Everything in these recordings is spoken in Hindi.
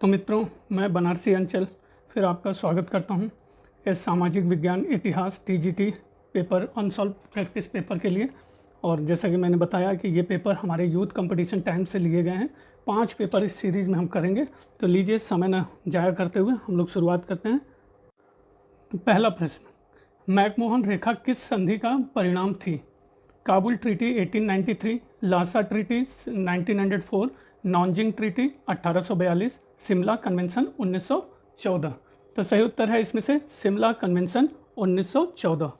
तो मित्रों, मैं बनारसी अंचल फिर आपका स्वागत करता हूं इस सामाजिक विज्ञान इतिहास TGT paper unsolved practice paper के लिए। और जैसा कि मैंने बताया कि ये पेपर हमारे यूथ कंपटीशन टाइम से लिए गए हैं। 5 पेपर इस सीरीज़ में हम करेंगे, तो लीजिए समय न जाया करते हुए हम लोग शुरुआत करते हैं। तो पहला प्रश्न, मैकमोहन रेखा किस संधि का परिणाम थी? Kabul treaty 1893, Lhasa treaty 1904, Nanjing treaty 1842, Shimla convention 1914। तो सही उत्तर है इसमें से शिमला कन्वेंशन 1914।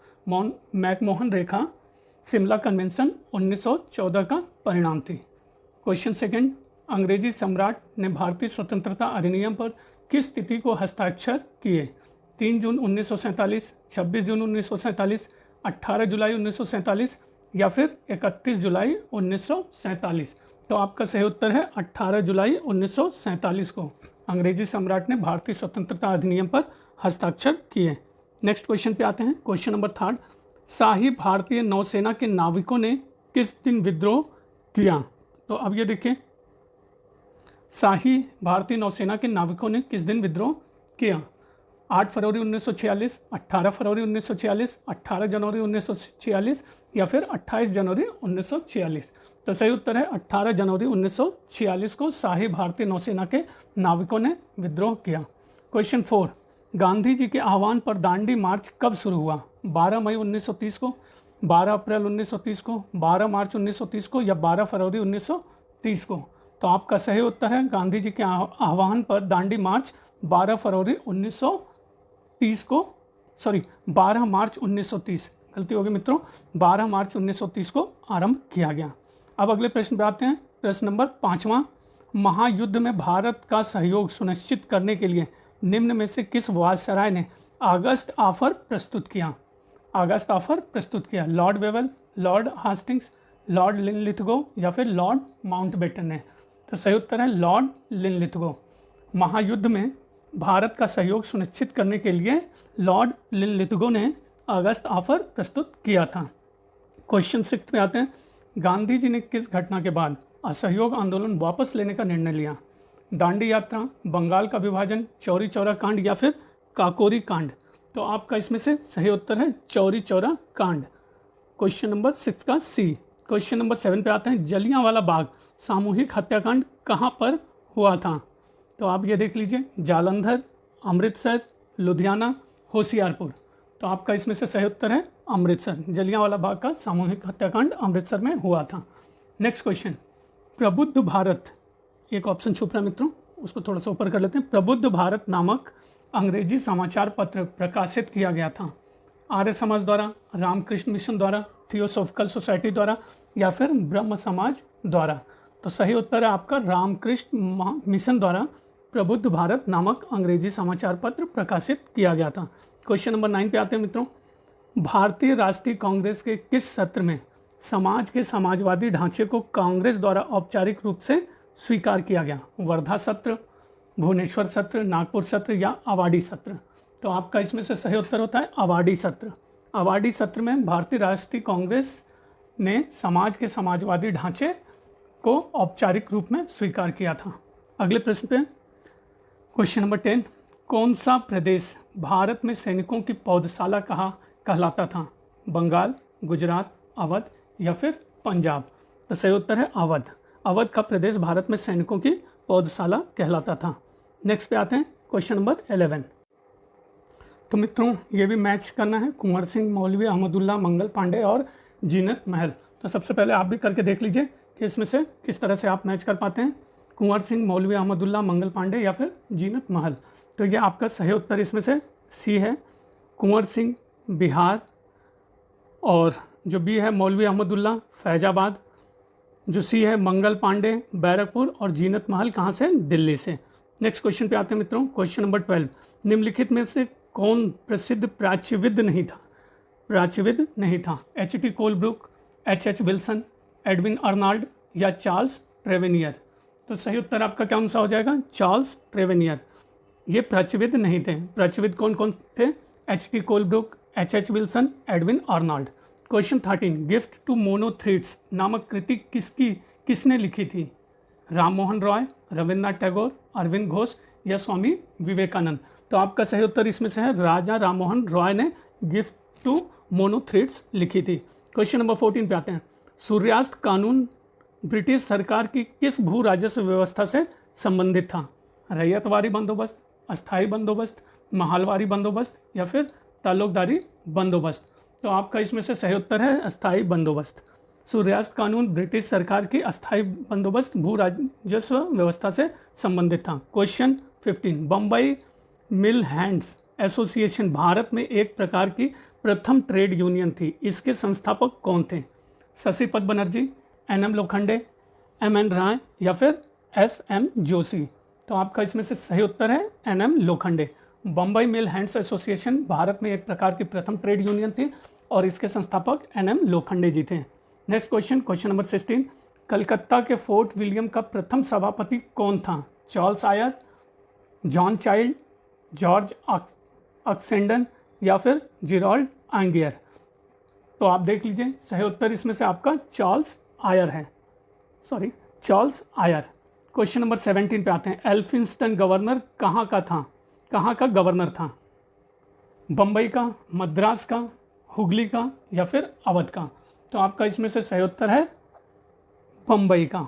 मैकमोहन रेखा शिमला कन्वेंशन 1914 का परिणाम थी। क्वेश्चन सेकंड, अंग्रेजी सम्राट ने भारतीय स्वतंत्रता अधिनियम पर किस तिथि को हस्ताक्षर किए? 3 जून 1947, 26 जून 1947, 18 जुलाई 1947 या फिर 31 जुलाई 1947। तो आपका सही उत्तर है 18 जुलाई 1947 को अंग्रेजी सम्राट ने भारतीय स्वतंत्रता अधिनियम पर हस्ताक्षर किए। नेक्स्ट क्वेश्चन पे आते हैं। क्वेश्चन नंबर 3, शाही भारतीय नौसेना के नाविकों ने किस दिन विद्रोह किया? तो अब ये देखिए, शाही भारतीय नौसेना के नाविकों ने किस दिन विद्रोह किया? 8 फरवरी 1946, 18 फरवरी 1946, 18 जनवरी 1946 या फिर 28 जनवरी 1946। तो सही उत्तर है 18 जनवरी 1946 को शाही भारतीय नौसेना के नाविकों ने विद्रोह किया। क्वेश्चन 4, गांधी जी के आह्वान पर दांडी मार्च कब शुरू हुआ? 12 मई 1930 को, 12 अप्रैल 1930 को, 12 मार्च 1930 को या 12 फरवरी 1930 को? तो आपका सही उत्तर है गांधी जी के आह्वान पर दांडी मार्च 12 फरवरी 1930 को, 12 मार्च 1930, गलती होगी मित्रों, 12 मार्च 1930 को आरंभ किया गया। अब अगले प्रश्न पे आते हैं। प्रश्न नंबर 5वां, महायुद्ध में भारत का सहयोग सुनिश्चित करने के लिए निम्न में से किस वायसराय ने अगस्त ऑफर प्रस्तुत किया? अगस्त ऑफर प्रस्तुत किया Lord Wavell, Lord Hastings, Lord Linlithgow या फिर लॉर्ड माउंटबेटन ने? तो सही उत्तर है लॉर्ड लिनलिथगो। महायुद्ध में भारत का सहयोग सुनिश्चित करने के लिए लॉर्ड लिनलिथगो ने अगस्त ऑफर प्रस्तुत किया था। क्वेश्चन 6 पे आते हैं। गांधी जी ने किस घटना के बाद असहयोग आंदोलन वापस लेने का निर्णय लिया? दांडी यात्रा, बंगाल का विभाजन, चौरी चौरा कांड या फिर काकोरी कांड? तो आपका इसमें से सही उत्तर है चौरी चौरा कांड, क्वेश्चन नंबर 6 का सी। क्वेश्चन नंबर 7 पे आते हैं। जलियांवाला बाग सामूहिक हत्याकांड कहाँ पर हुआ था? तो आप ये देख लीजिए, जालंधर, अमृतसर, लुधियाना, होशियारपुर। तो आपका इसमें से सही उत्तर है अमृतसर। जलियांवाला बाग का सामूहिक हत्याकांड अमृतसर में हुआ था। नेक्स्ट क्वेश्चन, प्रबुद्ध भारत, एक ऑप्शन छुप रहा है मित्रों, उसको थोड़ा सा ऊपर कर लेते हैं। प्रबुद्ध भारत नामक अंग्रेजी समाचार पत्र प्रकाशित किया गया था आर्य समाज द्वारा, रामकृष्ण मिशन द्वारा, थियोसॉफिकल सोसाइटी द्वारा या फिर ब्रह्म समाज द्वारा? तो सही उत्तर है आपका रामकृष्ण मिशन द्वारा प्रबुद्ध भारत नामक अंग्रेजी समाचार पत्र प्रकाशित किया गया था। क्वेश्चन नंबर 9 पे आते हैं मित्रों। भारतीय राष्ट्रीय कांग्रेस के किस सत्र में समाज के समाजवादी ढांचे को कांग्रेस द्वारा औपचारिक रूप से स्वीकार किया गया? वर्धा सत्र, भुवनेश्वर सत्र, नागपुर सत्र या अवाडी सत्र? तो आपका इसमें से सही उत्तर होता है अवाडी सत्र। अवाडी सत्र में भारतीय राष्ट्रीय कांग्रेस ने समाज के समाजवादी ढांचे को औपचारिक रूप में स्वीकार किया था। अगले प्रश्न पे क्वेश्चन नंबर 10, कौन सा प्रदेश भारत में सैनिकों की पौधशाला कहलाता था? बंगाल, गुजरात, अवध या फिर पंजाब? तो सही उत्तर है अवध। अवध का प्रदेश भारत में सैनिकों की पौधशाला कहलाता था। नेक्स्ट पे आते हैं क्वेश्चन नंबर 11। तो मित्रों, ये भी मैच करना है, कुंवर सिंह, मौलवी अहमदुल्ला, मंगल पांडे और जीनत महल। तो सबसे पहले आप भी करके देख लीजिए कि इसमें से किस तरह से आप मैच कर पाते हैं, कुंवर सिंह, मौलवी अहमदुल्ला, मंगल पांडे या फिर जीनत महल। तो ये आपका सही उत्तर इसमें से सी है, कुंवर सिंह बिहार, और जो बी है मौलवी अहमदुल्ला फैजाबाद, जो सी है मंगल पांडे बैरकपुर और जीनत महल कहाँ से? दिल्ली से। नेक्स्ट क्वेश्चन पे आते हैं मित्रों। क्वेश्चन नंबर 12, निम्नलिखित में से कौन प्रसिद्ध प्राच्यविद नहीं था? प्राच्यविद नहीं था H.T. Colebrooke, H.H. Wilson, Edwin Arnold या चार्ल्स ट्रेवेनियर? तो सही उत्तर आपका कौन सा हो जाएगा? Charles Trevelyan. ये प्राच्यविद नहीं थे। प्राच्यविद कौन कौन थे? H.T. Colebrooke, H.H. Wilson, Edwin Arnold. Question 13, gift to monotheists नामक कृति किसने लिखी थी? राम मोहन रॉय, रविन्द्रनाथ टैगोर, अरविंद घोष या स्वामी विवेकानंद। तो आपका सही उत्तर इसमें से है राजा राममोहन रॉय ने गिफ्ट टू मोनोथ्रिड्स लिखी थी। क्वेश्चन नंबर 14 पे आते हैं। सूर्यास्त कानून ब्रिटिश सरकार की किस भू राजस्व व्यवस्था से संबंधित था? रैयतवारी बंदोबस्त, अस्थाई बंदोबस्त, महालवारी बंदोबस्त या फिर ताल्लुकदारी बंदोबस्त। तो आपका इसमें से सही उत्तर है अस्थाई बंदोबस्त। सूर्यास्त कानून ब्रिटिश सरकार की अस्थाई बंदोबस्त भू राजस्व व्यवस्था से संबंधित था। क्वेश्चन 15। बम्बई मिल हैंड्स एसोसिएशन भारत में एक प्रकार की प्रथम ट्रेड यूनियन थी। इसके संस्थापक कौन थे? शशिपद बनर्जी, एन.एम. लोखंडे, एम.एन. राय या फिर एस.एम. जोशी। तो आपका इसमें से सही उत्तर है एन.एम. लोखंडे। बम्बई मिल हैंड्स एसोसिएशन भारत में एक प्रकार की प्रथम ट्रेड यूनियन थी और इसके संस्थापक एन.एम. लोखंडे जी थे। Next question, question number 16। Calcutta के फोर्ट विलियम का प्रथम सभापति कौन था? Charles Eyre, John Child, George Oxenden या फिर जिराल्ड आंगियर। तो आप देख लीजिए सही उत्तर इसमें से आपका चार्ल्स आयर है, चार्ल्स आयर। क्वेश्चन नंबर 17 पे आते हैं। एल्फिंस्टन गवर्नर कहाँ का था? कहाँ का गवर्नर था? बम्बई का, मद्रास का, हुगली का या फिर अवध का। तो आपका इसमें से सही उत्तर है बम्बई का।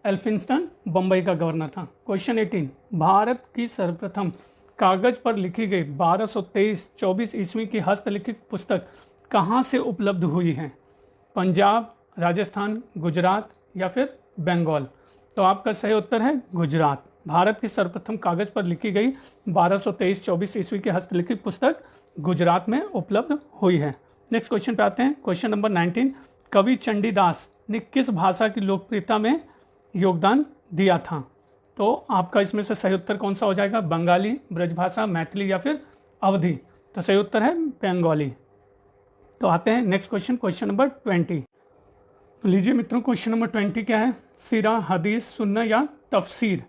एल्फिंस्टन बम्बई का गवर्नर था। क्वेश्चन 18। भारत की सर्वप्रथम कागज पर लिखी गई 1223-24 ईस्वी की हस्तलिखित पुस्तक कहाँ से उपलब्ध हुई है? पंजाब, राजस्थान, गुजरात या फिर बंगाल। तो आपका सही उत्तर है गुजरात। भारत की सर्वप्रथम कागज पर लिखी गई 1223-24 ईस्वी की हस्तलिखित पुस्तक गुजरात में उपलब्ध हुई है। नेक्स्ट क्वेश्चन पे आते हैं। Question number 19। कवि चंडीदास ने किस भाषा की लोकप्रियता में योगदान दिया था? तो आपका इसमें से सही उत्तर कौन सा हो जाएगा? बंगाली, ब्रजभाषा, मैथिली या फिर अवधी। तो सही उत्तर है बंगाली। तो आते हैं नेक्स्ट क्वेश्चन, क्वेश्चन नंबर 20। लीजिए मित्रों, क्वेश्चन नंबर 20 क्या है? सीरा, हदीस, सुन्ना या तफसीर।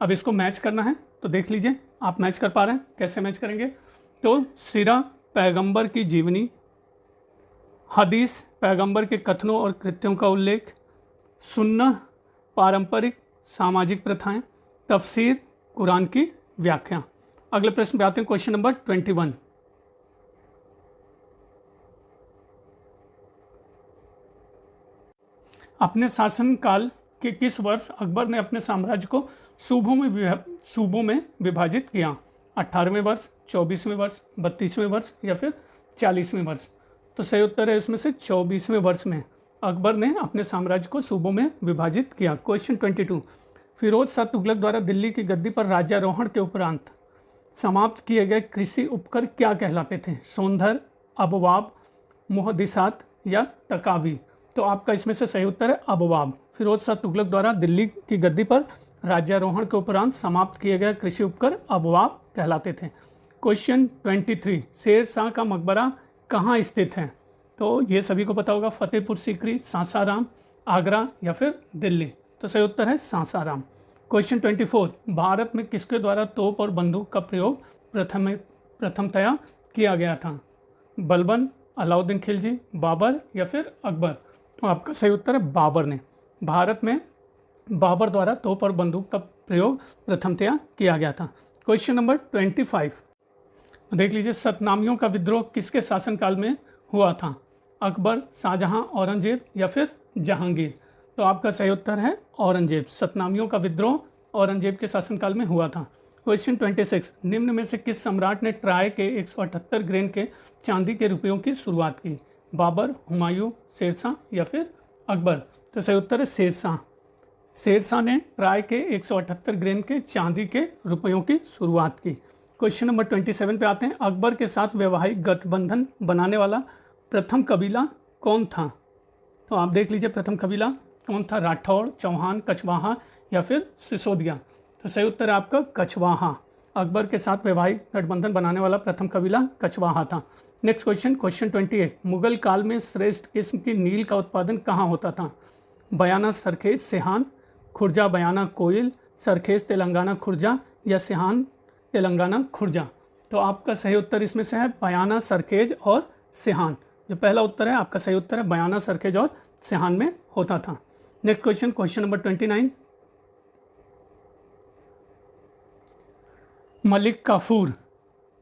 अब इसको मैच करना है, तो देख लीजिए आप मैच कर पा रहे हैं। कैसे मैच करेंगे? तो सीरा पैगंबर की जीवनी, हदीस पैगंबर के कथनों और कृत्यों का उल्लेख, सुन्ना पारंपरिक सामाजिक प्रथाएं, तफसीर कुरान की व्याख्या। अगले प्रश्न पे आते हैं, क्वेश्चन नंबर 21। अपने शासनकाल के किस वर्ष अकबर ने अपने साम्राज्य को सूबों में विभाजित किया? 18वें वर्ष, 24वें वर्ष, 32वें वर्ष या फिर 40वें वर्ष। तो सही उत्तर है इसमें से 24वें वर्ष में अकबर ने अपने साम्राज्य को सूबों में विभाजित किया। क्वेश्चन 22। फिरोज शाह तुगलक द्वारा दिल्ली की गद्दी पर राज्यारोहण के उपरांत समाप्त किए गए कृषि उपकर क्या कहलाते थे? सोंधर, अबवाब, मुहद्दिसात या तकावी। तो आपका इसमें से सही उत्तर है अबवाब। फिरोज शाह तुगलक द्वारा दिल्ली की गद्दी पर राज्यारोहण के उपरांत समाप्त किए गए कृषि उपकर अबवाब कहलाते थे। क्वेश्चन 23। शेर शाह का मकबरा कहाँ स्थित है? तो ये सभी को पता होगा, फतेहपुर सीकरी, सासाराम, आगरा या फिर दिल्ली। तो सही उत्तर है सासाराम। क्वेश्चन 24। भारत में किसके द्वारा तोप और बंदूक का प्रयोग प्रथमतया किया गया था? बलबन, अलाउद्दीन खिलजी, बाबर या फिर अकबर। तो आपका सही उत्तर है बाबर ने। भारत में बाबर द्वारा तोप और बंदूक का प्रयोग प्रथमतया किया गया था। क्वेश्चन नंबर 25 देख लीजिए। सतनामियों का विद्रोह किसके शासनकाल में हुआ था? अकबर, शाहजहां, औरंगजेब या फिर जहांगीर। तो आपका सही उत्तर है औरंगजेब। सतनामियों का विद्रोह औरंगजेब के शासनकाल में हुआ था। क्वेश्चन 26। निम्न में से किस सम्राट ने ट्राय के 178 ग्रेन के चांदी के रुपयों की शुरुआत की? बाबर, हुमायूं, शेरशाह या फिर अकबर। तो सही उत्तर है शेरशाह। शेरशाह ने ट्राय के 178 ग्रेन के चांदी के रुपयों की शुरुआत की। क्वेश्चन नंबर 27 पे आते हैं। अकबर के साथ वैवाहिक गठबंधन बनाने वाला प्रथम कबीला कौन था? तो आप देख लीजिए प्रथम कबीला कौन था? राठौड़, चौहान, कछवाहा या फिर सिसोदिया। तो सही उत्तर है आपका कछवाहा। अकबर के साथ वैवाहिक गठबंधन बनाने वाला प्रथम कबीला कछवाहा था। Next question, question 28। मुगल काल में श्रेष्ठ किस्म की नील का उत्पादन कहाँ होता था? बयाना, सरखेज, सिहान, खुर्जा, बयाना, कोयल, सरखेज, तेलंगाना, खुर्जा या सिहान, तेलंगाना, खुर्जा। तो आपका सही उत्तर इसमें से है बयाना, सरखेज और सिहान। जो पहला उत्तर है आपका सही उत्तर है बयाना, सरखेज और सिहान में होता था। Next question, question number 29। Malik Kafur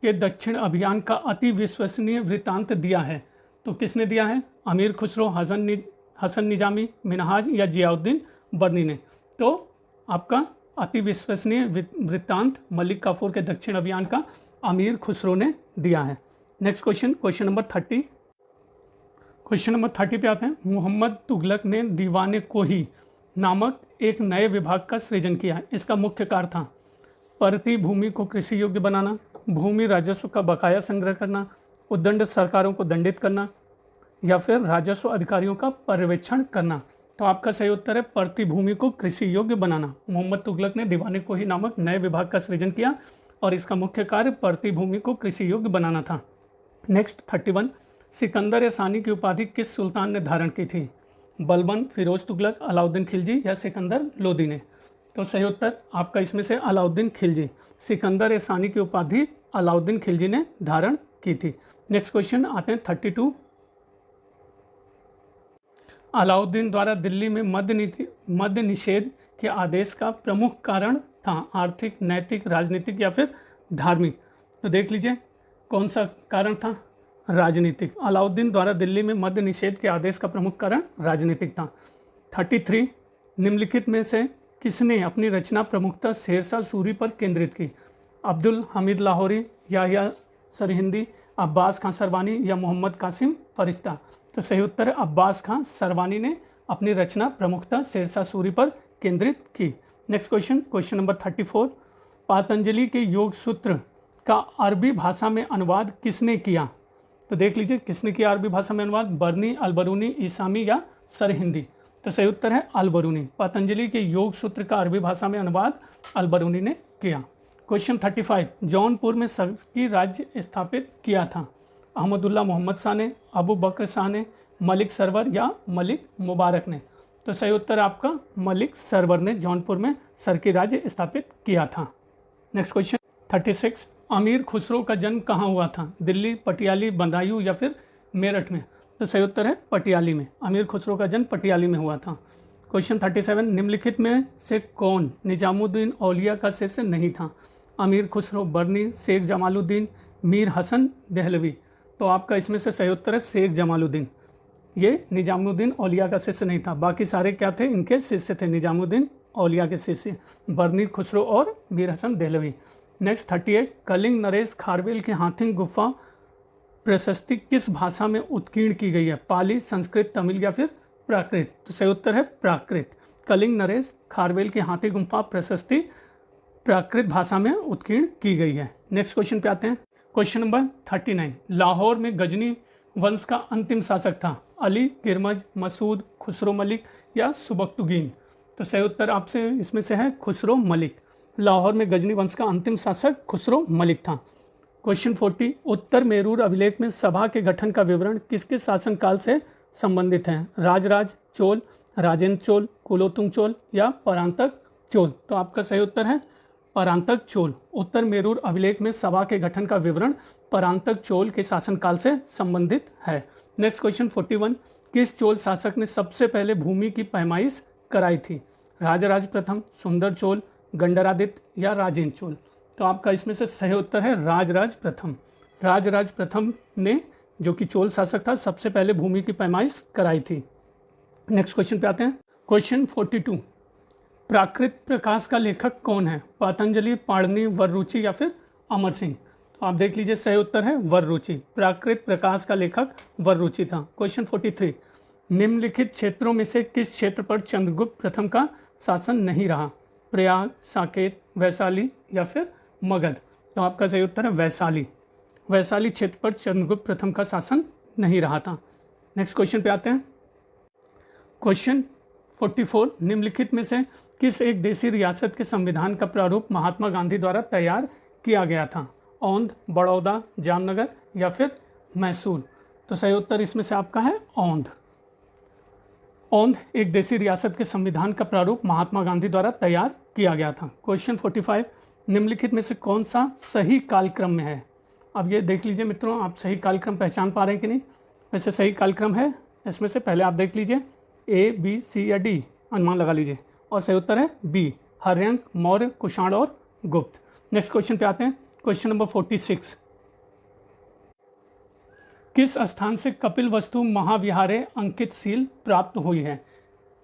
के दक्षिण अभियान का अति विश्वसनीय वृत्तांत दिया है? तो किसने दिया है? अमीर खुसरो, हसन निजामी, मिनहाज या जियाउद्दीन बर्नी ने? तो आपका अति विश्वसनीय वृत्तांत मलिक काफूर के दक्षिण अभियान का अमीर खुसरो ने दिया है। Next question, question number 30। Question number 30 पे आते हैं। मोहम्मद तुगलक ने दीवाने कोही नामक एक नए विभाग का सृजन किया। इसका मुख्य कार्य था परती भूमि को कृषि योग्य बनाना, भूमि राजस्व का बकाया संग्रह करना, उद्दंड सरकारों को दंडित करना या फिर राजस्व अधिकारियों का पर्यवेक्षण करना। तो आपका सही उत्तर है परती भूमि को कृषि योग्य बनाना। मोहम्मद तुगलक ने दीवाने कोही नामक नए विभाग का सृजन किया और इसका मुख्य कार्य परती भूमि को कृषि योग्य बनाना था। नेक्स्ट 31। सिकंदर सानी की उपाधि किस सुल्तान ने धारण की थी? बलबन, फिरोज तुगलक, अलाउद्दीन खिलजी या सिकंदर लोदी ने? तो सही उत्तर आपका इसमें से अलाउद्दीन खिलजी। सिकंदर सानी की उपाधि अलाउद्दीन खिलजी ने धारण की थी। नेक्स्ट क्वेश्चन आते हैं 32। अलाउद्दीन द्वारा दिल्ली में मद्य निषेध के आदेश का प्रमुख कारण था आर्थिक, नैतिक, राजनीतिक या फिर धार्मिक? तो देख लीजिए कौन सा कारण था? राजनीतिक। अलाउद्दीन द्वारा दिल्ली में मद्य निषेध के आदेश का प्रमुख कारण राजनीतिक था। 33। निम्नलिखित में से किसने अपनी रचना प्रमुखता शेरशाह सूरी पर केंद्रित की? अब्दुल हमीद लाहौरी, याह्या सरहिंदी, अब्बास खां सरवानी या मोहम्मद कासिम फरिश्ता? तो सही उत्तर है अब्बास खां सरवानी ने अपनी रचना प्रमुखता शेरशाह सूरी पर केंद्रित की। Next question, question number 34। Patanjali के योग सूत्र का अरबी भाषा में अनुवाद किसने किया? तो देख लीजिए किसने किया अरबी भाषा में अनुवाद? बर्नी, अलबरूनी, ईसामी या सरहिंदी? तो सही उत्तर है अलबरूनी। पतंजलि के योग सूत्र का अरबी भाषा में अनुवाद अलबरूनी ने किया। क्वेश्चन 35। जौनपुर में सकी राज्य स्थापित किया था? अहमदुल्ला मोहम्मद शाह ने, अबू बकर शाह ने, मलिक सरवर या मलिक मुबारक ने? तो सही उत्तर आपका मलिक सरवर ने जौनपुर में सरकी राज्य स्थापित किया था। Next question 36। अमीर खुसरो का जन्म कहाँ हुआ था? दिल्ली, पटियाली, बदायूं या फिर मेरठ में? तो सही उत्तर है पटियाली में। अमीर खुसरो का जन्म पटियाली में हुआ था। क्वेश्चन 37। निम्नलिखित में से कौन निजामुद्दीन औलिया का शिष्य नहीं था? अमीर खुसरो, बर्नी, शेख जमालुद्दीन, मीर हसन देहलवी? तो आपका इसमें से सही उत्तर है शेख जमालुद्दीन। ये निजामुद्दीन औलिया का शिष्य नहीं था, बाकी सारे क्या थे? इनके शिष्य थे, निजामुद्दीन औलिया के शिष्य बर्नी, खुसरो और मीर हसन देहलवी। नेक्स्ट 38। कलिंग नरेश खारवेल की हाथिंग गुफा प्रशस्ति किस भाषा में उत्कीर्ण की गई है? पाली, संस्कृत, तमिल या फिर प्राकृत? तो सही उत्तर है प्राकृत। कलिंग नरेश खारवेल की हाथी गुफा प्रशस्ति प्राकृत भाषा में उत्कीर्ण की गई है। नेक्स्ट क्वेश्चन पे आते हैं। Question number 39। लाहौर में गजनी वंश का अंतिम शासक था? अली, किरमज, मसूद, खुसरो मलिक या सुबक्तुगीन? तो सही उत्तर आपसे इसमें से है खुसरो मलिक। लाहौर में गजनी वंश का अंतिम शासक खुसरो मलिक था। क्वेश्चन 40। उत्तर मेरूर अभिलेख में सभा के गठन का विवरण किसके शासनकाल से संबंधित है? राजराज चोल, राजेंद्र चोल, कुलोत्तुंग चोल या परांतक चोल? तो आपका सही उत्तर है परांतक चोल। उत्तर मेरूर अभिलेख में सभा के गठन का विवरण परांतक चोल के शासनकाल से संबंधित है। Next question 41। किस चोल शासक ने सबसे पहले भूमि की पैमाइश कराई थी? राजराज प्रथम, सुंदर चोल, गंडरादित्य या राजेंद्र चोल? तो आपका इसमें से सही उत्तर है राजराज प्रथम। राजराज प्रथम ने, जो कि चोल शासक था, सबसे पहले भूमि की पैमाइश कराई थी। नेक्स्ट क्वेश्चन पे आते हैं। क्वेश्चन 42। प्राकृत प्रकाश का लेखक कौन है? पतंजलि, पाणिनि, वररुचि या फिर अमर सिंह? तो आप देख लीजिए सही उत्तर है वररुचि। प्राकृत प्रकाश का लेखक वररुचि था। क्वेश्चन 43। निम्नलिखित क्षेत्रों में से किस क्षेत्र पर चंद्रगुप्त प्रथम का शासन नहीं रहा? प्रयाग, साकेत, वैशाली या फिर मगध? तो आपका सही उत्तर है वैशाली। वैशाली क्षेत्र पर चंद्रगुप्त प्रथम का शासन नहीं रहा था। नेक्स्ट क्वेश्चन पे आते हैं। क्वेश्चन 44। निम्नलिखित में से किस एक देशी रियासत के संविधान का प्रारूप महात्मा गांधी द्वारा तैयार किया गया था? औंध, बड़ौदा, जामनगर या फिर मैसूर? तो सही उत्तर इसमें से आपका है औंध। औंध एक देशी रियासत के संविधान का प्रारूप महात्मा गांधी द्वारा तैयार किया गया था। क्वेश्चन 45। निम्नलिखित में से कौन सा सही कालक्रम में है? अब ये देख लीजिए मित्रों, आप सही कालक्रम पहचान पा रहे हैं कि नहीं? वैसे सही कालक्रम है इसमें से, पहले आप देख लीजिए ए, बी, सी या डी, अनुमान लगा लीजिए और सही उत्तर है बी, हर्यंक, मौर्य, कुषाण और गुप्त। नेक्स्ट क्वेश्चन पे आते हैं, क्वेश्चन नंबर 46। किस स्थान से कपिल वस्तु महाविहारे अंकित सील प्राप्त हुई है?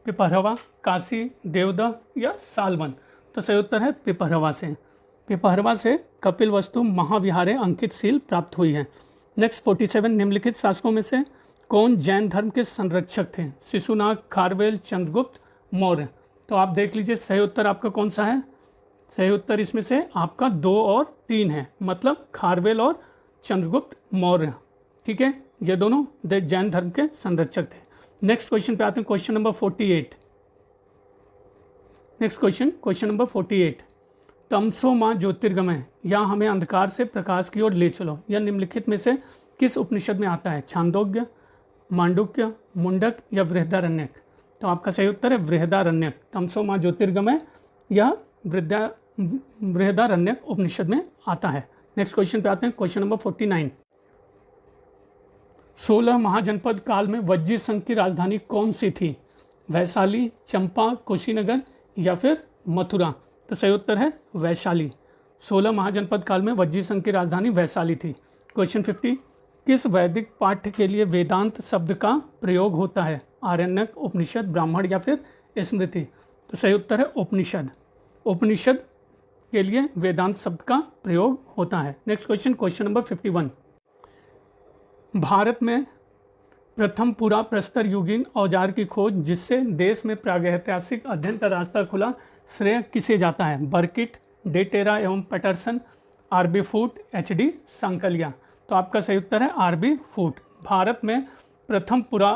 पिपरहवा, काशी, देवदह या सालवन? तो सही उत्तर है पिपरहवा से। पिपरहवा से कपिल वस्तु महाविहारे अंकित सील प्राप्त हुई है। नेक्स्ट 47, निम्नलिखित शासकों में से कौन जैन धर्म के संरक्षक थे? शिशुनाग, खारवेल, चंद्रगुप्त, मौर्य? तो आप देख लीजिए सही उत्तर आपका कौन सा है। सही उत्तर इसमें से आपका 2 और 3 है, मतलब खारवेल और चंद्रगुप्त मौर्य। ठीक है, ये दोनों जैन धर्म के संरक्षक थे। नेक्स्ट क्वेश्चन पे आते हैं, question number 48। Next question number 48। तमसो माँ ज्योतिर्गमय, या हमें अंधकार से प्रकाश की ओर ले चलो, यह निम्नलिखित में से किस उपनिषद में आता है? छांदोग्य, मांडुक्य, मुंडक या बृहदारण्यक? तो आपका सही उत्तर है बृहदारण्यक। तमसो माँ ज्योतिर्गमय यह बृहदारण्यक उपनिषद में आता है। नेक्स्ट क्वेश्चन पे आते हैं, क्वेश्चन नंबर 49। 16 महाजनपद काल में वज्जी संघ की राजधानी कौन सी थी? वैशाली, चंपा, कुशीनगर या फिर मथुरा? तो सही उत्तर है वैशाली। 16 महाजनपद काल में वज्जी संघ की राजधानी वैशाली थी। क्वेश्चन 50, किस वैदिक पाठ्य के लिए वेदांत शब्द का प्रयोग होता है? आरण्यक, उपनिषद, ब्राह्मण या फिर स्मृति? तो सही उत्तर है उपनिषद। उपनिषद के लिए वेदांत शब्द का प्रयोग होता है। Next question number 51। भारत में प्रथम पुरा प्रस्तर युगीन औजार की खोज जिससे देश में प्रागैतिहासिक अध्ययन का रास्ता खुला, श्रेय किसे जाता है? बर्किट, डेटेरा एवं पैटरसन, आरबी फूट, एचडी सांकलिया? तो आपका सही उत्तर है आरबी फूट। भारत में प्रथम पुरा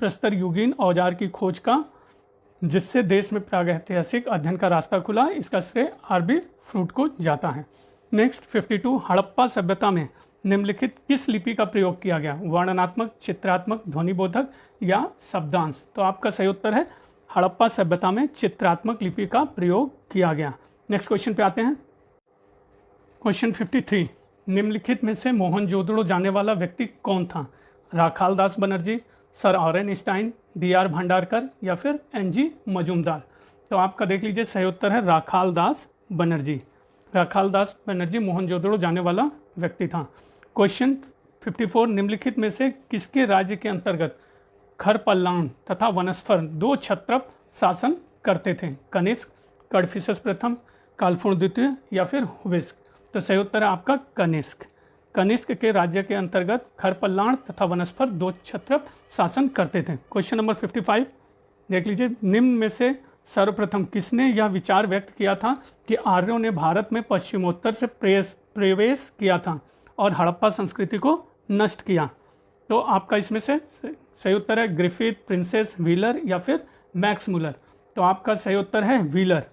प्रस्तर युगीन औजार की खोज का जिससे देश में प्रागैतिहासिक अध्ययन का रास्ता खुला, इसका श्रेय आरबी फ्रूट को जाता है। नेक्स्ट 52, हड़प्पा सभ्यता में निम्नलिखित किस लिपि का प्रयोग किया गया? वर्णनात्मक, चित्रात्मक, ध्वनिबोधक या शब्दांश? तो आपका सही उत्तर है हड़प्पा सभ्यता में चित्रात्मक लिपि का प्रयोग किया गया। नेक्स्ट क्वेश्चन पे आते हैं, क्वेश्चन 53। निम्नलिखित में से मोहनजोदड़ो जाने वाला व्यक्ति कौन था? Rakhaldas Banerjee, sir Aurel Stein, D R. Bhandarkar या फिर एन.जी. मजूमदार? तो आपका देख लीजिए सही उत्तर है राखालदास बनर्जी। राखालदास बनर्जी मोहनजोदड़ो जाने वाला व्यक्ति था। क्वेश्चन 54, निम्नलिखित में से किसके राज्य के अंतर्गत खरपल्लाण तथा वनस्फर 2 क्षत्रप शासन करते थे? कनिष्क, कड़फिसस प्रथम, कालफूण द्वितीय या फिर हुविस्क? तो सही उत्तर है आपका कनिष्क। कनिष्क के राज्य के अंतर्गत खरपल्लाण तथा वनस्फर 2 क्षत्रप शासन करते थे। क्वेश्चन नंबर 55 देख लीजिए, निम्न में से सर्वप्रथम किसने यह विचार व्यक्त किया था कि आर्यों ने भारत में पश्चिमोत्तर से प्रवेश किया था और हड़प्पा संस्कृति को नष्ट किया? तो आपका इसमें से सही उत्तर है ग्रिफिथ, प्रिंसेस, व्हीलर या फिर मैक्स मुलर? तो आपका सही उत्तर है व्हीलर।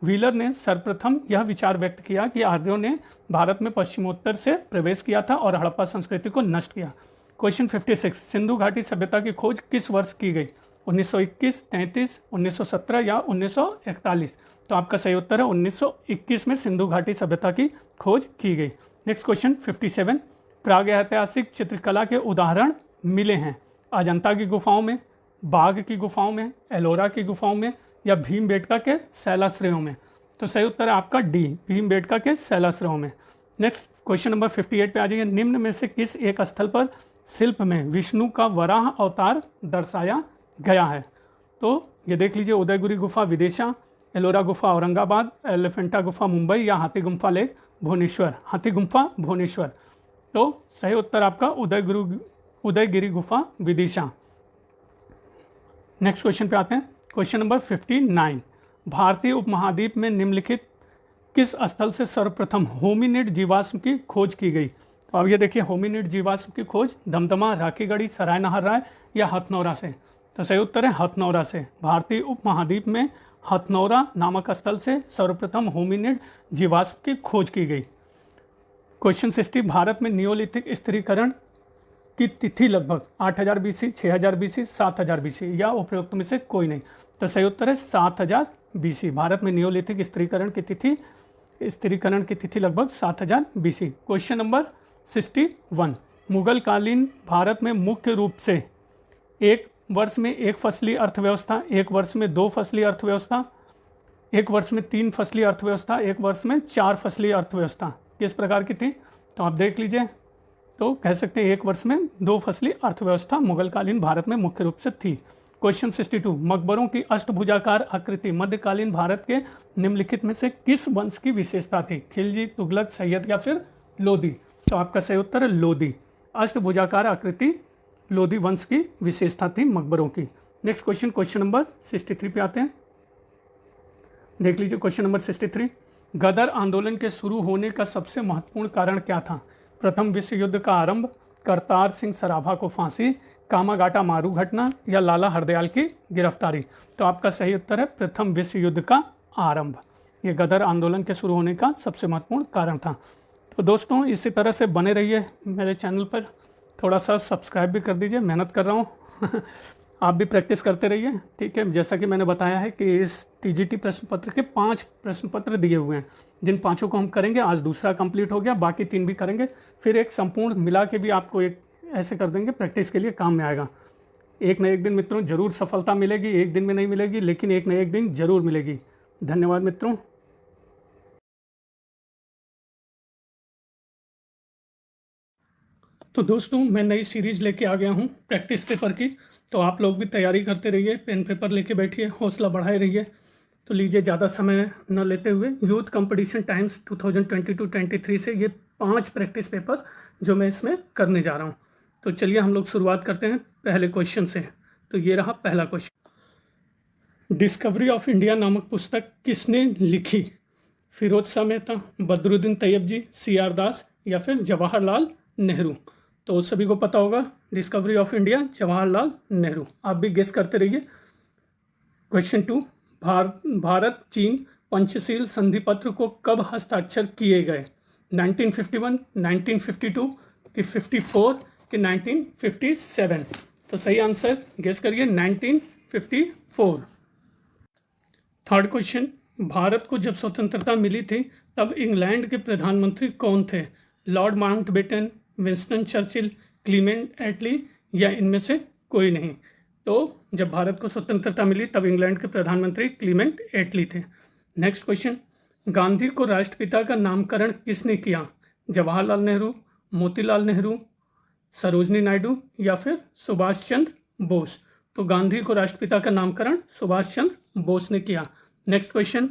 व्हीलर ने सर्वप्रथम यह विचार व्यक्त किया कि आर्यों ने भारत में पश्चिमोत्तर से प्रवेश किया था और हड़प्पा संस्कृति को नष्ट किया। क्वेश्चन 56, सिंधु घाटी सभ्यता की खोज किस वर्ष की गई? 1921, 33, 1917 या 1941? तो आपका सही उत्तर है 1921 में सिंधु घाटी सभ्यता की खोज की गई। नेक्स्ट क्वेश्चन 57, प्रागैतिहासिक चित्रकला के उदाहरण मिले हैं अजंता की गुफाओं में, बाघ की गुफाओं में, एलोरा की गुफाओं में या भीमबेटका के शैलाश्रयों में? तो सही उत्तर है आपका डी, भीमबेटका के शैलाश्रयों में। नेक्स्ट क्वेश्चन नंबर 58 पे आ जाइए, निम्न में से किस एक स्थल पर शिल्प में विष्णु का वराह अवतार दर्शाया गया है? तो ये देख लीजिए, उदयगिरी गुफा विदिशा, एलोरा गुफा औरंगाबाद, एलिफेंटा गुफा मुंबई या हाथी गुम्फा लेक भुवनेश्वर? हाथी गुम्फा भुवनेश्वर। तो सही उत्तर आपका उदयगिरी गुफा विदिशा। नेक्स्ट क्वेश्चन पे आते हैं, क्वेश्चन नंबर 59, भारतीय उपमहाद्वीप में निम्नलिखित किस स्थल से सर्वप्रथम होमिनिड जीवाश्म की खोज की गई? तो अब ये देखिए, होमिनिड जीवाश्म की खोज दमदमा, राखीगढ़ी, सराय नहर राय या हथनौरा से? तो सही उत्तर है हथनौरा से। भारतीय उपमहाद्वीप में हथनौरा नामक स्थल से सर्वप्रथम होमिनिड जीवाश्म की खोज की गई। क्वेश्चन 60, भारत में नियोलिथिक स्थिरीकरण की तिथि लगभग 8000 BC, 6000 BC, 7000 BC या उपरोक्त में से कोई नहीं? तो सही उत्तर है 7000 BC। भारत में नियोलिथिक स्थिरीकरण की तिथि लगभग 7000 BC। क्वेश्चन नंबर 61, मुगल कालीन भारत में मुख्य रूप से एक वर्ष में एक फसली अर्थव्यवस्था, एक वर्ष में 2 फसली अर्थव्यवस्था, एक वर्ष में 3 फसली अर्थव्यवस्था, एक वर्ष में 4 फसली अर्थव्यवस्था किस प्रकार की थी, तो आप देख लीजिए। तो कह सकते हैं एक वर्ष में 2 फसली अर्थव्यवस्था मुगलकालीन भारत में मुख्य रूप से थी। क्वेश्चन 62, मकबरों की अष्टभुजाकार आकृति मध्यकालीन भारत के निम्नलिखित में से किस वंश की विशेषता थी, खिलजी, तुगलक, सैयद या फिर लोदी। तो आपका सही उत्तर है लोदी। अष्टभुजाकार आकृति लोदी वंश की विशेषता थी मकबरों की। नेक्स्ट क्वेश्चन, क्वेश्चन नंबर 63 पे आते हैं। देख लीजिए क्वेश्चन नंबर 63, गदर आंदोलन के शुरू होने का सबसे महत्वपूर्ण कारण क्या था। प्रथम विश्व युद्ध का आरंभ, करतार सिंह सराभा को फांसी, कामागाटा मारू घटना या लाला हरदयाल की गिरफ्तारी। तो आपका सही उत्तर है प्रथम विश्व युद्ध का आरंभ। ये गदर आंदोलन के शुरू होने का सबसे महत्वपूर्ण कारण था। तो दोस्तों इसी तरह से बने रहिए मेरे चैनल पर, थोड़ा सा सब्सक्राइब भी कर दीजिए, मेहनत कर रहा हूँ आप भी प्रैक्टिस करते रहिए, ठीक है। जैसा कि मैंने बताया है कि इस टीजीटी प्रश्न पत्र के 5 प्रश्न पत्र दिए हुए हैं, जिन 5 को हम करेंगे। आज दूसरा कंप्लीट हो गया, बाकी 3 भी करेंगे, फिर एक संपूर्ण मिला के भी आपको एक ऐसे कर देंगे, प्रैक्टिस के लिए काम में आएगा। एक न एक दिन मित्रों ज़रूर सफलता मिलेगी, एक दिन में नहीं मिलेगी, लेकिन एक न एक दिन ज़रूर मिलेगी। धन्यवाद मित्रों। तो दोस्तों मैं नई सीरीज़ लेके आ गया हूँ प्रैक्टिस पेपर की, तो आप लोग भी तैयारी करते रहिए, पेन पेपर लेके बैठिए, हौसला बढ़ाए रहिए। तो लीजिए ज़्यादा समय न लेते हुए, यूथ कंपटीशन टाइम्स 2022-23 से ये 5 प्रैक्टिस पेपर जो मैं इसमें करने जा रहा हूँ। तो चलिए हम लोग शुरुआत करते हैं पहले क्वेश्चन से। तो ये रहा पहला क्वेश्चन, डिस्कवरी ऑफ इंडिया नामक पुस्तक किसने लिखी। फिरोज शाह मेहता, बदरुद्दीन तैयब जी, CR दास या फिर जवाहरलाल नेहरू। तो सभी को पता होगा discovery of India Jawaharlal Nehru. आप भी गेस करते रहिए। क्वेश्चन 2, भारत चीन पंचशील संधि पत्र को कब हस्ताक्षर किए गए। 1951, 1952 कि 54 कि 1957। तो सही आंसर गेस करिए 1954। थर्ड क्वेश्चन, भारत को जब स्वतंत्रता मिली थी तब इंग्लैंड के प्रधानमंत्री कौन थे। Lord Mountbatten, Winston Churchill, Clement Attlee या इनमें से कोई नहीं। तो जब भारत को स्वतंत्रता मिली तब इंग्लैंड के प्रधानमंत्री क्लीमेंट एटली थे। नेक्स्ट क्वेश्चन, गांधी को राष्ट्रपिता का नामकरण किसने किया। जवाहरलाल नेहरू, मोतीलाल नेहरू, सरोजनी नायडू या फिर सुभाष चंद्र बोस। तो गांधी को राष्ट्रपिता का नामकरण सुभाष चंद्र बोस ने किया। नेक्स्ट क्वेश्चन,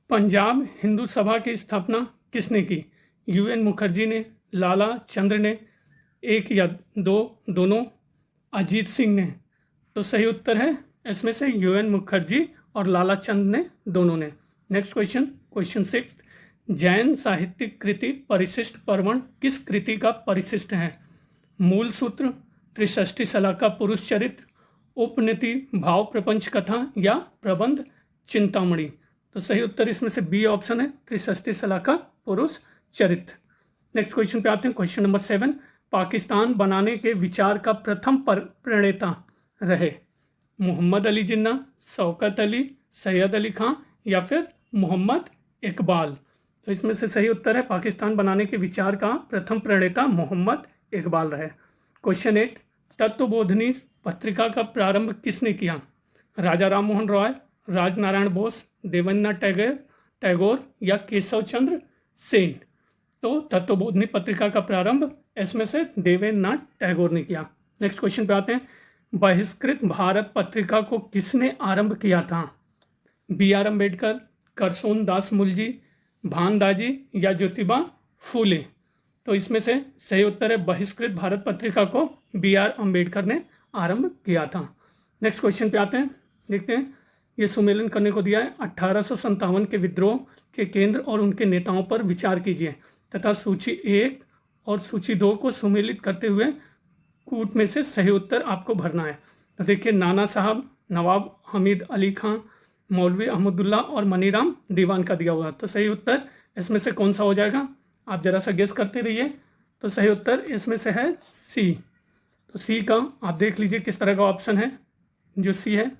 पंजाब हिंदू सभा की स्थापना किसने की। UN मुखर्जी ने, लाला चंद्र ने, एक या दो, दोनों, अजीत सिंह ने। तो सही उत्तर है इसमें से UN मुखर्जी और लाला चंद्र ने, दोनों ने। नेक्स्ट क्वेश्चन, क्वेश्चन 6, जैन साहित्यिक कृति परिशिष्ट पर्वण किस कृति का परिशिष्ट है। मूल सूत्र, त्रिषष्टि शलाका पुरुष चरित्र, उपनीति, भाव प्रपंच कथा या प्रबंध चिंतामणि। तो सही उत्तर इसमें से बी ऑप्शन है, त्रिषष्टि शलाका पुरुष चरित्र। नेक्स्ट क्वेश्चन पे आते हैं, क्वेश्चन नंबर 7, पाकिस्तान बनाने के विचार का प्रथम प्रणेता रहे। मोहम्मद अली जिन्ना, शौकत अली, सैयद अली खां या फिर मोहम्मद इकबाल। तो इसमें से सही उत्तर है पाकिस्तान बनाने के विचार का प्रथम प्रणेता मोहम्मद इकबाल रहे। क्वेश्चन 8, तत्वबोधिनी पत्रिका का प्रारंभ किसने किया। राजा राम मोहन रॉय, राजनारायण बोस, देवेंद्रनाथ टैगोर या केशव चंद्र सेन। तो तत्वबोधिनी पत्रिका का प्रारंभ इसमें से देवेंद्रनाथ टैगोर ने किया। नेक्स्ट क्वेश्चन पे आते हैं, बहिष्कृत भारत पत्रिका को किसने आरंभ किया था। BR अम्बेडकर, करसोन दास मुलजी, भानदाजी या ज्योतिबा फूले। तो इसमें से सही उत्तर है बहिष्कृत भारत पत्रिका को BR अम्बेडकर ने आरंभ किया था। नेक्स्ट क्वेश्चन पे आते हैं, देखते हैं ये सुमेलन करने को दिया है। 1857 के विद्रोह के केंद्र और उनके नेताओं पर विचार कीजिए तथा सूची 1 और सूची 2 को सुमेलित करते हुए कूट में से सही उत्तर आपको भरना है। तो देखिए, नाना साहब, नवाब हमीद अली खां, मौलवी अहमदुल्ला और मनीराम दीवान का दिया हुआ। तो सही उत्तर इसमें से कौन सा हो जाएगा, आप जरा सा गेस करते रहिए। तो सही उत्तर इसमें से है सी। तो सी का आप देख लीजिए किस तरह का ऑप्शन है। जो सी है,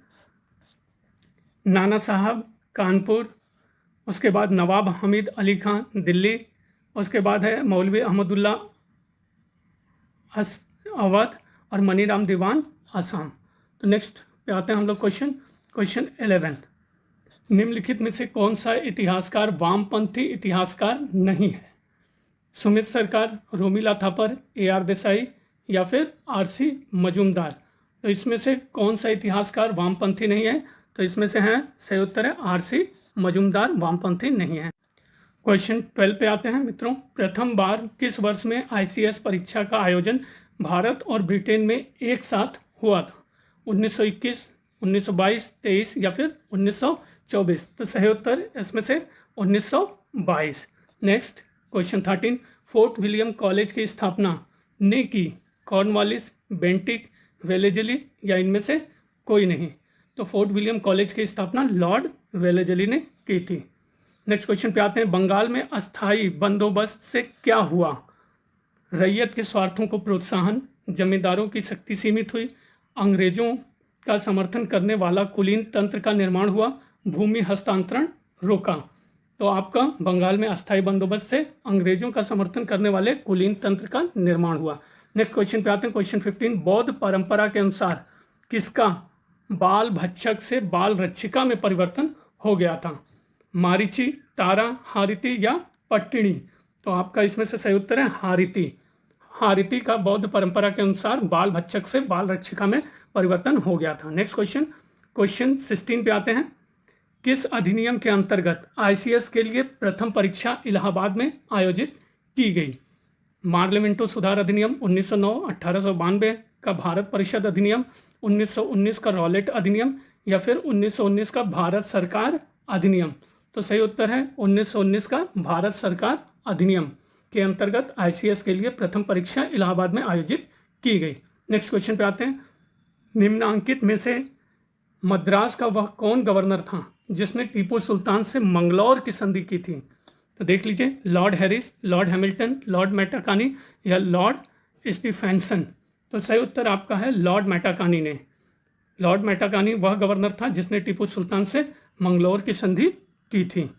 नाना साहब कानपुर, उसके बाद नवाब हमीद अली खां दिल्ली, उसके बाद है मौलवी अहमदुल्ला अवध और मनीराम दीवान आसाम। तो नेक्स्ट पे आते हैं हम लोग क्वेश्चन 11, निम्नलिखित में से कौन सा इतिहासकार वामपंथी इतिहासकार नहीं है? सुमित सरकार, रोमिला थापर, AR देसाई या फिर RC मजूमदार। तो इसमें से कौन सा इतिहासकार वामपंथी नहीं है? तो इसमें से है, सही उत्तर है RC मजूमदार वामपंथी नहीं है। क्वेश्चन 12 पे आते हैं मित्रों। प्रथम बार किस वर्ष में ICS परीक्षा का आयोजन भारत और ब्रिटेन में एक साथ हुआ था? 1921, 1922, 23 या फिर 1924। तो सही उत्तर इसमें से 1922। Next question 13। Fort William college की स्थापना ने की कॉर्नवालिस, बेंटिक, वेलेजली या इनमें से कोई नहीं? तो फोर्ट विलियम कॉलेज की स्थापना लॉर्ड वेलेजली ने की थी। नेक्स्ट क्वेश्चन पे आते हैं। बंगाल में अस्थाई बंदोबस्त से क्या हुआ? रैयत के स्वार्थों को प्रोत्साहन, जमींदारों की शक्ति सीमित हुई, अंग्रेजों का समर्थन करने वाला कुलीन तंत्र का निर्माण हुआ, भूमि हस्तांतरण रोका। तो आपका बंगाल में अस्थाई बंदोबस्त से अंग्रेजों का समर्थन करने वाले कुलीन तंत्र का निर्माण हुआ। नेक्स्ट क्वेश्चन पे आते हैं। क्वेश्चन 15। बौद्ध परंपरा के अनुसार किसका बाल भक्षक से बाल रक्षिका में परिवर्तन हो गया था? मारीची, तारा, हारिति या पट्टिनी? तो आपका इसमें से सही उत्तर है हारिति। हारिति का बौद्ध परंपरा के अनुसार बाल भक्षक से बाल रक्षिका में परिवर्तन हो गया था। नेक्स्ट क्वेश्चन 16 पे आते हैं। किस अधिनियम के अंतर्गत ICS के लिए प्रथम परीक्षा इलाहाबाद में आयोजित की गई? मार्लेमेंटो सुधार अधिनियम 1909, 1892 का भारत परिषद अधिनियम, 1919 का रॉलेट अधिनियम या फिर 1919 का भारत सरकार अधिनियम? तो सही उत्तर है 1919 का भारत सरकार अधिनियम के अंतर्गत ICS के लिए प्रथम परीक्षा इलाहाबाद में आयोजित की गई। नेक्स्ट क्वेश्चन पे आते हैं। निम्नांकित में से मद्रास का वह कौन गवर्नर था जिसने टीपू सुल्तान से मंगलौर की संधि की थी? तो देख लीजिए, Lord Harris, Lord Hamilton, Lord मैटाकानी या लॉर्ड स्टीफेंसन? तो सही उत्तर आपका है लॉर्ड मैटाकानी ने। लॉर्ड मैटाकानी वह गवर्नर था जिसने टीपू सुल्तान से मंगलौर की संधि की थी।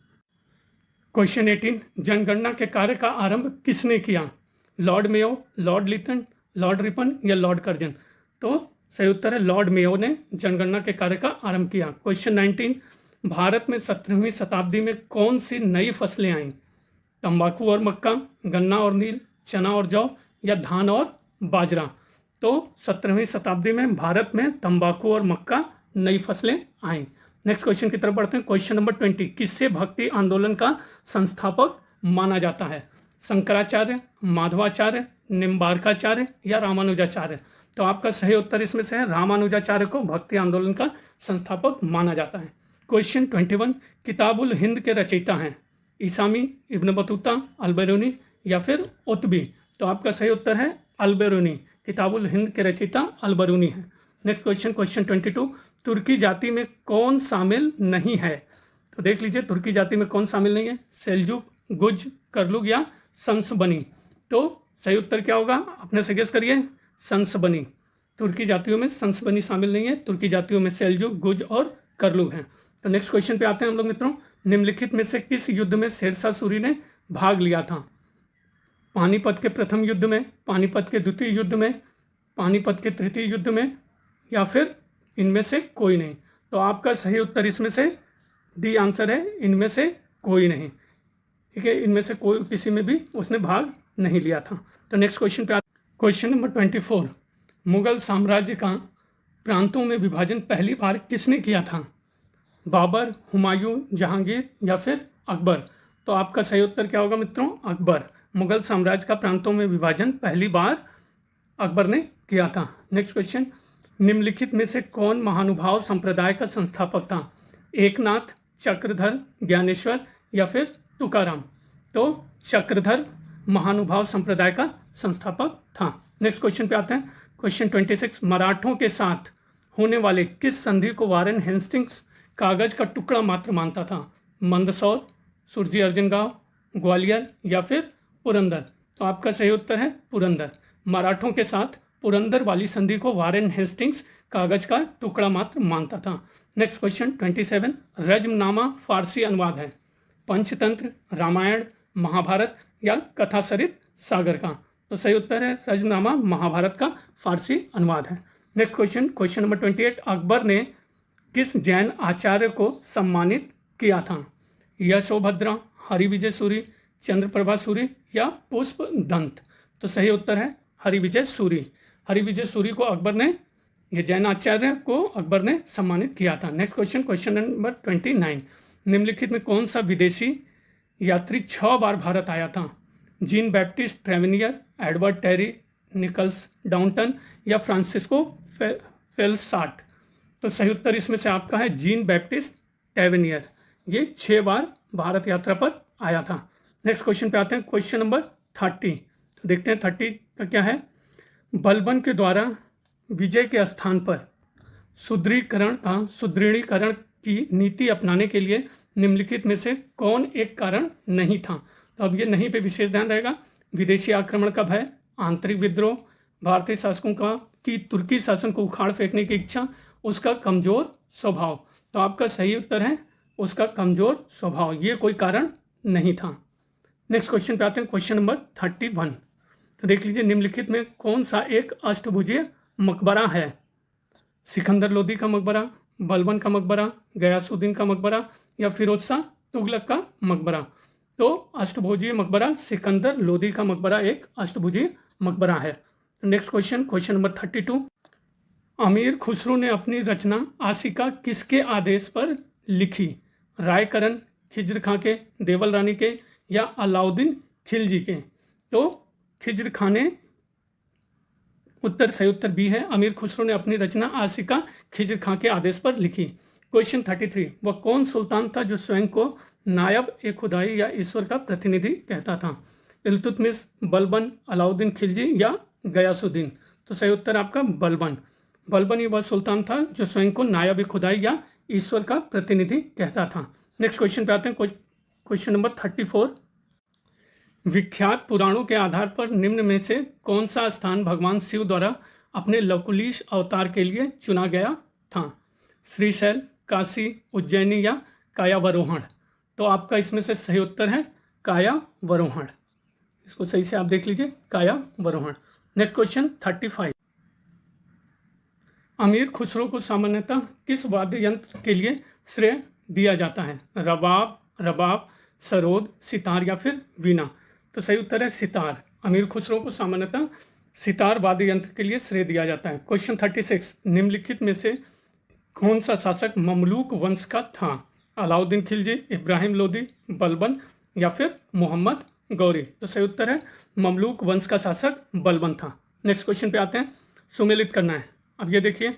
क्वेश्चन 18। जनगणना के कार्य का आरंभ किसने किया? Lord Mayo, Lord Lytton, Lord Ripon या लॉर्ड कर्जन? तो सही उत्तर है लॉर्ड मेयो ने जनगणना के कार्य का आरंभ किया। क्वेश्चन 19। भारत में 17वीं शताब्दी में कौन सी नई फसलें आईं? तंबाकू और मक्का, गन्ना और नील, चना और जौ या धान और बाजरा? तो 17वीं शताब्दी में भारत में तंबाकू और मक्का नई फसलें आईं। नेक्स्ट क्वेश्चन की तरफ बढ़ते हैं। Question number 20। किससे भक्ति आंदोलन का संस्थापक माना जाता है? शंकराचार्य, माधवाचार्य, निम्बार्काचार्य या रामानुजाचार्य? तो आपका सही उत्तर इसमें से है रामानुजाचार्य को भक्ति आंदोलन का संस्थापक माना जाता है। क्वेश्चन 21। किताबुल हिंद के रचयिता हैं इसामी, इब्न बतूता, अलबेरूनी या फिर उतबी? तो आपका सही उत्तर है अलबेरूनी। किताबुल हिंद के रचयिता अलबेरूनी है। Next question 22। तुर्की जाति में कौन शामिल नहीं है? तो देख लीजिए, तुर्की जाति में कौन शामिल नहीं है? सेल्जुक, गुज, करलुग या संसबनी? तो सही उत्तर क्या होगा? अपने से गेस करिए। संसबनी। तुर्की जातियों में संसबनी शामिल नहीं है। तुर्की जातियों में सेल्जुक, गुज और करलुग हैं। तो नेक्स्ट क्वेश्चन पे आते हैं हम लोग मित्रों। निम्नलिखित में से किस युद्ध में शेरशाह सूरी ने भाग लिया था? पानीपत के प्रथम युद्ध में, पानीपत के द्वितीय युद्ध में, पानीपत के तृतीय युद्ध में या फिर इनमें से कोई नहीं? तो आपका सही उत्तर इसमें से डी आंसर है, इनमें से कोई नहीं। ठीक है, इनमें से कोई किसी में भी उसने भाग नहीं लिया था। तो नेक्स्ट क्वेश्चन पे क्वेश्चन नंबर 24। मुगल साम्राज्य का प्रांतों में विभाजन पहली बार किसने किया था? बाबर, हुमायूं, जहांगीर या फिर अकबर? तो आपका सही उत्तर क्या होगा मित्रों? अकबर। मुगल साम्राज्य का प्रांतों में विभाजन पहली बार अकबर ने किया था। Next question. निम्नलिखित में से कौन महानुभाव संप्रदाय का संस्थापक था? एकनाथ, चक्रधर, ज्ञानेश्वर या फिर तुकाराम? तो चक्रधर महानुभाव संप्रदाय का संस्थापक था। नेक्स्ट क्वेश्चन पे आते हैं। क्वेश्चन 26। मराठों के साथ होने वाले किस संधि को वारेन हेस्टिंग्स कागज का टुकड़ा मात्र मानता था? मंदसौर, सुरजी अर्जन गांव, ग्वालियर या फिर पुरंदर? तो आपका सही उत्तर है पुरंदर। मराठों के साथ पुरंदर वाली संधि को वारेन हेस्टिंग्स कागज का टुकड़ा मात्र मानता था। Next question 27। रज्मनामा फारसी अनुवाद है? पंचतंत्र, रामायण, महाभारत या कथासरित सागर का? तो सही उत्तर है रज्मनामा महाभारत का फारसी अनुवाद है। Next question number 28। अकबर ने किस जैन आचार्य को सम्मानित किया था? यशोभद्रा, हरिविजय सूरी, चंद्रप्रभा सूरी या पुष्पदंत? तो सही उत्तर है हरिविजय सूरी। हरिविजय सूरी को अकबर ने, ये जैन आचार्य को अकबर ने सम्मानित किया था। Next question, question number 29। निम्नलिखित में कौन सा विदेशी यात्री 6 बार भारत आया था? Jean Baptiste Tavernier, Edward Terry, Nicholas Downton या फ्रांसिस्को फेल्साट? तो सही उत्तर इसमें से आपका है जीन बैप्टिस्ट ट्रेवेनियर। ये 6 बार भारत यात्रा पर आया था। नेक्स्ट क्वेश्चन पे आते हैं, क्वेश्चन नंबर 30। तो देखते हैं 30 का क्या है। बलबन के द्वारा विजय के स्थान पर सुदृढ़ीकरण की नीति अपनाने के लिए निम्नलिखित में से कौन एक कारण नहीं था? तो अब ये नहीं पे विशेष ध्यान रहेगा। विदेशी आक्रमण का भय, आंतरिक विद्रोह, भारतीय शासकों की तुर्की शासन को उखाड़ फेंकने की इच्छा, उसका कमजोर स्वभाव? तो आपका सही उत्तर है उसका कमजोर स्वभाव, ये कोई कारण नहीं था। नेक्स्ट क्वेश्चन पे आते हैं, क्वेश्चन नंबर 31। तो देख लीजिए, निम्नलिखित में कौन सा एक अष्टभुजीय मकबरा है? सिकंदर लोदी का मकबरा, बलबन का मकबरा, गयासुद्दीन का मकबरा या फिरोज शाह तुगलक का मकबरा? तो अष्टभुजीय मकबरा सिकंदर लोदी का मकबरा एक अष्टभुजीय मकबरा है। Next question, question number 32। अमीर खुसरो ने अपनी रचना आशिका किसके आदेश पर लिखी? रायकरण, खिज्र खां के, देवल रानी के या अलाउद्दीन खिलजी के? तो खिज्र खां ने, उत्तर सही उत्तर बी है। अमीर खुसरो ने अपनी रचना आशिका खिज्र खां के आदेश पर लिखी। क्वेश्चन 33। वह कौन सुल्तान था जो स्वयं को नायब ए खुदाई या ईश्वर का प्रतिनिधि कहता था? इल्तुतमिश, बलबन, अलाउद्दीन खिलजी या गयासुद्दीन? तो सही उत्तर आपका बलबन। बलबन ही वह सुल्तान था जो स्वयं को नायब ए खुदाई या ईश्वर का प्रतिनिधि कहता था। नेक्स्ट क्वेश्चन पे आते हैं, क्वेश्चन नंबर 34। विख्यात पुराणों के आधार पर निम्न में से कौन सा स्थान भगवान शिव द्वारा अपने लवकुलीश अवतार के लिए चुना गया था? श्रीशैल, काशी, उज्जैनी या कायावरोहण? तो आपका इसमें से सही उत्तर है कायावरोहण। इसको सही से आप देख लीजिए, कायावरोहण। Next question 35। अमीर खुसरो को सामान्यतः किस वाद्य यंत्र के लिए श्रेय दिया जाता है? रबाब, सरोद, सितार या फिर वीणा? तो सही उत्तर है सितार। अमीर खुसरो को सामान्यतः सितार वाद्य यंत्र के लिए श्रेय दिया जाता है। क्वेश्चन 36। निम्नलिखित में से कौन सा शासक ममलूक वंश का था? अलाउद्दीन खिलजी, इब्राहिम लोदी, बलबन या फिर मोहम्मद गौरी? तो सही उत्तर है ममलूक वंश का शासक बलबन था। नेक्स्ट क्वेश्चन पे आते हैं, सुमेलित करना है। अब ये देखिए,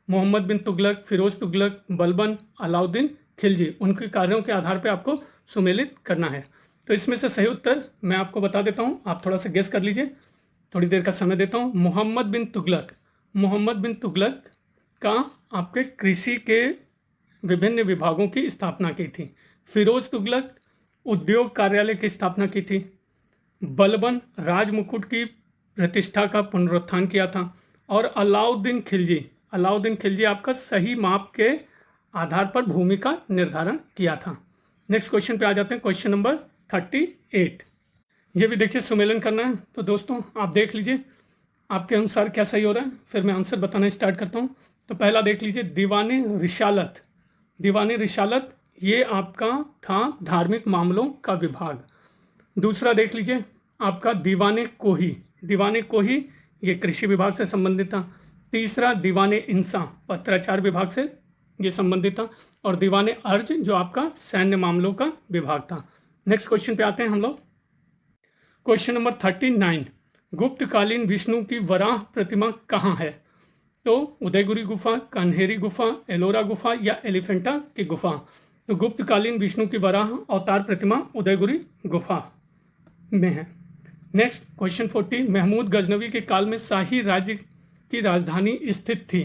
मोहम्मद बिन तुगलक, फिरोज तुगलक, बलबन, अलाउद्दीन खिलजी, उनके कार्यों के आधार पर आपको सुमेलित करना है। तो इसमें से सही उत्तर मैं आपको बता देता हूँ, आप थोड़ा सा गेस कर लीजिए, थोड़ी देर का समय देता हूँ। मोहम्मद बिन तुगलक का आपके कृषि के विभिन्न विभागों की स्थापना की थी। फिरोज तुगलक उद्योग कार्यालय की स्थापना की थी। बलबन राजमुकुट की प्रतिष्ठा का पुनरुत्थान किया था। और अलाउद्दीन खिलजी आपका सही माप के आधार पर भूमि का निर्धारण किया था। नेक्स्ट क्वेश्चन पे आ जाते हैं, क्वेश्चन नंबर 38। ये भी देखिए, सुमेलन करना है। तो दोस्तों आप देख लीजिए आपके अनुसार क्या सही हो रहा है, फिर मैं आंसर बताना स्टार्ट करता हूँ। तो पहला देख लीजिए, दीवाने रिसालत ये आपका था धार्मिक मामलों का विभाग। दूसरा देख लीजिए आपका दीवाने कोही ये कृषि विभाग से संबंधित था। तीसरा दीवाने इंसा पत्राचार विभाग से ये संबंधित था। और दीवाने अर्ज जो आपका सैन्य मामलों का विभाग था। नेक्स्ट क्वेश्चन पे आते हैं हम लोग, क्वेश्चन नंबर 39। गुप्तकालीन विष्णु की वराह प्रतिमा कहाँ है? तो उदयगिरी गुफा, कन्हेरी गुफा, एलोरा गुफा या एलिफेंटा की गुफा? तो गुप्तकालीन विष्णु की वराह अवतार प्रतिमा उदयगिरी गुफा में है। Next question 40। महमूद गजनवी के काल में शाही राज्य की राजधानी स्थित थी?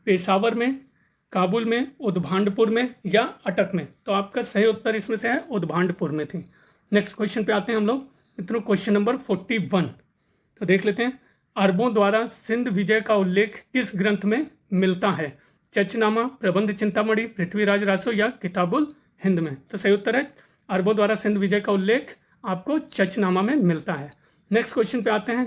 पेशावर में, काबुल में, उद्भांडपुर में या अटक में? तो आपका सही उत्तर इसमें से है उद्भांडपुर में थी। नेक्स्ट क्वेश्चन पे आते हैं हम लोग, मित्रों क्वेश्चन नंबर 41। तो देख लेते हैं, अरबों द्वारा सिंध विजय का उल्लेख किस ग्रंथ में मिलता है? चचनामा, प्रबंध चिंतामणि, पृथ्वीराज रासो या किताबुल हिंद में? तो सही उत्तर है अरबों द्वारा सिंध विजय का उल्लेख आपको चचनामा में मिलता है। नेक्स्ट क्वेश्चन पे आते हैं,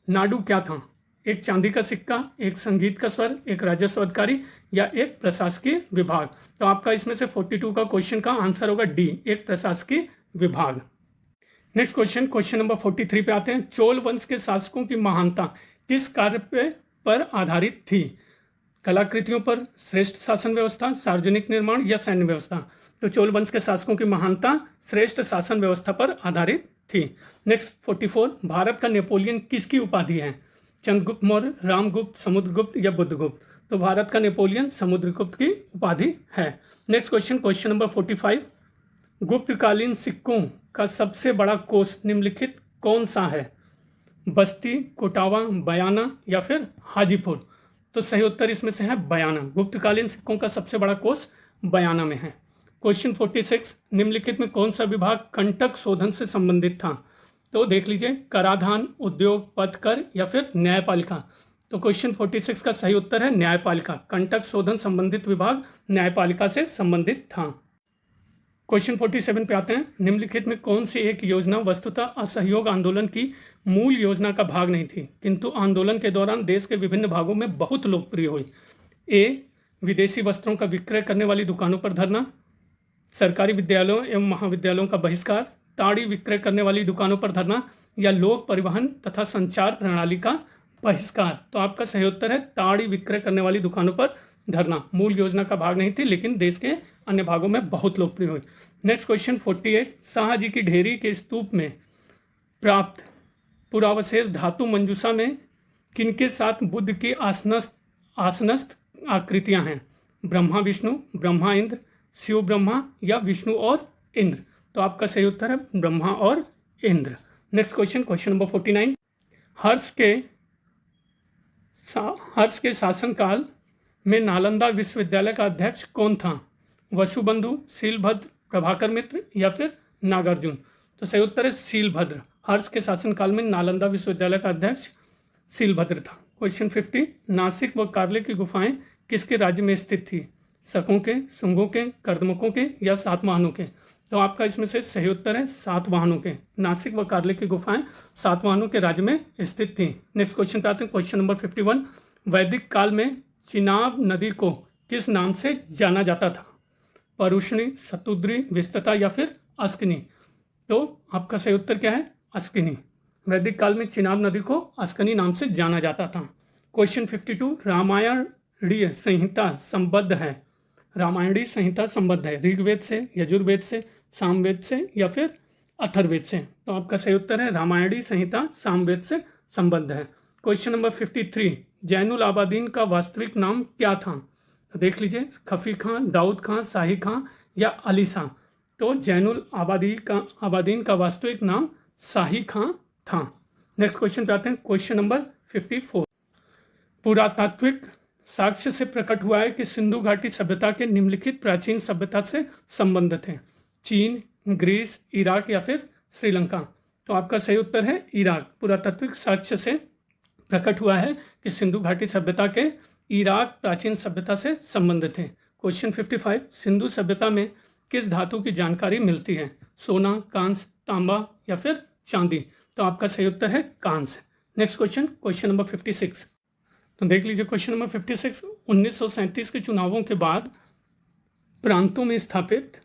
नाडू क्या था? एक चांदी का सिक्का, एक संगीत का स्वर, एक राजस्व अधिकारी या एक प्रशासकीय विभाग। तो आपका इसमें से 42 का क्वेश्चन का आंसर होगा डी, एक प्रशासकीय विभाग। नेक्स्ट क्वेश्चन, क्वेश्चन नंबर 43 पे आते हैं। चोल वंश के शासकों की महानता किस कार्य पर आधारित थी? कलाकृतियों पर, श्रेष्ठ शासन व्यवस्था, सार्वजनिक निर्माण या सैन्य व्यवस्था? तो चोल वंश के शासकों की महानता श्रेष्ठ शासन व्यवस्था पर आधारित थी। नेक्स्ट 44, भारत का नेपोलियन किसकी उपाधि है? चंद्रगुप्त मौर्य, रामगुप्त, समुद्रगुप्त या बुद्धगुप्त? तो भारत का नेपोलियन समुद्रगुप्त की उपाधि है। नेक्स्ट क्वेश्चन, क्वेश्चन नंबर 45, गुप्तकालीन सिक्कों का सबसे बड़ा कोष निम्नलिखित कौन सा है? बस्ती, कोटावा, बयाना या फिर हाजीपुर? तो सही उत्तर इसमें से है बयाना। गुप्तकालीन सिक्कों का सबसे बड़ा कोष बयाना में है। क्वेश्चन 46, निम्नलिखित में कौन सा विभाग कंटक शोधन से संबंधित था? तो देख लीजिए, कराधान, उद्योग, पथकर या फिर न्यायपालिका? तो क्वेश्चन 46 का सही उत्तर है न्यायपालिका। कंटक शोधन संबंधित विभाग न्यायपालिका से संबंधित था। क्वेश्चन 47 पे आते हैं। निम्नलिखित में कौन सी एक योजना वस्तुतः असहयोग आंदोलन की मूल योजना का भाग नहीं थी, किंतु आंदोलन के दौरान देश के विभिन्न भागों में बहुत लोकप्रिय हुई? ए, विदेशी वस्त्रों का विक्रय करने वाली दुकानों पर धरना, सरकारी विद्यालयों एवं महाविद्यालयों का बहिष्कार, ताड़ी विक्रय करने वाली दुकानों पर धरना या लोक परिवहन तथा संचार प्रणाली का बहिष्कार? तो आपका सही उत्तर है ताड़ी विक्रय करने वाली दुकानों पर धरना। मूल योजना का भाग नहीं थी, लेकिन देश के अन्य भागों में बहुत लोकप्रिय हुई। नेक्स्ट क्वेश्चन 48, शाहजी की ढेरी के स्तूप में प्राप्त पुरावशेष धातु मंजूषा में किनके साथ बुद्ध की आसनस्थ आकृतियां हैं? ब्रह्मा विष्णु, ब्रह्मा इंद्र, शिव ब्रह्मा या विष्णु और इंद्र? तो आपका सही उत्तर है ब्रह्मा और Indra. Next question, question number 49, हर्ष के शासनकाल में नालंदा विश्वविद्यालय का अध्यक्ष कौन था? वसुबंधु, शीलभद्र, प्रभाकर मित्र या फिर नागार्जुन? तो सही उत्तर है शीलभद्र। हर्ष के शासनकाल में नालंदा विश्वविद्यालय का अध्यक्ष शीलभद्र था। क्वेश्चन 50, नासिक व कार्ले की गुफाएं किसके राज्य में स्थित थी? शकों के, शुंगों के, कर्दमकों के या सातवाहनों के? तो आपका इसमें से सही उत्तर है सातवाहनों के। नासिक व कार्ले की गुफाएं सातवाहनों के राज्य में स्थित थी। नेक्स्ट क्वेश्चन पे आते हैं, क्वेश्चन नंबर 51, वैदिक काल में चिनाब नदी को किस नाम से जाना जाता था? परुष्णी, शतुद्री, विस्तता या फिर अस्किनी? तो आपका सही उत्तर क्या है? अस्किनी। वैदिक काल में चिनाब नदी को अस्किनी नाम से जाना जाता था। क्वेश्चन 52, रामायणीय संहिता संबद्ध है? रामायणी संहिता संबद्ध है ऋग्वेद से, यजुर्वेद से, सामवेद से या फिर अथर्ववेद से? तो आपका सही उत्तर है रामायणी संहिता सामवेद से संबद्ध है। क्वेश्चन नंबर 53, जैनुल आबादीन का वास्तविक नाम क्या था? तो देख लीजिए, खफी खां, दाऊद खां, शाही खां या अली शाह? तो जैनुल आबादीन का वास्तविक नाम शाही खां था। नेक्स्ट क्वेश्चन पे आते हैं, क्वेश्चन नंबर 54, पुरातात्विक साक्ष्य से प्रकट हुआ है कि सिंधु घाटी सभ्यता के निम्नलिखित प्राचीन सभ्यता से संबंध थे? चीन, ग्रीस, इराक या फिर श्रीलंका? तो आपका सही उत्तर है इराक। पुरातात्विक साक्ष्य से प्रकट हुआ है कि सिंधु घाटी सभ्यता के इराक प्राचीन सभ्यता से संबंधित थे। क्वेश्चन 55, सिंधु सभ्यता में किस धातु की जानकारी मिलती है? सोना, कांस्य, तांबा या फिर चांदी? तो आपका सही उत्तर है कांस्य। नेक्स्ट क्वेश्चन, क्वेश्चन नंबर 56, तो देख लीजिए क्वेश्चन नंबर 56, 1937 के चुनावों के बाद प्रांतों में स्थापित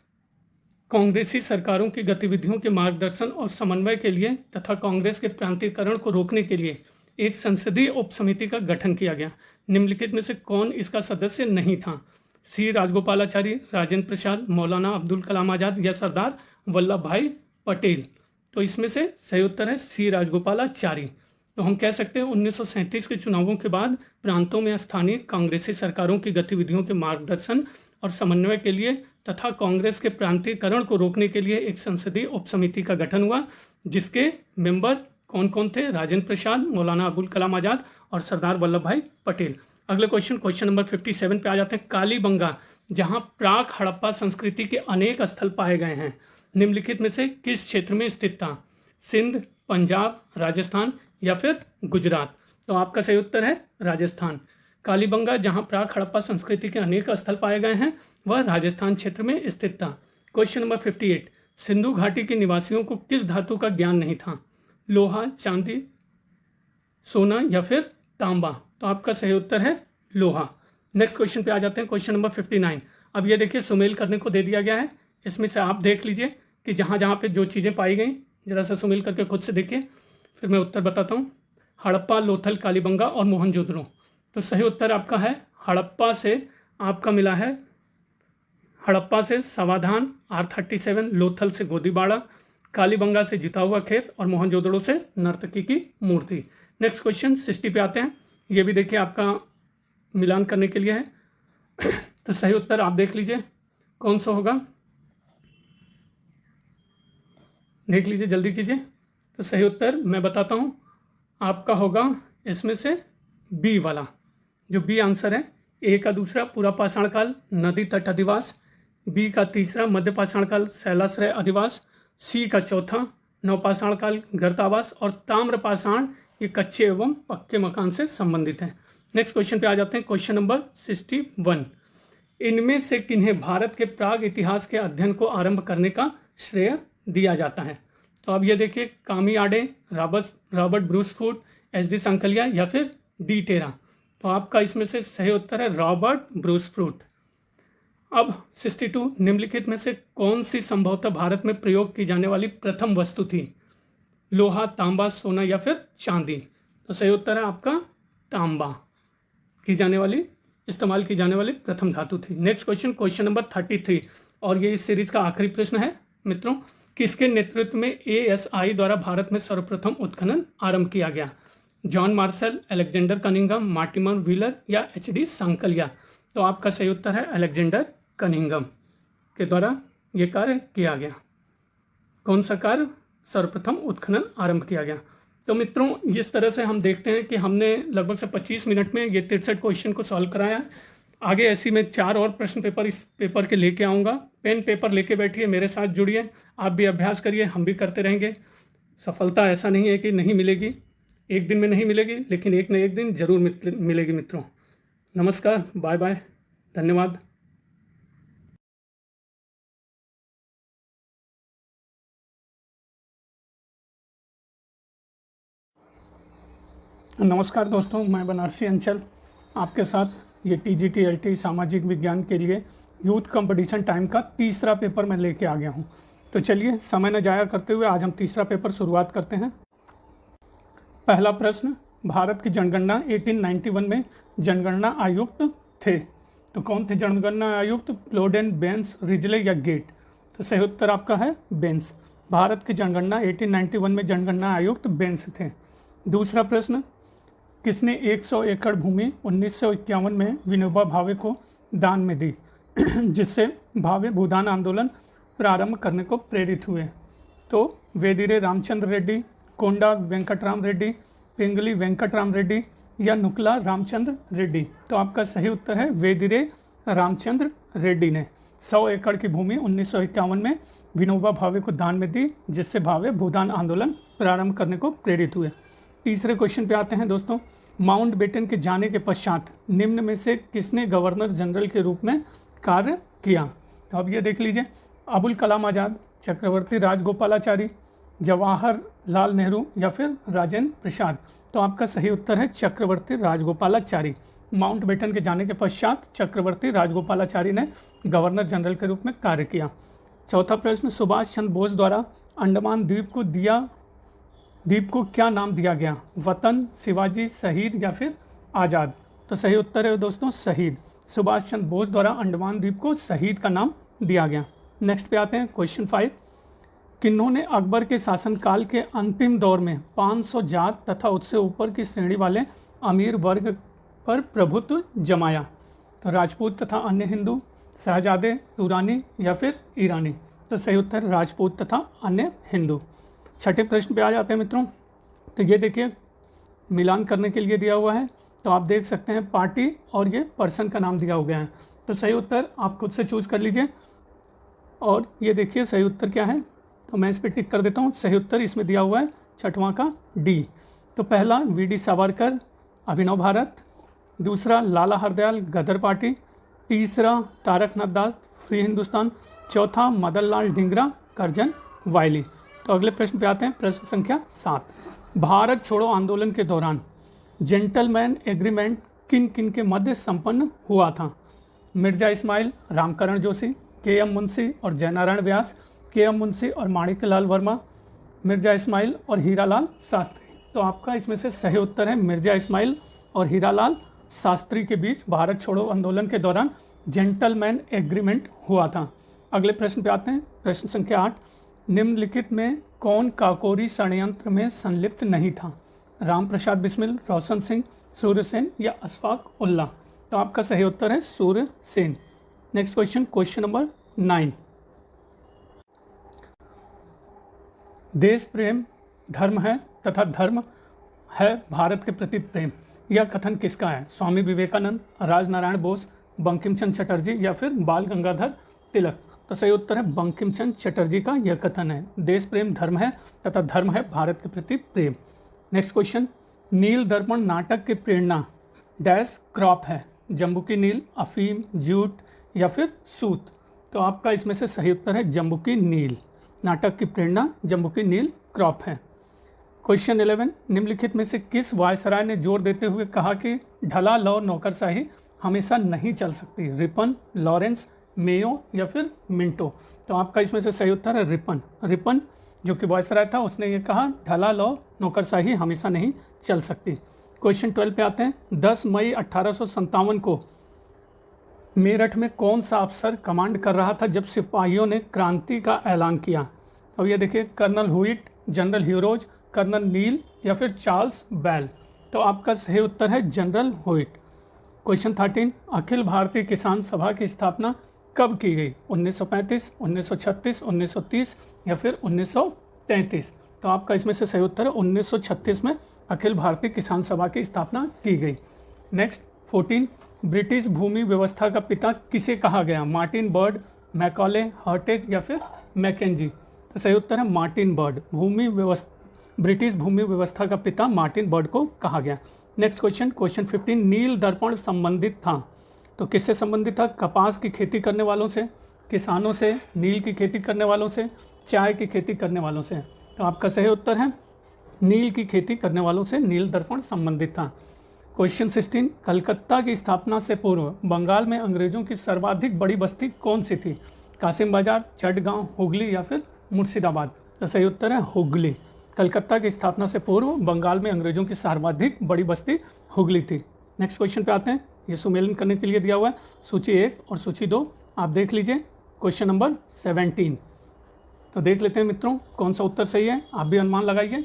कांग्रेसी सरकारों की गतिविधियों के मार्गदर्शन और समन्वय के लिए तथा कांग्रेस के प्रांतीयकरण को रोकने के लिए एक संसदीय उप समिति का गठन किया गया। निम्नलिखित में से कौन इसका सदस्य नहीं था? सी राजगोपालाचारी, राजेंद्र प्रसाद, मौलाना अब्दुल कलाम आज़ाद या सरदार वल्लभ भाई पटेल? तो इसमें से सही उत्तर है सी राजगोपालाचारी। तो हम कह सकते हैं 1937 के चुनावों के बाद प्रांतों में स्थानीय कांग्रेसी सरकारों की गतिविधियों के मार्गदर्शन और समन्वय के लिए तथा कांग्रेस के प्रांतीयकरण को रोकने के लिए एक संसदीय उप समिति का गठन हुआ, जिसके मेंबर कौन कौन थे? राजेंद्र प्रसाद, मौलाना अबुल कलाम आज़ाद और सरदार वल्लभ भाई पटेल। अगले क्वेश्चन, क्वेश्चन नंबर 57 पे आ जाते हैं। कालीबंगा, जहां प्राक हड़प्पा संस्कृति के अनेक स्थल पाए गए हैं, निम्नलिखित में से किस क्षेत्र में स्थित था? सिंध, पंजाब, राजस्थान या फिर गुजरात? तो आपका सही उत्तर है राजस्थान। कालीबंगा, जहां प्राक हड़प्पा संस्कृति के अनेक स्थल पाए गए हैं, वह राजस्थान क्षेत्र में स्थित था। क्वेश्चन नंबर 58, सिंधु घाटी के निवासियों को किस धातु का ज्ञान नहीं था? लोहा, चांदी, सोना या फिर तांबा। तो आपका सही उत्तर है लोहा। नेक्स्ट क्वेश्चन पे आ जाते हैं, क्वेश्चन नंबर 59। अब ये देखिए सुमेल करने को दे दिया गया है, इसमें से आप देख लीजिए कि जहाँ जहाँ पे जो चीज़ें पाई गई, ज़रा सा सुमेल करके खुद से देखिए, फिर मैं उत्तर बताता हूँ। हड़प्पा, लोथल, कालीबंगा और मोहनजोदड़ो। तो सही उत्तर आपका है हड़प्पा से आपका मिला है, हड़प्पा से समाधान R37, लोथल से गोदीबाड़ा, कालीबंगा से जीता हुआ खेत और मोहनजोदड़ो से नर्तकी की मूर्ति। नेक्स्ट क्वेश्चन 60 पे आते हैं। ये भी देखिए आपका मिलान करने के लिए है। तो सही उत्तर आप देख लीजिए कौन सा होगा, देख लीजिए जल्दी कीजिए। तो सही उत्तर मैं बताता हूँ, आपका होगा इसमें से बी वाला, जो बी आंसर है। ए का दूसरा पूरा पाषाण काल नदी तट अधिवास, बी का तीसरा मध्य पाषाण काल शैलाश्रय अधिवास, सी का चौथा नवपाषाण काल गर्तावास और ताम्र पाषाण ये कच्चे एवं पक्के मकान से संबंधित हैं। नेक्स्ट क्वेश्चन पे आ जाते हैं, क्वेश्चन नंबर 61। इनमें से किन्हें भारत के प्राग इतिहास के अध्ययन को आरंभ करने का श्रेय दिया जाता है? तो अब ये देखिए कामियाडे, रॉबर्ट ब्रूसफुट, एच.डी. सांकलिया या फिर डी टेरा। तो आपका इसमें से सही उत्तर है रॉबर्ट ब्रूसफुट। अब 62, निम्नलिखित में से कौन सी संभवतः भारत में प्रयोग की जाने वाली प्रथम वस्तु थी? लोहा, तांबा, सोना या फिर चांदी। तो सही उत्तर है आपका तांबा की जाने वाली, इस्तेमाल की जाने वाली प्रथम धातु थी। नेक्स्ट क्वेश्चन, क्वेश्चन नंबर 33, और ये इस सीरीज का आखिरी प्रश्न है मित्रों। किसके नेतृत्व में ASI द्वारा भारत में सर्वप्रथम उत्खनन आरंभ किया गया? John Marshall, Alexander Cunningham, Mortimer wheeler या एच.डी. सांकलिया। तो आपका सही उत्तर है अलेक्जेंडर कनिंघम के द्वारा ये कार्य किया गया। कौन सा कार्य? सर्वप्रथम उत्खनन आरंभ किया गया। तो मित्रों इस तरह से हम देखते हैं कि हमने लगभग से 25 मिनट में ये 63 क्वेश्चन को सॉल्व कराया है। आगे ऐसी मैं 4 और प्रश्न पेपर इस पेपर के लेके आऊँगा। पेन पेपर लेके बैठिए, मेरे साथ जुड़िए, आप भी अभ्यास करिए, हम भी करते रहेंगे। सफलता ऐसा नहीं है कि नहीं मिलेगी, एक दिन में नहीं मिलेगी, लेकिन एक न एक दिन जरूर मिलेगी मित्रों। नमस्कार, बाय बाय, धन्यवाद। नमस्कार दोस्तों, मैं बनारसी अंचल आपके साथ ये TGT LT सामाजिक विज्ञान के लिए यूथ कंपटीशन टाइम का तीसरा पेपर मैं लेके आ गया हूँ। तो चलिए समय न जाया करते हुए आज हम तीसरा पेपर शुरुआत करते हैं। पहला प्रश्न, भारत की जनगणना 1891 में जनगणना आयुक्त थे। तो कौन थे जनगणना आयुक्त? प्लोडेन, बेंस, रिजले या गेट। तो सही उत्तर आपका है बेंस। भारत की जनगणना 1891 में जनगणना आयुक्त बेंस थे। दूसरा प्रश्न, किसने 100 एकड़ भूमि 1951 में विनोबा भावे को दान में दी जिससे भावे भूदान आंदोलन प्रारंभ करने को प्रेरित हुए? तो वेदिरे रामचंद्र रेड्डी, कोंडा वेंकटराम रेड्डी, पिंगली वेंकटराम रेड्डी या नुकला रामचंद्र रेड्डी। तो आपका सही उत्तर है वेदिरे रामचंद्र रेड्डी ने 100 एकड़ की भूमि 1951 में विनोबा भावे को दान में दी, जिससे भावे भूदान आंदोलन प्रारंभ करने को प्रेरित हुए। तीसरे क्वेश्चन पे आते हैं दोस्तों। माउंटबेटन के जाने के पश्चात निम्न में से किसने गवर्नर जनरल के रूप में कार्य किया? तो अब ये देख लीजिए, अबुल कलाम आज़ाद, चक्रवर्ती राजगोपालाचारी, जवाहरलाल नेहरू या फिर राजेंद्र प्रसाद। तो आपका सही उत्तर है चक्रवर्ती राजगोपालाचारी। माउंटबेटन के जाने के पश्चात चक्रवर्ती राजगोपालाचारी ने गवर्नर जनरल के रूप में कार्य किया। चौथा प्रश्न, सुभाष चंद्र बोस द्वारा अंडमान द्वीप को क्या नाम दिया गया? वतन, शिवाजी, शहीद या फिर आज़ाद। तो सही उत्तर है दोस्तों शहीद। सुभाष चंद्र बोस द्वारा अंडमान द्वीप को शहीद का नाम दिया गया। नेक्स्ट पे आते हैं, क्वेश्चन 5। किन्होंने अकबर के शासनकाल के अंतिम दौर में 500 जात तथा उससे ऊपर की श्रेणी वाले अमीर वर्ग पर प्रभुत्व जमाया? तो राजपूत तथा अन्य हिंदू, शहजादे, दुरानी या फिर ईरानी। तो सही उत्तर राजपूत तथा अन्य हिंदू। छठे प्रश्न पे आ जाते हैं मित्रों। तो ये देखिए मिलान करने के लिए दिया हुआ है, तो आप देख सकते हैं पार्टी और ये पर्सन का नाम दिया हो गया है। तो सही उत्तर आप खुद से चूज़ कर लीजिए। और ये देखिए सही उत्तर क्या है, तो मैं इस पर टिक कर देता हूँ। सही उत्तर इसमें दिया हुआ है छठवां का डी। तो पहला वी.डी. सावरकर, अभिनव भारत। दूसरा लाला हरदयाल, गदर पार्टी। तीसरा तारकनाथ दास, फ्री हिंदुस्तान। चौथा मदन लाल ढींगरा, करजन वायली। तो अगले प्रश्न पे आते हैं, प्रश्न संख्या 7। भारत छोड़ो आंदोलन के दौरान जेंटलमैन एग्रीमेंट किन किन के मध्य संपन्न हुआ था? मिर्जा इस्माइल, रामकरण जोशी, के.एम. मुंशी और जयनारायण व्यास, के.एम. मुंशी और माणिक्यलाल वर्मा, मिर्जा इस्माइल और हीरालाल शास्त्री। तो आपका इसमें से सही उत्तर है मिर्जा इस्माइल और हीरालाल शास्त्री के बीच भारत छोड़ो आंदोलन के दौरान जेंटलमैन एग्रीमेंट हुआ था। अगले प्रश्न पे आते हैं। प्रश्न संख्या 8, निम्नलिखित में कौन काकोरी षड्यंत्र में संलिप्त नहीं था? राम प्रसाद बिस्मिल, रोशन सिंह, सूर्यसेन या अशफाक उल्लाह। तो आपका सही उत्तर है Surya Sen. Next question, question number 9, देश प्रेम धर्म है तथा धर्म है भारत के प्रति प्रेम, यह कथन किसका है? स्वामी विवेकानंद, राजनारायण बोस, बंकिम चंद्र चटर्जी या फिर बाल गंगाधर तिलक। तो सही उत्तर है बंकिम चंद्र चटर्जी का यह कथन है, देश प्रेम धर्म है तथा धर्म है भारत के प्रति प्रेम। नेक्स्ट क्वेश्चन, नील दर्पण नाटक की प्रेरणा डैश क्रॉप है? जम्बू की नील, अफीम, जूट या फिर सूत। तो आपका इसमें से सही उत्तर है जम्बू की नील। नाटक की प्रेरणा जम्बू की नील क्रॉप है। क्वेश्चन 11, निम्नलिखित में से किस वायसराय ने जोर देते हुए कहा कि ढला लौ नौकरशाही हमेशा नहीं चल सकती? रिपन, लॉरेंस, मेयो या फिर मिंटो। तो आपका इसमें से सही उत्तर है रिपन। रिपन जो कि वायसराय था उसने ये कहा ढला लौ नौकरशाही हमेशा नहीं चल सकती। क्वेश्चन 12 पे आते हैं। 10 मई 1857 को मेरठ में कौन सा अफसर कमांड कर रहा था जब सिपाहियों ने क्रांति का ऐलान किया? अब ये देखिए, कर्नल हुइट, जनरल ह्यूरोज, कर्नल नील या फिर चार्ल्स बेल। तो आपका सही उत्तर है जनरल हुइट। क्वेश्चन 13, अखिल भारतीय किसान सभा की स्थापना कब की गई? 1935, 1936, 1930 या फिर 1933। तो आपका इसमें से सही उत्तर है 1936 में अखिल भारतीय किसान सभा की स्थापना की गई। नेक्स्ट 14, ब्रिटिश भूमि व्यवस्था का पिता किसे कहा गया? मार्टिन बर्ड, मैकॉले, हर्टेज या फिर मैकेंजी। तो सही उत्तर है मार्टिन बर्ड। ब्रिटिश भूमि व्यवस्था का पिता मार्टिन बर्ड को कहा गया। नेक्स्ट क्वेश्चन, क्वेश्चन 15, नील दर्पण संबंधित था तो किससे संबंधित था? कपास की खेती करने वालों से, किसानों से, नील की खेती करने वालों से, चाय की खेती करने वालों से। तो आपका सही उत्तर है नील की खेती करने वालों से नील दर्पण संबंधित था। क्वेश्चन 16, कलकत्ता की स्थापना से पूर्व बंगाल में अंग्रेजों की सर्वाधिक बड़ी बस्ती कौन सी थी? कासिम बाजार, चटगांव, हुगली या फिर मुर्शिदाबाद। तो सही उत्तर है हुगली। कलकत्ता की स्थापना से पूर्व बंगाल में अंग्रेजों की सर्वाधिक बड़ी बस्ती हुगली थी। नेक्स्ट क्वेश्चन पे आते हैं। ये सुमेलन करने के लिए दिया हुआ है सूची 1 और सूची 2, आप देख लीजिए। क्वेश्चन नंबर 17, तो देख लेते हैं मित्रों कौन सा उत्तर सही है, आप भी अनुमान लगाइए।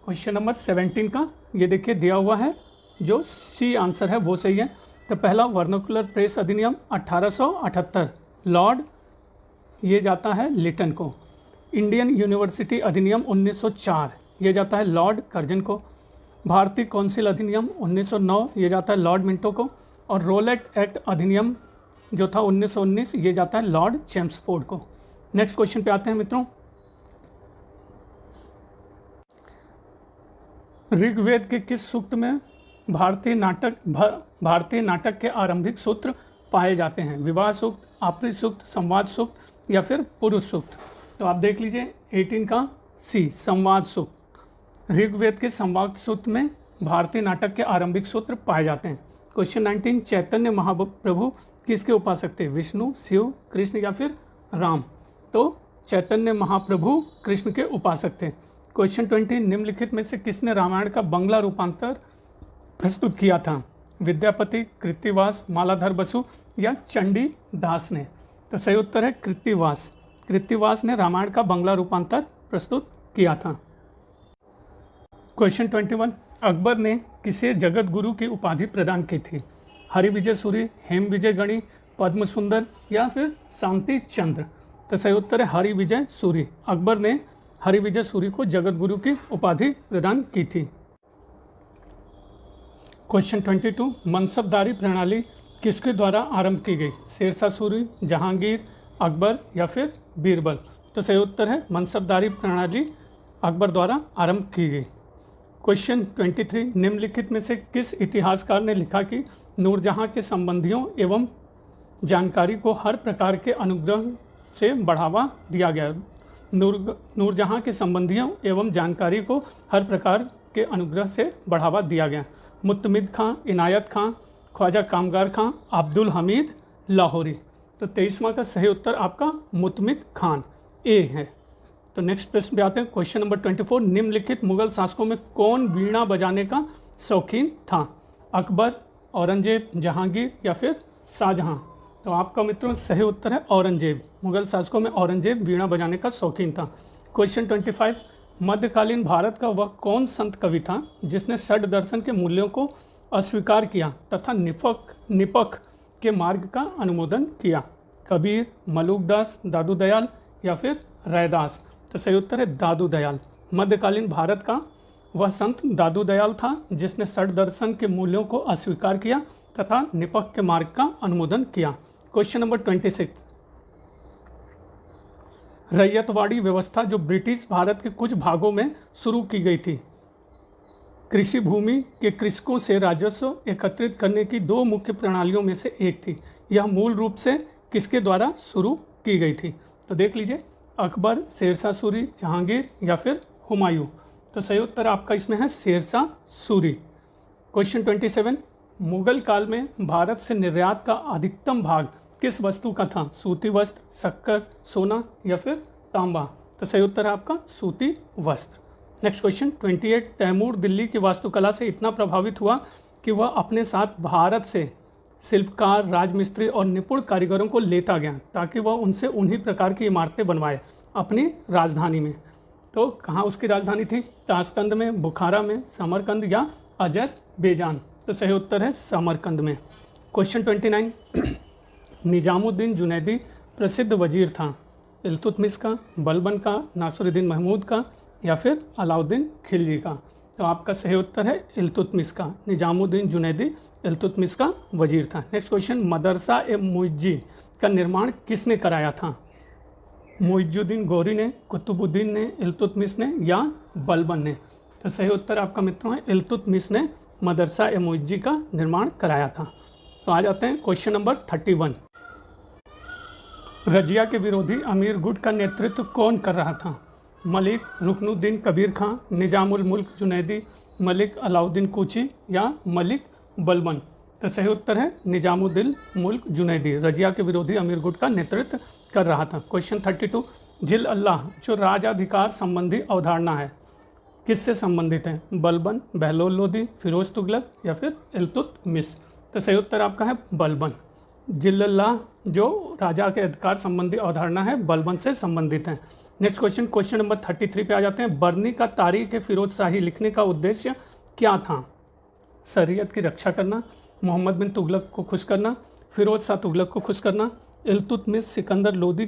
क्वेश्चन नंबर 17 का ये देखिए दिया हुआ है, जो सी आंसर है वो सही है। तो पहला वर्नाकुलर प्रेस अधिनियम 1878, लॉर्ड ये जाता है लिटन को। इंडियन यूनिवर्सिटी अधिनियम 1904 ये जाता है लॉर्ड कर्जन को। भारतीय काउंसिल अधिनियम 1909 ये जाता है लॉर्ड मिंटो को। और रोलेट एक्ट अधिनियम जो था 1919 ये जाता है लॉर्ड चेम्सफोर्ड को। नेक्स्ट क्वेश्चन पे आते हैं मित्रों। ऋग्वेद के किस सूक्त में भारतीय नाटक के आरंभिक सूत्र पाए जाते हैं? विवाह सूक्त, आपरी सूक्त, संवाद सूक्त या फिर पुरुष सूक्त। तो आप देख लीजिए 18 का सी, संवाद सूक्त। ऋग्वेद के संवाद सूत्र में भारतीय नाटक के आरंभिक सूत्र पाए जाते हैं। क्वेश्चन 19, चैतन्य महाप्रभु किसके उपासक थे? विष्णु, शिव, कृष्ण या फिर राम। तो चैतन्य महाप्रभु कृष्ण के उपासक थे। क्वेश्चन 20, निम्नलिखित में से किसने रामायण का बंगला रूपांतर प्रस्तुत किया था? विद्यापति, कृत्तिवास, मालाधर बसु या चंडी दास ने। तो सही उत्तर है कृत्तिवास। कृत्तिवास ने रामायण का बंगला रूपांतर प्रस्तुत किया था। क्वेश्चन 21, अकबर ने किसे जगत गुरु की उपाधि प्रदान की थी? हरि विजय सूरी, हेम विजय गणी, पद्म सुंदर या फिर शांति चंद्र। तो सही उत्तर है हरि विजय सूरी। अकबर ने हरि विजय सूरी को जगत गुरु की उपाधि प्रदान की थी। क्वेश्चन 22, मनसबदारी प्रणाली किसके द्वारा आरंभ की गई? शेरशाह सूरी, जहांगीर, अकबर या फिर बीरबल। तो सही उत्तर है मनसबदारी प्रणाली अकबर द्वारा आरंभ की गई। क्वेश्चन 23, निम्नलिखित में से किस इतिहासकार ने लिखा कि नूरजहां के संबंधियों एवं जानकारी को हर प्रकार के अनुग्रह से बढ़ावा दिया गया? नूरजहां के संबंधियों एवं जानकारी को हर प्रकार के अनुग्रह से बढ़ावा दिया गया? मुतमिद खां, इनायत खां, ख्वाजा कामगार खां, अब्दुल हमीद लाहौरी। तो 23वां का सही उत्तर आपका मुतमिद खान ए है। तो नेक्स्ट प्रश्न पे आते हैं, क्वेश्चन नंबर 24। निम्नलिखित मुगल शासकों में कौन वीणा बजाने का शौकीन था? अकबर, औरंगजेब, जहांगीर या फिर शाहजहां? तो आपका मित्रों सही उत्तर है औरंगजेब। मुगल शासकों में औरंगजेब वीणा बजाने का शौकीन था। क्वेश्चन 25। मध्यकालीन भारत का वह कौन संत कवि था जिसने षड दर्शन के मूल्यों को अस्वीकार किया तथा निपख के मार्ग का अनुमोदन किया? कबीर, मलुकदास, दादू दयाल या फिर रैदास? तो सही उत्तर है दादू दयाल। मध्यकालीन भारत का वह संत दादू दयाल था जिसने षड दर्शन के मूल्यों को अस्वीकार किया तथा निपख के मार्ग का अनुमोदन किया। Question number 26। रैयतवाड़ी व्यवस्था जो ब्रिटिश भारत के कुछ भागों में शुरू की गई थी, कृषि भूमि के कृषकों से राजस्व एकत्रित करने की दो मुख्य प्रणालियों में से एक थी। यह मूल रूप से किसके द्वारा शुरू की गई थी? तो देख लीजिए, अकबर, शेरशाह सूरी, जहांगीर या फिर हुमायूं? तो सही उत्तर आपका इसमें है शेरशाह सूरी। क्वेश्चन 27। मुगल काल में भारत से निर्यात का अधिकतम भाग किस वस्तु का था? सूती वस्त्र, शक्कर, सोना या फिर तांबा? तो सही उत्तर है आपका सूती वस्त्र। Next question 28। तैमूर दिल्ली की वास्तुकला से इतना प्रभावित हुआ कि वह अपने साथ भारत से शिल्पकार, राजमिस्त्री और निपुण कारीगरों को लेता गया ताकि वह उनसे उन्हीं प्रकार की इमारतें बनवाए अपनी राजधानी में। तो कहाँ उसकी राजधानी थी? ताशकंद में, बुखारा में, समरकंद या अजरबैजान? तो सही उत्तर है समरकंद में। क्वेश्चन 29। निजामुद्दीन जुनैदी प्रसिद्ध वजीर था? इल्तुतमिश का, बलबन का, नासिरुद्दीन महमूद का या फिर अलाउद्दीन खिलजी का? तो आपका सही उत्तर है इल्तुतमिश का। निजामुद्दीन जुनैदी इल्तुतमिश का वजीर था। Next question. मदरसा ए मुइज्जी का निर्माण किसने कराया था? मुइजुद्दीन गौरी ने, कुतुबुद्दीन ने, इल्तुतमिश ने या बलबन ने? तो सही उत्तर आपका मित्रों है इल्तुतमिश ने मदरसा ए मुइज्जी का निर्माण कराया था। तो आ जाते हैं क्वेश्चन नंबर 31। रजिया के विरोधी अमीर गुट का नेतृत्व कौन कर रहा था? मलिक रुकनुद्दीन कबीर खां, निजामुल मुल्क जुनैदी, मलिक अलाउद्दीन कूची या मलिक बलबन? तो सही उत्तर है निजामुद्दीन मुल्क जुनैदी रजिया के विरोधी अमीर गुट का नेतृत्व कर रहा था। क्वेश्चन 32। जिल अल्लाह जो राजाधिकार संबंधी अवधारणा है किससे संबंधित है? बलबन, बहलोल लोदी, फिरोज तुगलक या फिर इल्तुतमिश? तो सही उत्तर आपका है बलबन। जिल्लाह जो राजा के अधिकार संबंधी अवधारणा है बलबन से संबंधित है। नेक्स्ट क्वेश्चन, क्वेश्चन नंबर 33 पे आ जाते हैं। बरनी का तारीख फिरोज शाही लिखने का उद्देश्य क्या था? शरीयत की रक्षा करना, मोहम्मद बिन तुगलक को खुश करना, फिरोज शाह तुगलक को खुश करना, इल्तुतमिश सिकंदर लोदी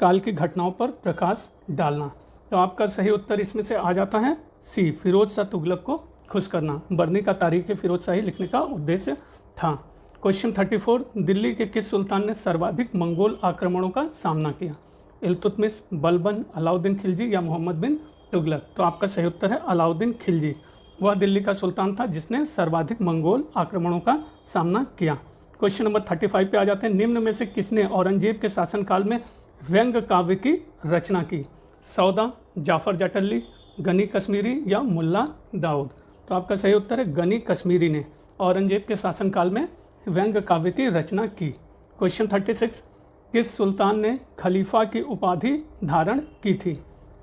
काल की घटनाओं पर प्रकाश डालना? तो आपका सही उत्तर इसमें से आ जाता है सी, फिरोज शाह तुगलक को खुश करना। बरनी का तारीख फिरोज शाही लिखने का उद्देश्य था। क्वेश्चन 34। दिल्ली के किस सुल्तान ने सर्वाधिक मंगोल आक्रमणों का सामना किया? इल्तुतमिश, बलबन, अलाउद्दीन खिलजी या मोहम्मद बिन तुगलक? तो आपका सही उत्तर है अलाउद्दीन खिलजी। वह दिल्ली का सुल्तान था जिसने सर्वाधिक मंगोल आक्रमणों का सामना किया। क्वेश्चन नंबर 35 पे आ जाते हैं। निम्न में से किसने औरंगजेब के शासनकाल में व्यंग्य काव्य की रचना की? सौदा, जाफर जटल्ली, गनी कश्मीरी या मुल्ला दाऊद? तो आपका सही उत्तर है गनी कश्मीरी ने औरंगजेब के शासनकाल में व्यंग्य काव्य की रचना की। क्वेश्चन 36। किस सुल्तान ने खलीफा की उपाधि धारण की थी?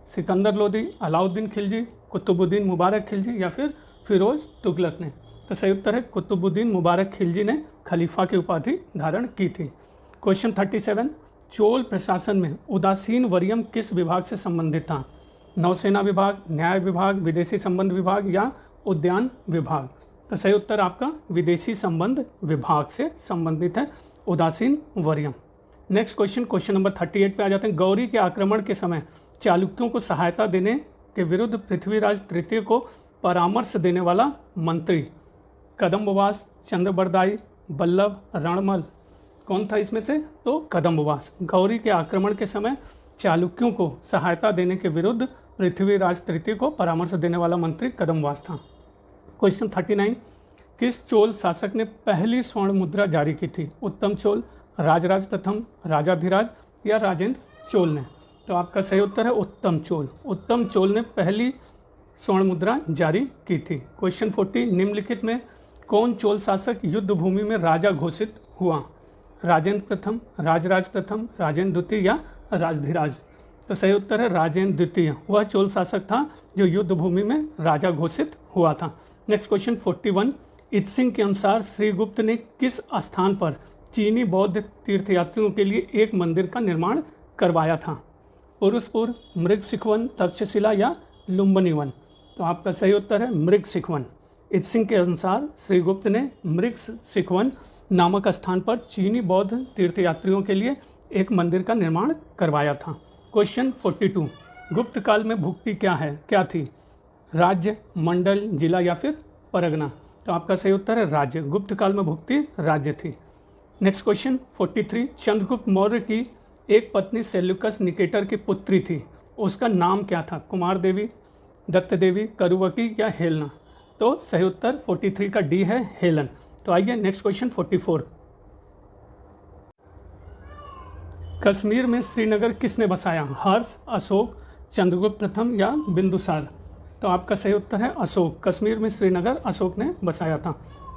सिकंदर लोदी, अलाउद्दीन खिलजी, कुतुबुद्दीन मुबारक खिलजी या फिर फिरोज तुगलक ने? तो सही उत्तर है कुतुबुद्दीन मुबारक खिलजी ने खलीफा की उपाधि धारण की थी। क्वेश्चन 37। चोल प्रशासन में उदासीन वरीयम किस विभाग से संबंधित था? नौसेना विभाग, न्याय विभाग, विदेशी संबंध विभाग या उद्यान विभाग? तो सही उत्तर आपका विदेशी संबंध विभाग से संबंधित है उदासीन वरीयम। नेक्स्ट क्वेश्चन, क्वेश्चन नंबर 38 पे आ जाते हैं। गौरी के आक्रमण के समय चालुक्यों को सहायता देने के विरुद्ध पृथ्वीराज तृतीय को परामर्श देने वाला मंत्री कदम्बवास, चंद्रबरदाई, बल्लभ, रणमल? कौन था इसमें से? तो कदम्बवास। गौरी के आक्रमण के समय चालुक्यों को सहायता देने के विरुद्ध पृथ्वीराज तृतीय को परामर्श देने वाला मंत्री कदम्बवास था। क्वेश्चन 39। किस चोल शासक ने पहली स्वर्ण मुद्रा जारी की थी? उत्तम चोल, राजराज प्रथम, राजाधिराज या राजेंद्र चोल ने? तो आपका सही उत्तर है उत्तम चोल। उत्तम चोल ने पहली स्वर्ण मुद्रा जारी की थी। क्वेश्चन 40, निम्नलिखित में कौन चोल शासक युद्ध भूमि में राजा घोषित हुआ? राजेंद्र प्रथम, राजराज प्रथम, राजेंद्र द्वितीय या राजधिराज? तो सही उत्तर है राजेंद्र द्वितीय। वह चोल शासक था जो युद्ध भूमि में राजा घोषित हुआ था। नेक्स्ट क्वेश्चन 41, इत्सिंग के अनुसार श्रीगुप्त ने किस स्थान पर चीनी बौद्ध तीर्थयात्रियों के लिए एक मंदिर का निर्माण करवाया था? पुरुषपुर, मृगशिखवन, तक्षशिला या लुम्बिनी वन? तो आपका सही उत्तर है मृगशिखवन। इत्सिंग के अनुसार श्रीगुप्त ने मृगशिखवन नामक स्थान पर चीनी बौद्ध तीर्थयात्रियों के लिए एक मंदिर का निर्माण करवाया था। क्वेश्चन 42, गुप्त काल में भुक्ति क्या थी? राज्य, मंडल, जिला या फिर परगना? तो आपका सही उत्तर है राज्य। गुप्त काल में भुक्ति राज्य थी। नेक्स्ट क्वेश्चन 43, चंद्रगुप्त मौर्य की एक पत्नी सेल्यूकस निकेटर की पुत्री थी, उसका नाम क्या था? कुमार देवी, दत्त देवी, करुवकी या हेलना? तो सही उत्तर 43 का डी है हेलन। तो आइए नेक्स्ट क्वेश्चन 44, कश्मीर में श्रीनगर किसने बसाया? हर्ष, अशोक, चंद्रगुप्त प्रथम या बिंदुसार? तो आपका सही उत्तर है अशोक। कश्मीर में श्रीनगर अशोक ने बसाया था।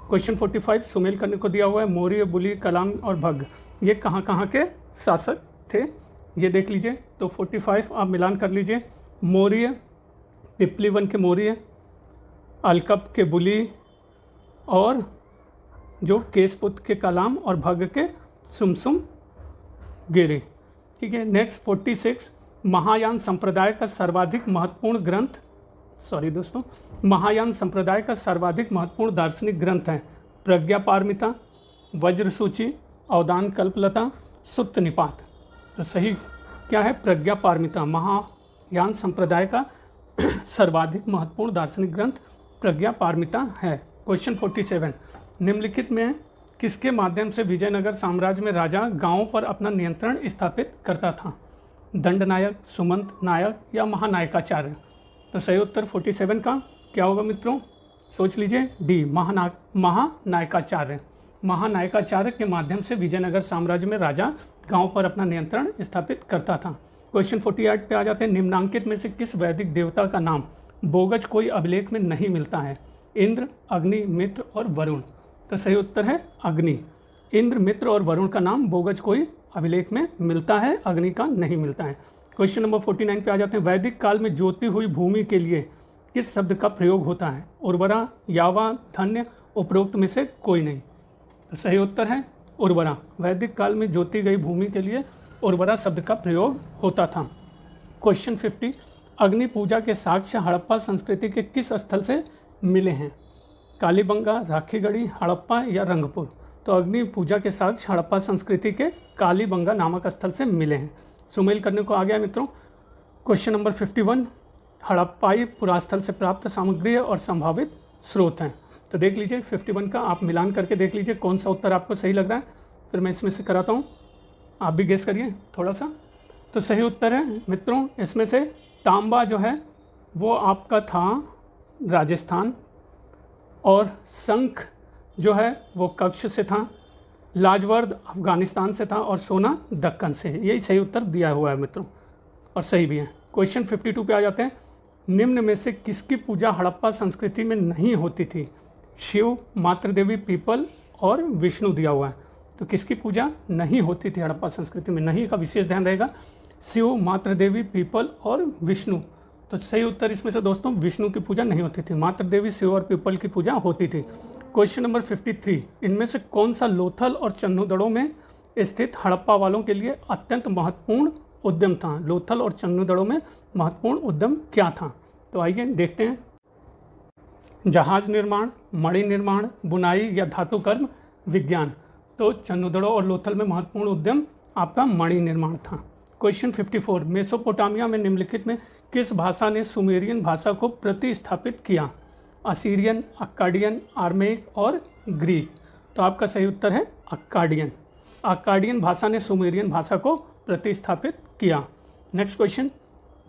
क्वेश्चन 45, सुमेल करने को दिया हुआ है मौर्य, बुली, कलाम और भग्ग ये कहाँ कहाँ के शासक थे? ये देख लीजिए। तो 45 आप मिलान कर लीजिए। मौर्य, पिपलीवन के मौर्य, अलकप के बुली और जो केशपुत के कलाम और भग्ग के सुमसुम गिरी। ठीक है। नेक्स्ट 46, महायान संप्रदाय का सर्वाधिक महत्वपूर्ण ग्रंथ महायान संप्रदाय का सर्वाधिक महत्वपूर्ण दार्शनिक ग्रंथ है प्रज्ञा पारमिता, वज्र सूची, अवदान कल्पलता, सुत्त निपात? तो सही क्या है? प्रज्ञा पारमिता। महायान संप्रदाय का सर्वाधिक महत्वपूर्ण दार्शनिक ग्रंथ प्रज्ञा पारमिता है। क्वेश्चन 47, निम्नलिखित में किसके माध्यम से विजयनगर साम्राज्य में राजा गांवों पर अपना नियंत्रण स्थापित करता था? दंडनायक, सुमंत नायक या महानायकाचार्य? तो सही उत्तर 47 का क्या होगा मित्रों? सोच लीजिए, डी महानायकाचार्य। महानायकाचार्य के माध्यम से विजयनगर साम्राज्य में राजा गांव पर अपना नियंत्रण स्थापित करता था। क्वेश्चन 48 पे आ जाते हैं। निम्नांकित में से किस वैदिक देवता का नाम बोगज कोई अभिलेख में नहीं मिलता है? इंद्र, अग्नि, मित्र और वरुण? तो सही उत्तर है अग्नि। इंद्र, मित्र और वरुण का नाम बोगज कोई अभिलेख में मिलता है, अग्नि का नहीं मिलता है। क्वेश्चन नंबर 49 पे आ जाते हैं। वैदिक काल में जोती हुई भूमि के लिए किस शब्द का प्रयोग होता है? उर्वरा, यावा, धन्य, उपरोक्त में से कोई नहीं? तो सही उत्तर है उर्वरा। वैदिक काल में जोती गई भूमि के लिए उर्वरा शब्द का प्रयोग होता था। क्वेश्चन 50, अग्नि पूजा के साक्ष्य हड़प्पा संस्कृति के किस स्थल से मिले हैं? कालीबंगा, राखीगढ़ी, हड़प्पा या रंगपुर? तो अग्नि पूजा के साक्ष्य हड़प्पा संस्कृति के कालीबंगा नामक स्थल से मिले हैं। सुमेल करने को आ गया मित्रों। क्वेश्चन नंबर 51, हड़प्पाई पुरास्थल से प्राप्त सामग्री और संभावित स्रोत हैं। तो देख लीजिए 51 का आप मिलान करके देख लीजिए कौन सा उत्तर आपको सही लग रहा है, फिर मैं इसमें से कराता हूँ, आप भी गेस करिए थोड़ा सा। तो सही उत्तर है मित्रों इसमें से तांबा जो है वो आपका था राजस्थान, और शंख जो है वो कच्छ से था, लाजवर्द अफगानिस्तान से था और सोना दक्कन से। यही सही उत्तर दिया हुआ है मित्रों और सही भी है। क्वेश्चन 52 पे आ जाते हैं। निम्न में से किसकी पूजा हड़प्पा संस्कृति में नहीं होती थी? शिव, मातृदेवी, पीपल और विष्णु दिया हुआ है। तो किसकी पूजा नहीं होती थी हड़प्पा संस्कृति में? नहीं का विशेष ध्यान रहेगा। शिव, मातृदेवी, पीपल और विष्णु। तो सही उत्तर इसमें से दोस्तों विष्णु की पूजा नहीं होती थी, मातृदेवी, शिव और पीपल की पूजा होती थी। क्वेश्चन नंबर 53, इनमें से कौन सा लोथल और चन्नूदड़ों में स्थित हड़प्पा वालों के लिए अत्यंत महत्वपूर्ण उद्यम था? लोथल और चन्नूदड़ों में महत्वपूर्ण उद्यम क्या था? तो आइए देखते हैं। जहाज निर्माण, मणि निर्माण, बुनाई या धातु कर्म विज्ञान? तो चन्नूदड़ों और लोथल में महत्वपूर्ण उद्यम आपका मणि निर्माण था। क्वेश्चन 54, मेसोपोटामिया में निम्नलिखित में किस भाषा ने सुमेरियन भाषा को प्रतिस्थापित किया? असीरियन, अक्काडियन, आर्मेइक और ग्रीक? तो आपका सही उत्तर है अक्काडियन। अक्काडियन भाषा ने सुमेरियन भाषा को प्रतिस्थापित किया। नेक्स्ट क्वेश्चन,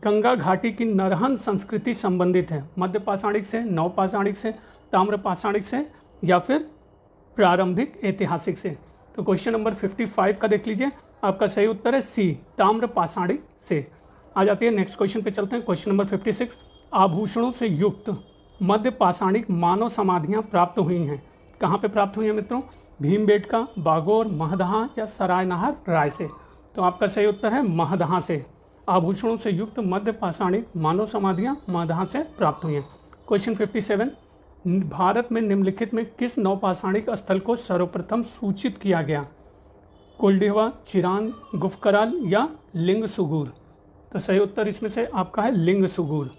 गंगा घाटी की नरहन संस्कृति संबंधित है मध्य पाषाणिक से, नव पाषाणिक से, ताम्र पाषाणिक से या फिर प्रारंभिक ऐतिहासिक से? तो क्वेश्चन नंबर 55 का देख लीजिए, आपका सही उत्तर है सी, ताम्र पाषाणिक से। आ जाती है नेक्स्ट क्वेश्चन पे चलते हैं। क्वेश्चन नंबर 56, आभूषणों से युक्त मध्य पाषाणिक मानव समाधियां प्राप्त हुई हैं। कहाँ पे प्राप्त हुई हैं मित्रों? भीमबेटका, बागोर, महदहा या सरायनहर राय से। तो आपका सही उत्तर है महदहा से। आभूषणों से युक्त मध्य पाषाणिक मानव समाधियां महदहा से प्राप्त हुई हैं। क्वेश्चन 57, भारत में निम्नलिखित में किस नवपाषाणिक स्थल को सर्वप्रथम सूचित किया गया? कोल्डिवा, चिरान, गुफकराल या लिंगसुगुर? तो सही उत्तर इसमें से आपका है लिंगसुगुर।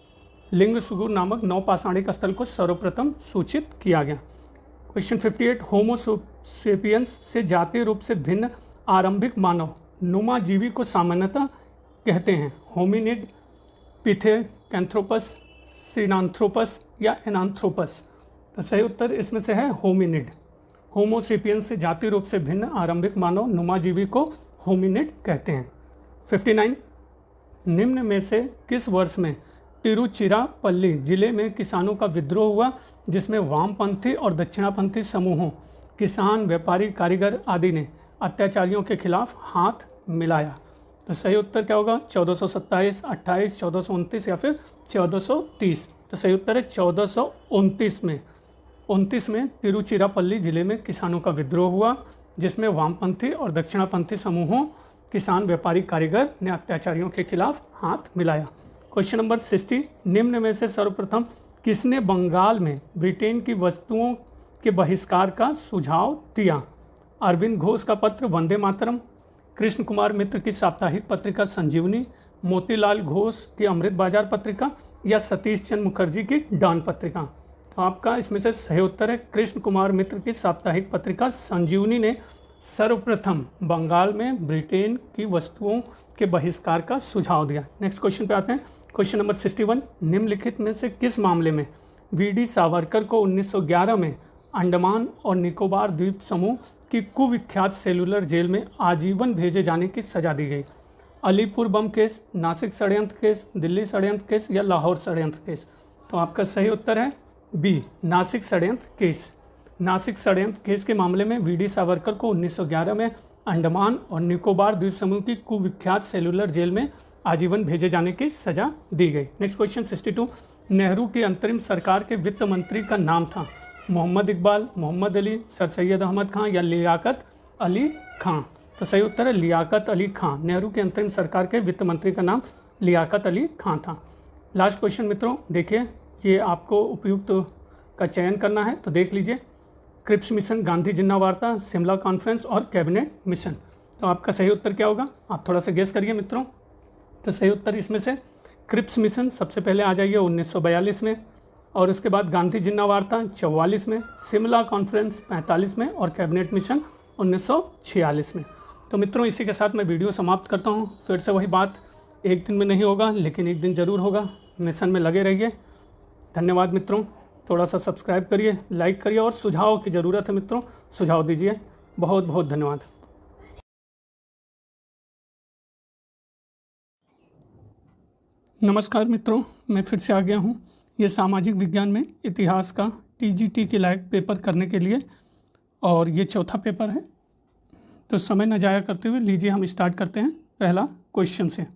लिंगसुगुर नामक नवपाषाणिक स्थल को सर्वप्रथम सूचित किया गया। क्वेश्चन 58, होमो सेपियंस से जातीय रूप से भिन्न आरंभिक मानव नुमा जीवी को सामान्यतः कहते हैं? होमिनिड, पिथेकैंथ्रोपस, सिनांथ्रोपस या एनांथ्रोपस? तो सही उत्तर इसमें से है होमिनिड। होमो सेपियंस से जातीय रूप से भिन्न आरंभिक मानव नुमाजीवी को होमिनिड कहते हैं। 59, निम्न में से किस वर्ष में तिरुचिरापल्ली जिले में किसानों का विद्रोह हुआ जिसमें वामपंथी और दक्षिणापंथी समूहों, किसान, व्यापारी, कारीगर आदि ने अत्याचारियों के खिलाफ हाथ मिलाया? तो सही उत्तर क्या होगा? 1427, 28, 1429 या फिर 1430? तो सही उत्तर है 1429 में। 29 में तिरुचिरापल्ली जिले में किसानों का विद्रोह हुआ जिसमें वामपंथी और दक्षिणापंथी समूहों, किसान, व्यापारी, कारीगर ने अत्याचारियों के खिलाफ हाथ मिलाया। क्वेश्चन नंबर 60, निम्न में से सर्वप्रथम किसने बंगाल में ब्रिटेन की वस्तुओं के बहिष्कार का सुझाव दिया? अरविंद घोष का पत्र वंदे मातरम, कृष्ण कुमार मित्र की साप्ताहिक पत्रिका संजीवनी, मोतीलाल घोष की अमृत बाजार पत्रिका या सतीश चंद्र मुखर्जी की डान पत्रिका? तो आपका इसमें से सही उत्तर है कृष्ण कुमार मित्र की साप्ताहिक पत्रिका संजीवनी ने सर्वप्रथम बंगाल में ब्रिटेन की वस्तुओं के बहिष्कार का सुझाव दिया। नेक्स्ट क्वेश्चन पे आते हैं। क्वेश्चन नंबर 61, निम्नलिखित में से किस मामले में वी.डी. सावरकर को 1911 में अंडमान और निकोबार द्वीप समूह की कुविख्यात सेलुलर जेल में आजीवन भेजे जाने की सजा दी गई? अलीपुर बम केस, नासिक षड्यंत्र केस, दिल्ली षड्यंत्र केस या लाहौर षड्यंत्र केस? तो आपका सही उत्तर है बी, नासिक षड्यंत्र केस। नासिक षड्यंत्र केस के मामले में वी.डी. सावरकर को 1911 में अंडमान और निकोबार द्वीप समूह की कुविख्यात सेलुलर जेल में आजीवन भेजे जाने की सजा दी गई। नेक्स्ट क्वेश्चन 62, नेहरू की अंतरिम सरकार के वित्त मंत्री का नाम था? मोहम्मद इकबाल, मोहम्मद अली, सर सैयद अहमद खां या लियाकत अली खां? तो सही उत्तर है लियाकत अली खां। नेहरू की अंतरिम सरकार के वित्त मंत्री का नाम लियाकत अली खां था। लास्ट क्वेश्चन मित्रों देखिए, ये आपको उपयुक्त का चयन करना है तो देख लीजिए। क्रिप्स मिशन, गांधी जिन्ना वार्ता, शिमला कॉन्फ्रेंस और कैबिनेट मिशन? तो आपका सही उत्तर क्या होगा? आप थोड़ा सा गेस करिए मित्रों। तो सही उत्तर इसमें से क्रिप्स मिशन सबसे पहले आ जाइए 1942 में, और उसके बाद गांधी जिन्ना वार्ता 44 में, शिमला कॉन्फ्रेंस 45 में और कैबिनेट मिशन 1946 में। तो मित्रों इसी के साथ मैं वीडियो समाप्त करता हूँ। फिर से वही बात, एक दिन में नहीं होगा लेकिन एक दिन ज़रूर होगा। मिशन में लगे रहिए। धन्यवाद मित्रों। थोड़ा सा सब्सक्राइब करिए, लाइक करिए और सुझाव की ज़रूरत है मित्रों, सुझाव दीजिए। बहुत बहुत धन्यवाद। नमस्कार मित्रों, मैं फिर से आ गया हूँ ये सामाजिक विज्ञान में इतिहास का टीजीटी के लायक पेपर करने के लिए, और ये चौथा पेपर है। तो समय न जाया करते हुए लीजिए हम स्टार्ट करते हैं पहला क्वेश्चन से।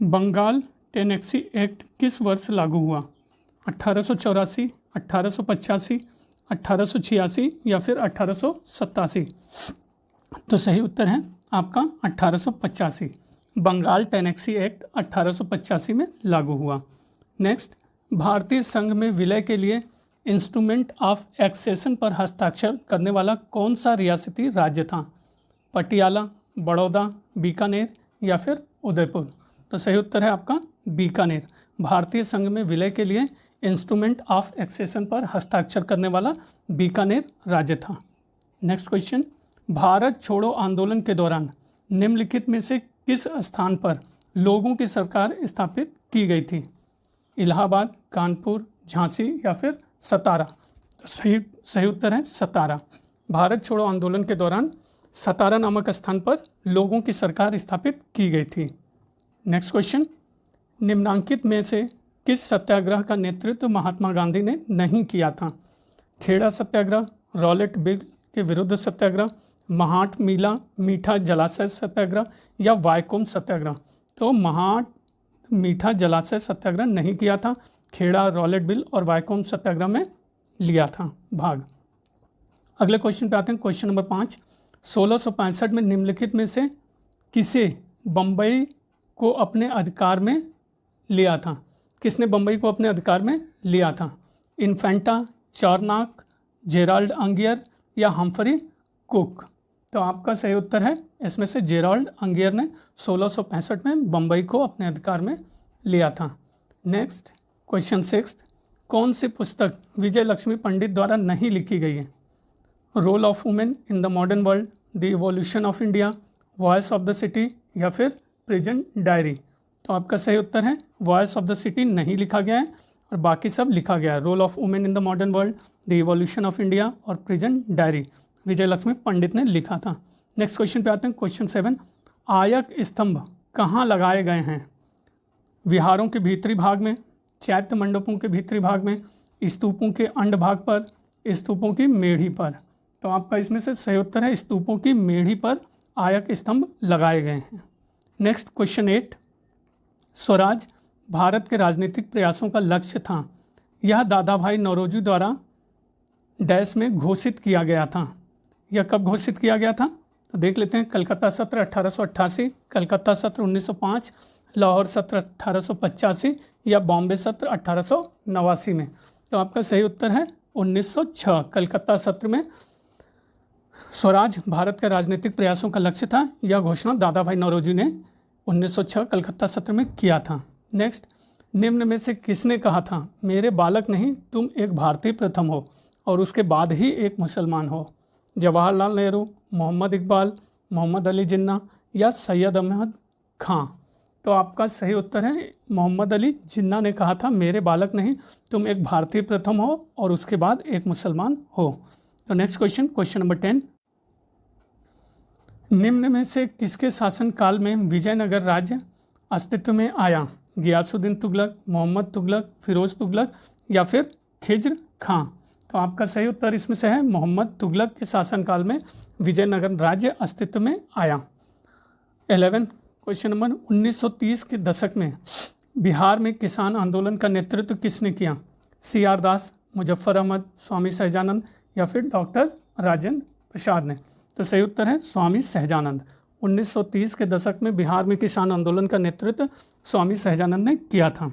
बंगाल टेनेक्सी एक्ट किस वर्ष लागू हुआ? 1884, 1885, 1886 या फिर 1887? तो सही उत्तर है आपका 1885। बंगाल टेनेक्सी एक्ट 1885 में लागू हुआ। नेक्स्ट, भारतीय संघ में विलय के लिए इंस्ट्रूमेंट ऑफ एक्सेशन पर हस्ताक्षर करने वाला कौन सा रियासती राज्य था? पटियाला, बड़ौदा, बीकानेर या फिर उदयपुर? तो सही उत्तर है आपका बीकानेर। भारतीय संघ में विलय के लिए इंस्ट्रूमेंट ऑफ एक्सेशन पर हस्ताक्षर करने वाला बीकानेर राज्य था। नेक्स्ट क्वेश्चन, भारत छोड़ो आंदोलन के दौरान निम्नलिखित में से किस स्थान पर लोगों की सरकार स्थापित की गई थी? इलाहाबाद, कानपुर, झांसी या फिर सतारा? तो सही उत्तर है सतारा। भारत छोड़ो आंदोलन के दौरान सतारा नामक स्थान पर लोगों की सरकार स्थापित की गई थी। नेक्स्ट क्वेश्चन, निम्नांकित में से किस सत्याग्रह का नेतृत्व महात्मा गांधी ने नहीं किया था? खेड़ा सत्याग्रह, रॉलेट बिल के विरुद्ध सत्याग्रह, महाट मीला मीठा जलाशय सत्याग्रह या वायकोम सत्याग्रह? तो महाट मीठा जलाशय सत्याग्रह नहीं किया था। खेड़ा, रॉलेट बिल और वायकोम सत्याग्रह में लिया था भाग। अगले क्वेश्चन पे आते हैं, क्वेश्चन नंबर 5। 1665 में निम्नलिखित में से किसे बम्बई को अपने अधिकार में लिया था? किसने बम्बई को अपने अधिकार में लिया था? इन्फेंटा, चार्नाक, जेराल्ड अंगियर या हम्फरी कुक? तो आपका सही उत्तर है इसमें से जेराल्ड अंगियर ने 1665 में बम्बई को अपने अधिकार में लिया था। Next question 6। कौन सी पुस्तक विजय लक्ष्मी पंडित द्वारा नहीं लिखी गई है? Role of women in the modern world, the evolution of India, voice of the city या फिर प्रेजेंट डायरी? तो आपका सही उत्तर है वॉइस ऑफ द सिटी नहीं लिखा गया है और बाकी सब लिखा गया है। Role of women in the modern world, the evolution of India और प्रेजेंट डायरी विजय लक्ष्मी पंडित ने लिखा था। नेक्स्ट क्वेश्चन पे आते हैं, क्वेश्चन 7। आयक स्तंभ कहाँ लगाए गए हैं? विहारों के भीतरी भाग में, चैत्य मंडपों के भीतरी भाग में, स्तूपों के अंड भाग पर, स्तूपों की मेढ़ी पर? तो आपका इसमें से सही उत्तर है स्तूपों की मेढ़ी पर आयक स्तंभ लगाए गए हैं। Next question 8। स्वराज भारत के राजनीतिक प्रयासों का लक्ष्य था। यह दादा भाई नौरोजी द्वारा डैश में घोषित किया गया था। यह कब घोषित किया गया था? तो देख लेते हैं। कलकत्ता सत्र 1888, कलकत्ता सत्र 1905, लाहौर सत्र 1885 या बॉम्बे सत्र 1889 में? तो आपका सही उत्तर है 1906। कलकत्ता सत्र में स्वराज भारत के राजनीतिक प्रयासों का लक्ष्य था। यह घोषणा दादा भाई नौरोजी ने 1906 कलकत्ता सत्र में किया था। नेक्स्ट, निम्न में से किसने कहा था मेरे बालक नहीं तुम एक भारतीय प्रथम हो और उसके बाद ही एक मुसलमान हो? जवाहरलाल नेहरू, मोहम्मद इकबाल, मोहम्मद अली जिन्ना या सैयद अहमद खां? तो आपका सही उत्तर है मोहम्मद अली जिन्ना ने कहा था मेरे बालक नहीं तुम एक भारतीय प्रथम हो और उसके बाद एक मुसलमान हो। तो नेक्स्ट क्वेश्चन, क्वेश्चन नंबर 10। निम्न में से किसके शासनकाल में विजयनगर राज्य अस्तित्व में आया? गियासुद्दीन तुगलक, मोहम्मद तुगलक, फिरोज तुगलक या फिर खिज्र खां? तो आपका सही उत्तर इसमें से है मोहम्मद तुगलक के शासनकाल में विजयनगर राज्य अस्तित्व में आया। 11 क्वेश्चन नंबर 1930 के दशक में बिहार में किसान आंदोलन का नेतृत्व किसने किया? CR दास, मुजफ्फर अहमद, स्वामी सहजानंद या फिर डॉक्टर राजेंद्र प्रसाद ने? तो सही उत्तर है स्वामी सहजानंद। 1930 के दशक में बिहार में किसान आंदोलन का नेतृत्व स्वामी सहजानंद ने किया था।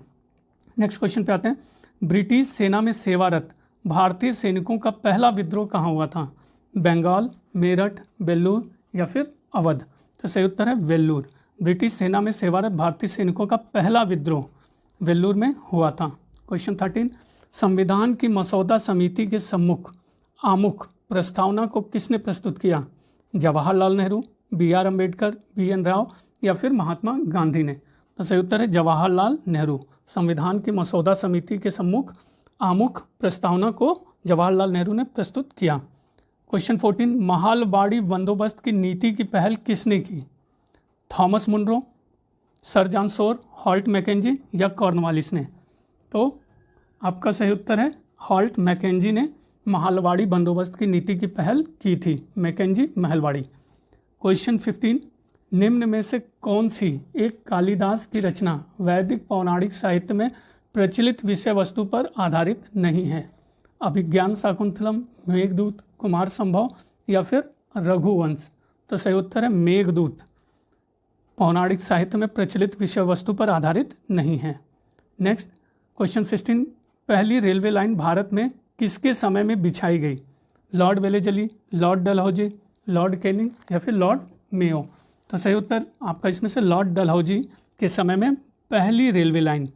नेक्स्ट क्वेश्चन पे आते हैं। ब्रिटिश सेना में सेवारत भारतीय सैनिकों का पहला विद्रोह कहाँ हुआ था? बंगाल, मेरठ, वेल्लूर या फिर अवध? तो सही उत्तर है वेल्लूर। ब्रिटिश सेना में सेवारत भारतीय सैनिकों का पहला विद्रोह वेल्लूर में हुआ था। क्वेश्चन 13। संविधान की मसौदा समिति के सम्मुख आमुख प्रस्तावना को किसने प्रस्तुत किया? जवाहरलाल नेहरू, BR अम्बेडकर, BN राव या फिर महात्मा गांधी ने? तो सही उत्तर है जवाहरलाल नेहरू। संविधान की मसौदा समिति के सम्मुख आमुख प्रस्तावना को जवाहरलाल नेहरू ने प्रस्तुत किया। क्वेश्चन 14। महालवाड़ी बंदोबस्त की नीति की पहल किसने की? Thomas Munro, sir John Shore, Holt Mackenzie या कॉर्नवालिस ने? तो आपका सही उत्तर है हॉल्ट मैकेंजी ने महालवाड़ी बंदोबस्त की नीति की पहल की थी। मैकेंजी महलवाड़ी। क्वेश्चन 15। निम्न में से कौन सी एक कालिदास की रचना वैदिक पौराणिक साहित्य में प्रचलित विषय वस्तु पर आधारित नहीं है? अभिज्ञान शाकुंतलम, मेघदूत, कुमार संभव या फिर रघुवंश? तो सही उत्तर है मेघदूत। पौराणिक साहित्य में प्रचलित विषय वस्तु पर आधारित नहीं है। Next question 16। पहली रेलवे लाइन भारत में किसके समय में बिछाई गई? Lord Wellesley, Lord Dalhousie, Lord Canning या फिर लॉर्ड मेयो? तो सही उत्तर आपका इसमें से लॉर्ड डलहौजी के समय में पहली रेलवे लाइन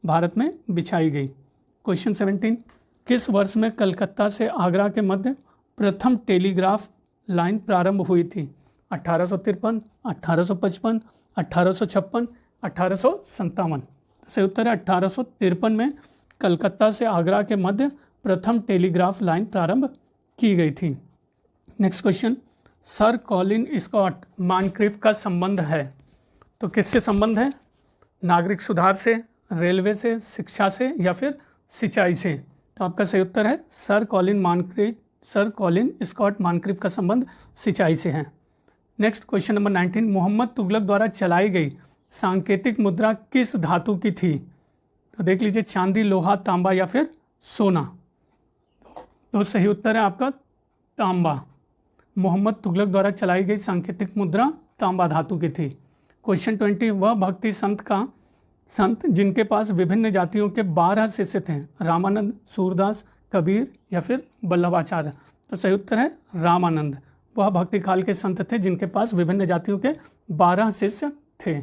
भारत में बिछाई गई। क्वेश्चन 17। किस वर्ष में कलकत्ता से आगरा के मध्य प्रथम टेलीग्राफ लाइन प्रारंभ हुई थी? 1853, 1855, 1856, 1857? सही उत्तर है 1853 में कलकत्ता से आगरा के मध्य प्रथम टेलीग्राफ लाइन प्रारंभ की गई थी। Next question. Sir Colin Scott Moncrieff का संबंध है? तो किससे संबंध है? नागरिक सुधार से, रेलवे से, शिक्षा से या फिर सिंचाई से? तो आपका सही उत्तर है सर कॉलिन स्कॉट मानक्रिफ का संबंध सिंचाई से है। Next question number 19। Mohammad Tughlaq द्वारा चलाई गई सांकेतिक मुद्रा किस धातु की थी? तो देख लीजिए, चांदी, लोहा, तांबा या फिर सोना। तो सही उत्तर है आपका तांबा। मोहम्मद तुगलक द्वारा चलाई गई सांकेतिक मुद्रा तांबा धातु की थी। क्वेश्चन 20, वह भक्ति संत जिनके पास विभिन्न जातियों के 12 शिष्य थे, रामानंद, सूरदास, कबीर या फिर वल्लभाचार्य। तो सही उत्तर है रामानंद। वह भक्ति काल के संत थे जिनके पास विभिन्न जातियों के 12 शिष्य थे।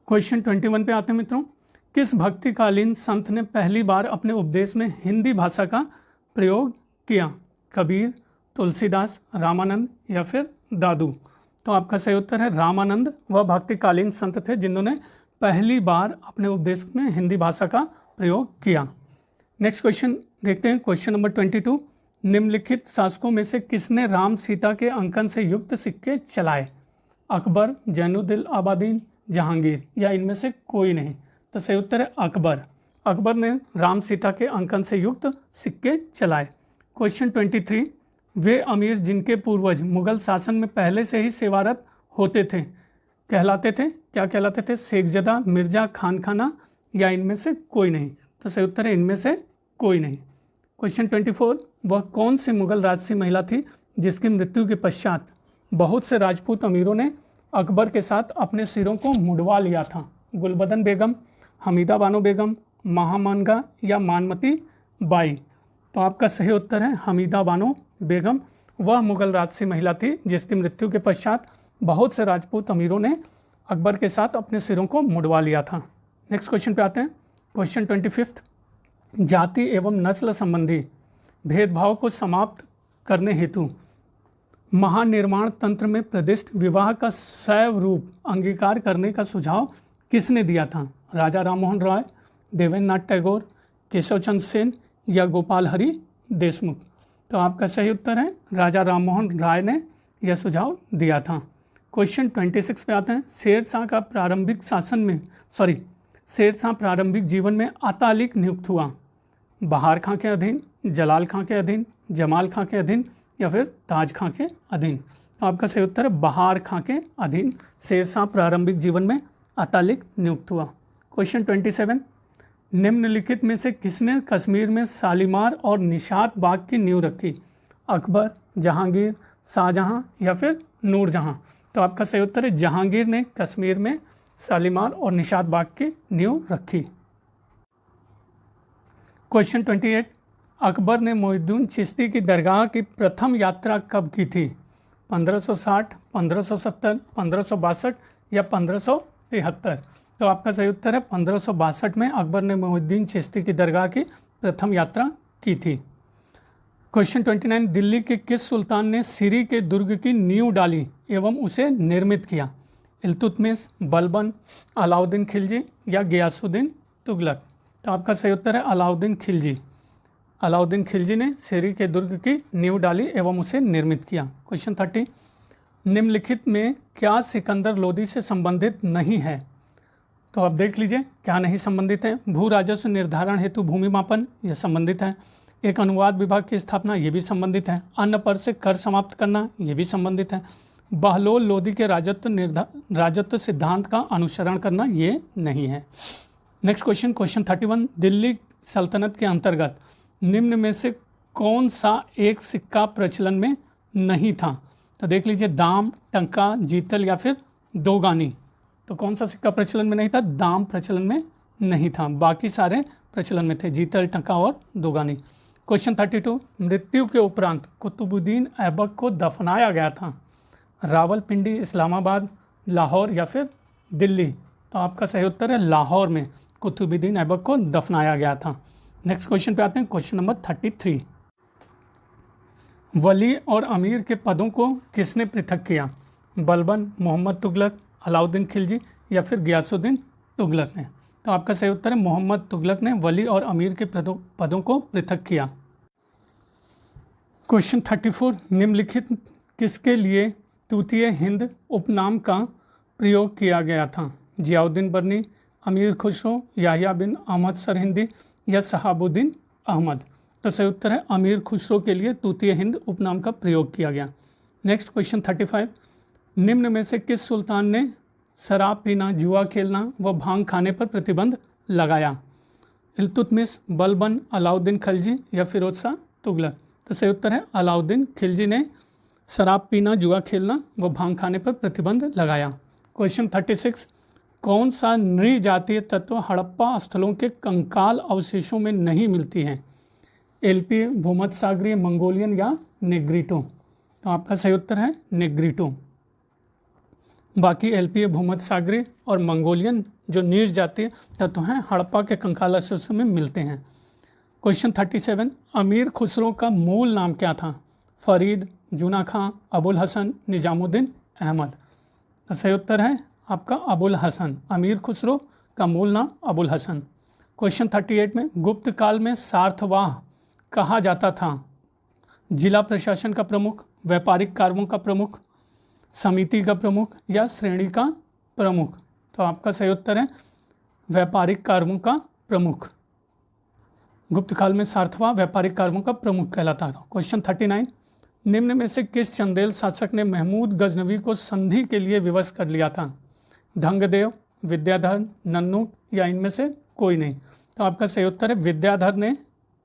क्वेश्चन 21 पे आते हैं मित्रों। किस भक्तिकालीन संत ने पहली बार अपने उपदेश में हिंदी भाषा का प्रयोग किया? कबीर, तुलसीदास, रामानंद या फिर दादू। तो आपका सही उत्तर है रामानंद। वह भक्तिकालीन संत थे जिन्होंने पहली बार अपने उपदेश में हिंदी भाषा का प्रयोग किया। नेक्स्ट क्वेश्चन देखते हैं, क्वेश्चन नंबर 22। निम्नलिखित शासकों में से किसने राम सीता के अंकन से युक्त सिक्के चलाए? अकबर, जैनुद्दीन आबादीन, जहांगीर या इनमें से कोई नहीं। तो सही उत्तर है अकबर। अकबर ने राम सीता के अंकन से युक्त सिक्के चलाए। क्वेश्चन 23, वे अमीर जिनके पूर्वज मुगल शासन में पहले से ही सेवारत होते थे कहलाते थे, क्या कहलाते थे? शेखजदा, मिर्जा, खानखाना या इनमें से कोई नहीं। तो सही उत्तर है इनमें से कोई नहीं। क्वेश्चन 24, वह कौन सी मुगल राजसी महिला थी जिसकी मृत्यु के पश्चात बहुत से राजपूत अमीरों ने अकबर के साथ अपने सिरों को मुड़वा लिया था? गुलबदन बेगम, हमीदा बानो बेगम, महामानगा या मानमती बाई। तो आपका सही उत्तर है हमीदा बानो बेगम। वह मुगल राजसी महिला थी जिसकी मृत्यु के पश्चात बहुत से राजपूत अमीरों ने अकबर के साथ अपने सिरों को मुड़वा लिया था। नेक्स्ट क्वेश्चन पे आते हैं, क्वेश्चन 25, जाति एवं नस्ल संबंधी भेदभाव को समाप्त करने हेतु महानिर्माण तंत्र में प्रतिष्ठित विवाह का शैव रूप अंगीकार करने का सुझाव किसने दिया था? राजा राममोहन राय, देवेंद्र नाथ टैगोर, केशव चंद्र सेन या गोपाल हरि देशमुख। तो आपका सही उत्तर है राजा राममोहन राय ने यह सुझाव दिया था। क्वेश्चन 26 पे आते हैं, शेरशाह का प्रारंभिक शेरशाह प्रारंभिक जीवन में अतालिक नियुक्त हुआ? बहार खां के अधीन, जलाल खां के अधीन, जमाल खां के अधीन या फिर ताज खां के अधीन। तो आपका सही उत्तर है बहार खां के अधीन शेरशाह प्रारंभिक जीवन में अतालिक नियुक्त हुआ। क्वेश्चन 27, निम्नलिखित में से किसने कश्मीर में शालीमार और निशात बाग की नींव रखी? अकबर, जहांगीर, शाहजहां या फिर नूरजहां। तो आपका सही उत्तर है जहांगीर ने कश्मीर में शालीमार और निशात बाग की नींव रखी। क्वेश्चन 28, अकबर ने मोहिउद्दीन चिश्ती की दरगाह की प्रथम यात्रा कब की थी? 1560, 1570, 1562 या 1573। तो आपका सही उत्तर है 1562 में अकबर ने मोहिउद्दीन चिश्ती की दरगाह की प्रथम यात्रा की थी। क्वेश्चन 29, दिल्ली के किस सुल्तान ने सिरी के दुर्ग की नींव डाली एवं उसे निर्मित किया? इल्तुतमिश, बलबन, अलाउद्दीन खिलजी या गियासुद्दीन तुगलक। तो आपका सही उत्तर है अलाउद्दीन खिलजी। अलाउद्दीन खिलजी ने सिरी के दुर्ग की नींव डाली एवं उसे निर्मित किया। क्वेश्चन 30, निम्नलिखित में क्या सिकंदर लोदी से संबंधित नहीं है? तो आप देख लीजिए क्या नहीं संबंधित है। भू राजस्व निर्धारण हेतु भूमि मापन, यह संबंधित है। एक अनुवाद विभाग की स्थापना, ये भी संबंधित है। अन्न पर से कर समाप्त करना, ये भी संबंधित है। बहलोल लोदी के राजत्व सिद्धांत का अनुसरण करना, ये नहीं है। नेक्स्ट क्वेश्चन, क्वेश्चन 31, दिल्ली सल्तनत के अंतर्गत निम्न में से कौन सा एक सिक्का प्रचलन में नहीं था? तो देख लीजिए दाम, टंका, जीतल या फिर दोगानी। तो कौन सा सिक्का प्रचलन में नहीं था? दाम प्रचलन में नहीं था, बाकी सारे प्रचलन में थे, जीतल, टंका और दोगानी। क्वेश्चन 32, मृत्यु के उपरांत कुतुबुद्दीन ऐबक को दफनाया गया था? रावलपिंडी, इस्लामाबाद, लाहौर या फिर दिल्ली। तो आपका सही उत्तर है लाहौर में कुतुबुद्दीन ऐबक को दफनाया गया था। नेक्स्ट क्वेश्चन पे आते हैं, क्वेश्चन नंबर 33, वली और अमीर के पदों को किसने पृथक किया? बलबन, मोहम्मद तुगलक, अलाउद्दीन खिलजी या फिर गियासुद्दीन तुगलक ने। तो आपका सही उत्तर है मोहम्मद तुगलक ने वली और अमीर के पदों को पृथक किया। क्वेश्चन 34, निम्नलिखित किसके लिए तूतीय हिंद उपनाम का प्रयोग किया गया था? जियाउद्दीन बर्नी, अमीर खुसरो, याह्या बिन अहमद सरहिंदी या शहाबुद्दीन अहमद। तो सही उत्तर है अमीर खुसरो के लिए तूतीय हिंद उपनाम का प्रयोग किया गया। नेक्स्ट क्वेश्चन 35, निम्न में से किस सुल्तान ने शराब पीना, जुआ खेलना व भांग खाने पर प्रतिबंध लगाया? इल्तुतमिश, बलबन, अलाउद्दीन खिलजी या फिरोज शाह तुगलक? तो सही उत्तर है अलाउद्दीन खिलजी ने शराब पीना, जुआ खेलना व भांग खाने पर प्रतिबंध लगाया। क्वेश्चन 36, कौन सा नृजातीय तत्व हड़प्पा स्थलों के कंकाल अवशेषों में नहीं मिलती है? एलपी, भूमध्यसागरीय, मंगोलियन या नेग्रिटो? तो आपका सही उत्तर है नेग्रिटो। बाकी एलपी, भूमध्यसागरीय और मंगोलियन जो नीच जातीय तत्व हैं हड़प्पा के कंकाल अवशेषों में मिलते हैं। क्वेश्चन 37, अमीर खुसरो का मूल नाम क्या था? फरीद, जूना खां, अबुल हसन, निजामुद्दीन अहमद? तो सही उत्तर है आपका अबुल हसन। अमीर खुसरो का मूल नाम अबुल हसन। क्वेश्चन 38 में गुप्त काल में सार्थवाह कहा जाता था? जिला प्रशासन का प्रमुख, व्यापारिक कार्यों का प्रमुख, समिति का प्रमुख या श्रेणी का प्रमुख? तो आपका सही उत्तर है व्यापारिक कार्यों का प्रमुख। गुप्त काल में सार्थवाह व्यापारिक कार्यों का प्रमुख कहलाता था। क्वेश्चन 39, निम्न में से किस चंदेल शासक ने महमूद गजनवी को संधि के लिए विवश कर लिया था? धंगदेव, विद्याधर, नन्नूक या इनमें से कोई नहीं? तो आपका सही उत्तर है विद्याधर ने,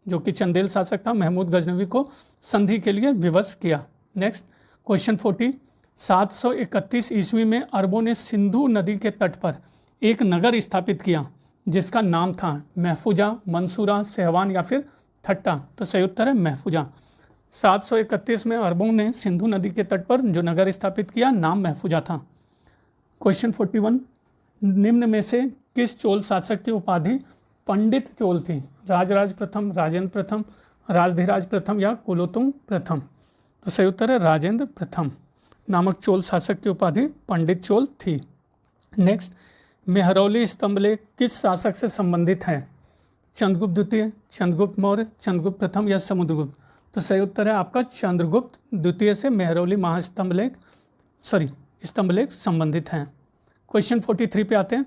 जो कि चंदेल शासक था, महमूद गजनवी को संधि के लिए विवश किया। नेक्स्ट क्वेश्चन 40, 731 ईस्वी में अरबों ने सिंधु नदी के तट पर एक नगर स्थापित किया जिसका नाम था महफूजा, मंसूरा, सहवान या फिर थट्टा? तो सही उत्तर है महफूजा। 731 में अरबों ने सिंधु नदी के तट पर जो नगर स्थापित किया नाम महफूजा था। क्वेश्चन 41, निम्न में से किस चोल शासक की उपाधि पंडित चोल थी? राजराज प्रथम, राजेंद्र प्रथम, राजधिराज प्रथम या कुलोत्तुंग प्रथम? तो सही उत्तर है राजेंद्र प्रथम नामक चोल शासक की उपाधि पंडित चोल थी। नेक्स्ट, मेहरौली स्तंभलेख किस शासक से संबंधित है? चंद्रगुप्त द्वितीय, चंद्रगुप्त मौर्य, चंद्रगुप्त प्रथम या समुद्रगुप्त? तो सही उत्तर है आपका चंद्रगुप्त द्वितीय से मेहरौली स्तंभलेख संबंधित हैं। क्वेश्चन 43 पे आते हैं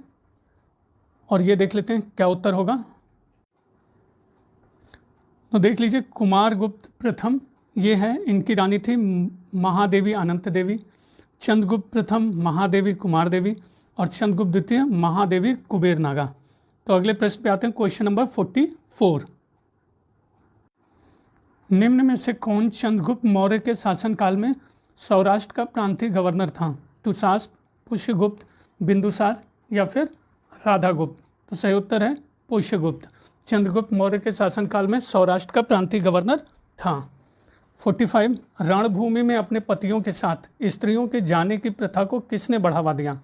और ये देख लेते हैं क्या उत्तर होगा। तो देख लीजिए, कुमारगुप्त प्रथम ये है, इनकी रानी थी महादेवी अनंत देवी। चंद्रगुप्त प्रथम महादेवी कुमार देवी और चंद्रगुप्त द्वितीय महादेवी कुबेर नागा। तो अगले प्रश्न पे आते हैं, क्वेश्चन नंबर 44, निम्न में से कौन चंद्रगुप्त मौर्य के शासनकाल में सौराष्ट्र का प्रांतीय गवर्नर था? तुषास्प, पुष्यगुप्त, बिंदुसार या फिर राधागुप्त? तो सही उत्तर है पुष्यगुप्त। चंद्रगुप्त मौर्य के शासनकाल में सौराष्ट्र का प्रांतीय गवर्नर था। 45, रणभूमि में अपने पतियों के साथ स्त्रियों के जाने की प्रथा को किसने बढ़ावा दिया?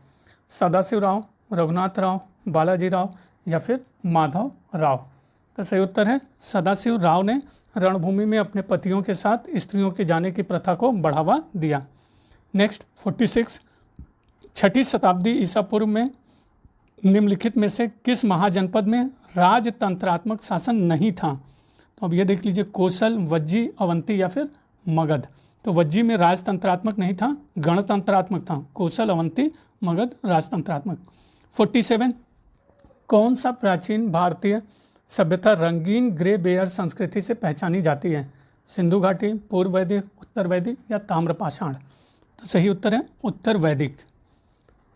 सदाशिव राव, रघुनाथ राव, बालाजी राव या फिर माधव राव? तो सही उत्तर है सदाशिव राव ने रणभूमि में अपने पतियों के साथ स्त्रियों के जाने की प्रथा को बढ़ावा दिया। नेक्स्ट 46, छठी शताब्दी ईसा पूर्व में निम्नलिखित में से किस महाजनपद में राजतंत्रात्मक शासन नहीं था? तो अब ये देख लीजिए, कौशल, वज्जी, अवंती या फिर मगध? तो वज्जी में राजतंत्रात्मक नहीं था, गणतंत्रात्मक था। कौशल, अवंती, मगध राजतंत्रात्मक। 47, कौन सा प्राचीन भारतीय सभ्यता रंगीन ग्रे बेयर संस्कृति से पहचानी जाती है? सिंधु घाटी, पूर्व वैदिक, उत्तर वैदिक या ताम्रपाषाण? तो सही उत्तर है उत्तर वैदिक।